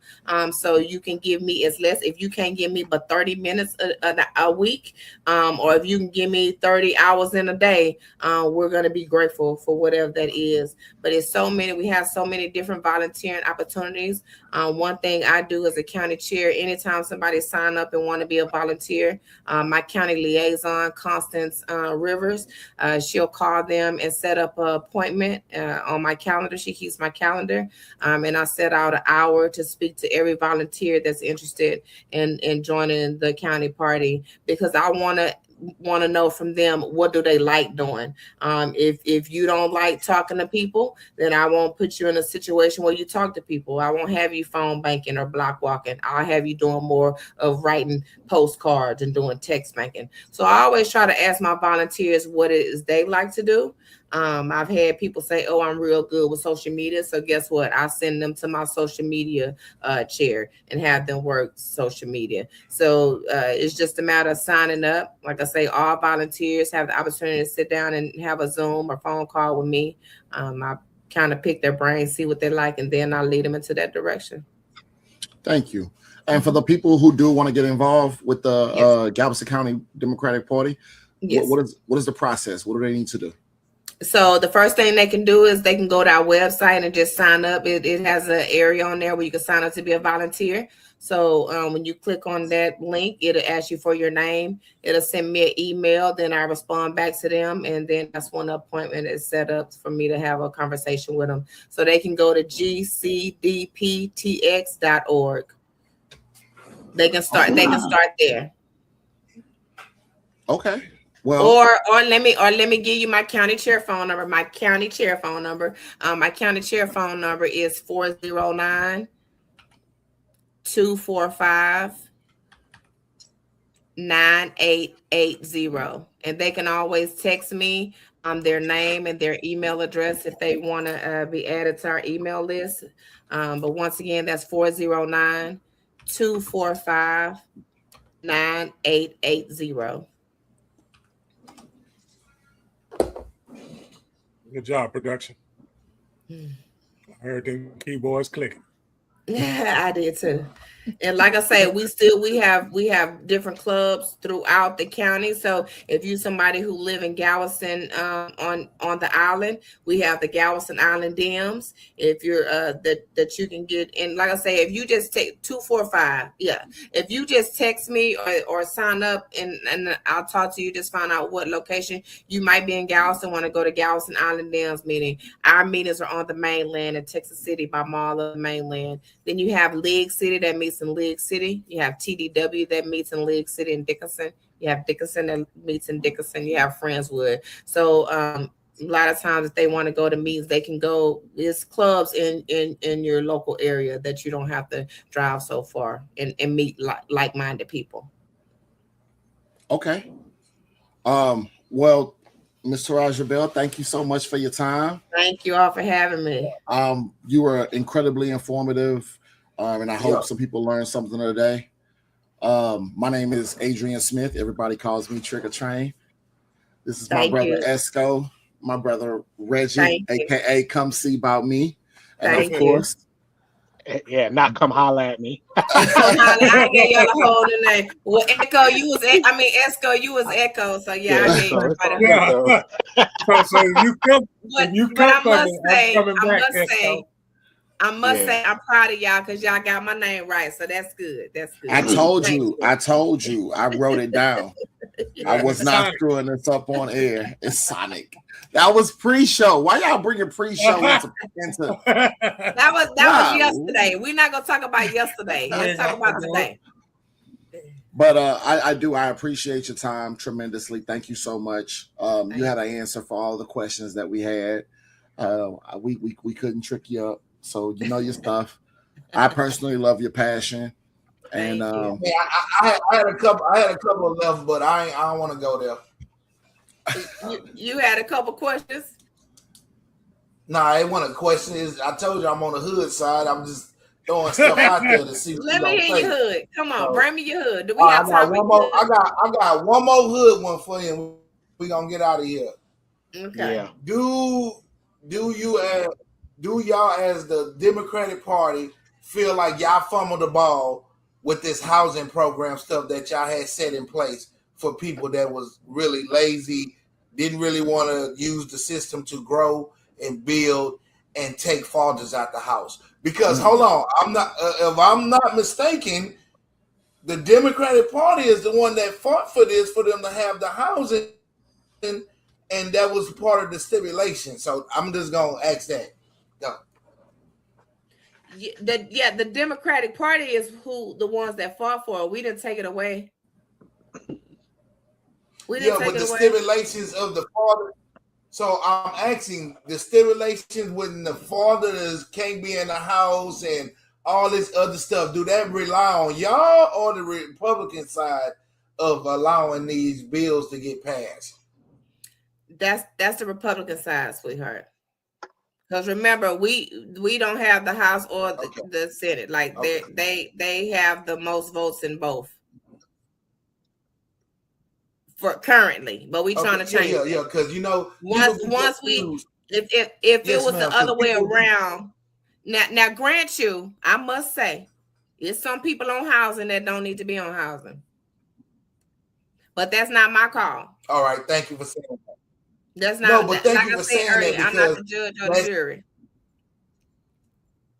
So you can give me as less, if you can't give me but 30 minutes a week, or if you can give me 30 hours in a day, we're going to be grateful for whatever that is. But it's so many, we have so many different volunteering opportunities. One thing I do as a county chair, anytime somebody sign up and want to be a volunteer, my county liaison, Constance Rivers, she'll call them and set up an appointment on my calendar. She keeps my calendar, and I set out an hour to speak to every volunteer that's interested in joining the county party, because I want to know from them, what do they like doing. If you don't like talking to people, then I won't put you in a situation where you talk to people. I won't have you phone banking or block walking. I'll have you doing more of writing postcards and doing text banking. So I always try to ask my volunteers what it is they like to do. I've had people say, oh, I'm real good with social media. So guess what? I send them to my social media chair and have them work social media. So it's just a matter of signing up. Like I say, all volunteers have the opportunity to sit down and have a Zoom or phone call with me. I kind of pick their brains, see what they like, and then I lead them into that direction. Thank you. And for the people who do want to get involved with the Galveston County Democratic Party, what is the process? What do they need to do? So the first thing they can do is they can go to our website and just sign up. It has an area on there where you can sign up to be a volunteer. So when you click on that link, it'll ask you for your name. It'll send me an email. Then I respond back to them. And then that's when the appointment is set up for me to have a conversation with them. So they can go to gcdptx.org. They can start there. Okay. Well, or let me give you my county chair phone number. My county chair phone number is 409-245-9880. And they can always text me their name and their email address if they want to be added to our email list. But once again, that's 409-245-9880. Good job, production. I heard them keyboards clicking. Yeah, I did too. And like I say, we have different clubs throughout the county. So if you're somebody who live in Galveston on the island, we have the Galveston Island Dems. If you're that you can get in, like I say, if you just take 245, if you just text me or sign up and I'll talk to you, just find out what location you might be in Galveston, want to go to Galveston Island Dems meeting. Our meetings are on the mainland in Texas City by Mall of the Mainland. Then you have League City that meets in League City. You have TDW that meets in League City and Dickinson. You have Dickinson that meets in Dickinson. You have Friendswood. So a lot of times if they want to go to meetings, they can go. There's clubs in your local area that you don't have to drive so far and meet like-minded people. Okay. Well, Ms. Taraja Bell, thank you so much for your time. Thank you all for having me. You were incredibly informative, and I hope some people learned something today. My name is Adrian Smith. Everybody calls me Trigger Train. This is my brother Esco, my brother Reggie, aka Come See About Me, and of course, not come holler at me. I gave you the whole name. Well, Esco, you was Echo. So I gave you So you come, I must say, I'm proud of y'all because y'all got my name right. So that's good. That's good. I told you. I wrote it down. I was not screwing this up on air. It's Sonic. That was pre-show. Why y'all bringing pre-show into That was yesterday. We're not gonna talk about yesterday. Let's talk about today. But I appreciate your time tremendously. Thank you so much. You had an answer for all the questions that we had. We couldn't trick you up. So you know your stuff. I personally love your passion, and I had a couple of left, but I don't want to go there. You had a couple questions. Nah, it wasn't a question. I told you I'm on the hood side. I'm just throwing stuff out there to see what Let me hear your hood. Come on, bring me your hood. Do we have time? I got one more hood one for you. We gonna get out of here. Okay. Yeah. Do y'all as the Democratic Party feel like y'all fumbled the ball with this housing program stuff that y'all had set in place for people that was really lazy, didn't really want to use the system to grow and build and take fathers out the house? Because hold on, if I'm not mistaken, the Democratic Party is the one that fought for this, for them to have the housing, and that was part of the stipulation. So I'm just gonna ask that. Go. The Democratic Party is the ones that fought for it. We didn't take it away. We didn't take it away. Stipulations of the father. So I'm asking, the stipulations when the fathers can't be in the house and all this other stuff, do that rely on y'all or the Republican side of allowing these bills to get passed? That's the Republican side, sweetheart. Because remember, we don't have the House or the Senate. Like they have the most votes in both for currently, but we trying to change. Yeah, because once we if it was the other way around. Now, grant you, I must say, there's some people on housing that don't need to be on housing, but that's not my call. All right, thank you for saying that. That's not. But thank you for saying earlier, that, I'm not the judge or the jury.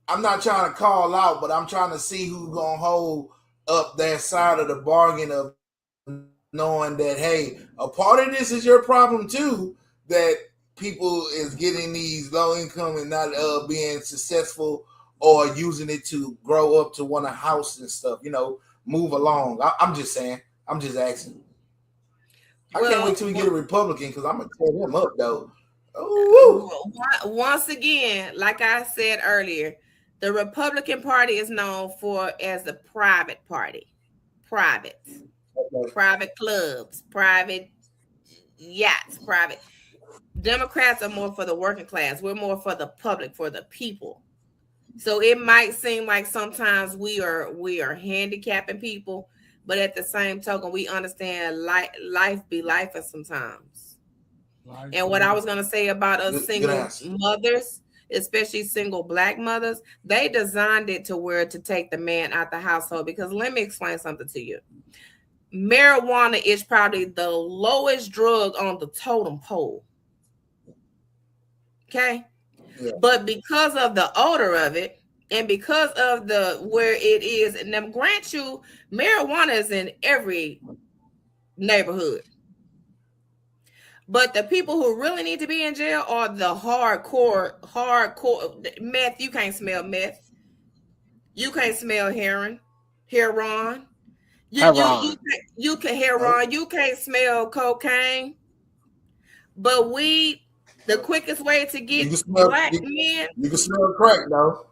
I'm not trying to call out, but I'm trying to see who's gonna hold up their side of the bargain of knowing that, hey, a part of this is your problem too, that people is getting these low income and not being successful or using it to grow up to want a house and stuff, move along. I'm just saying. I'm just asking. I can't wait till we get a Republican because I'm going to tear them up, though. Ooh. Once again, like I said earlier, the Republican Party is known as the private party. Private clubs, private yachts, private. Democrats are more for the working class. We're more for the public, for the people. So it might seem like sometimes we are handicapping people, but at the same token, we understand life be life sometimes. And what I was going to say about us single mothers, especially single Black mothers, they designed it to take the man out the household. Because let me explain something to you. Marijuana is probably the lowest drug on the totem pole. Okay. Yeah. But because of the odor of it and because of where it is, and them grant you, marijuana is in every neighborhood. But the people who really need to be in jail are the hardcore meth. You can't smell meth. You can't smell heroin. You can't smell cocaine. But weed. The quickest way to get Black men. You can smell crack, though.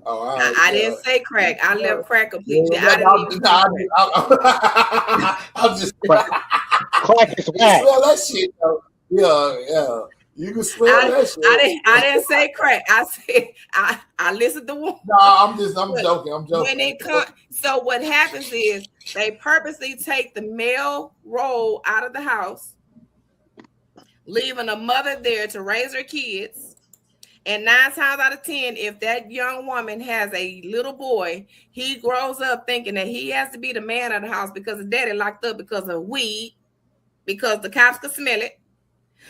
Oh, I didn't say crack. I left crack completely. I'm just crack is whack. Smell that shit, though. Yeah. You can smell that shit. I didn't say crack. I said I listened to one. No, I'm joking. When it so what happens is they purposely take the male role out of the house, leaving a mother there to raise her kids. And 9 times out of 10, if that young woman has a little boy, he grows up thinking that he has to be the man of the house because his daddy locked up because of weed, because the cops could smell it.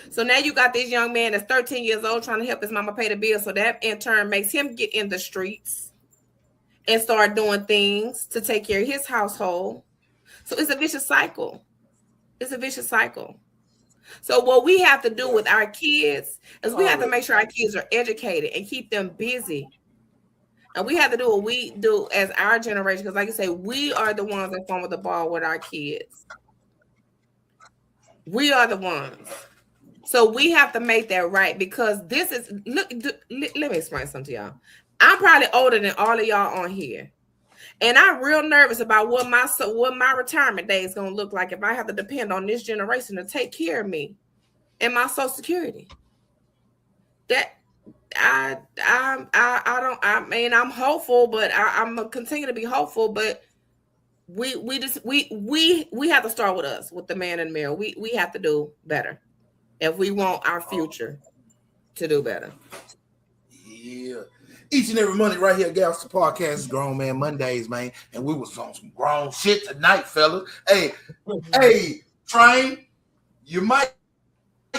So now you got this young man that's 13 years old trying to help his mama pay the bill. So that in turn makes him get in the streets and start doing things to take care of his household. So it's a vicious cycle. So what we have to do with our kids is we have to make sure our kids are educated and keep them busy. And we have to do what we do as our generation, because like I say, we are the ones that fumble the ball with our kids. We are the ones. So we have to make that right, because this is, let me explain something to y'all. I'm probably older than all of y'all on here. And I'm real nervous about what my retirement day is going to look like if I have to depend on this generation to take care of me and my Social Security. that I mean, I'm hopeful, but I'm gonna continue to be hopeful. But we have to start with us, with the man in the mirror. We have to do better if we want our future to do better. Yeah. Each and every Monday right here, Galveston Podcast is Grown Man Mondays, man. And we was on some grown shit tonight, fellas. Hey, Train, you might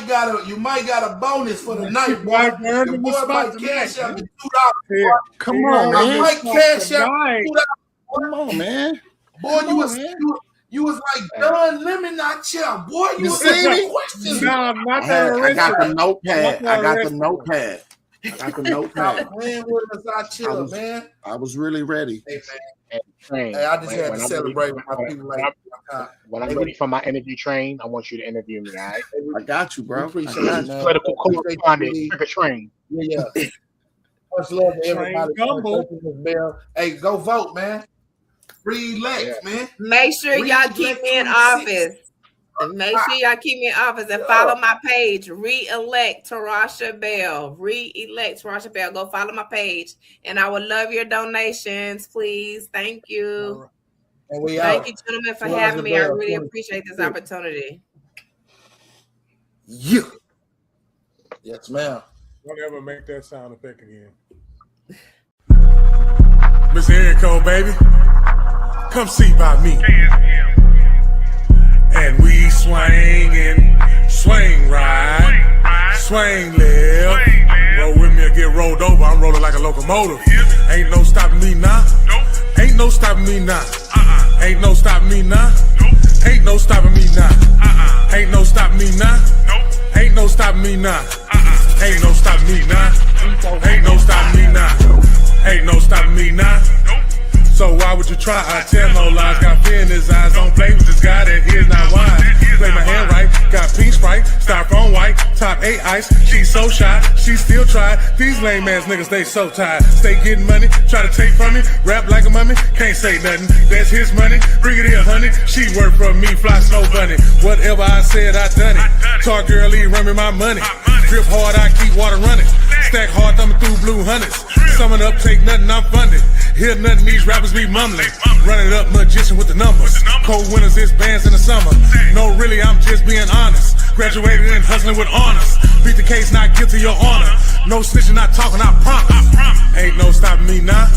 got a bonus for the night, boy. Your boy might cash out $2. Come on, I man. might cash out $2. Come on, man. Boy, you was like Don Lemon, not chill. Boy, you was see me? questions. No, I'm not I that got the notepad. Not I got the that notepad. I got the notepad. Stop playing with us, I chill, man. I was really ready. Hey, Train, man. Hey, I just had to when I'm celebrate ready- with my people like When I'm ready for my interview, Train, I want you to interview me, all right? I got you, bro. Appreciate I got it, man. Political correspondent, Appreciate Trigger Train. Yeah. Much love to everybody. Gumbo. Hey, go vote, man. Re-elect, man. Make sure y'all keep me in 26. office. And make sure y'all keep me in office and follow my page. Re-elect Tarasha Bell. Re-elect Tarasha Bell. Go follow my page. And I would love your donations, please. Thank you. And we Thank out. you, gentlemen, for Tarasha having me. I Bell, really 26. appreciate this opportunity. Yeah. Yes, ma'am. Don't ever make that sound effect again. Miss Erico, baby, come see by me. And we swing and swing right, swing left. Roll with me or get rolled over. I'm rolling like a locomotive. Ain't no stopping me now. Ain't no stopping me now. Ain't no stopping me now. Ain't no stopping me now. Ain't no stopping me now. Ain't no stopping me now. Ain't no stopping me now. Ain't no stopping me now. Ain't no stopping me now. So why would you try? I tell no lies. Got fear in his eyes. Don't play with this guy that here's not wise. Play my hand right. Got pink Sprite. Styrofoam white. Top 8 ice. She's so shy. She still try. These lame ass niggas, they so tired. Stay getting money. Try to take from me. Rap like a mummy. Can't say nothing. That's his money. Bring it here, honey. She work for me. Fly snow bunny. Whatever I said, I done it. Talk girly. Run me my money. Drip hard. I keep water running. Stack hard. Thumbing through blue hundreds. Summing up. Take nothing. I'm funded. Hear nothing. These rappers be mumbling. Run it up. Magician with the numbers. Cold winters. It's bands in the summer. No, really. I'm just being honest. Graduated and hustling with honors. Beat the case, not guilty, your honor. No snitching, not talking, I promise. Ain't no stopping me now.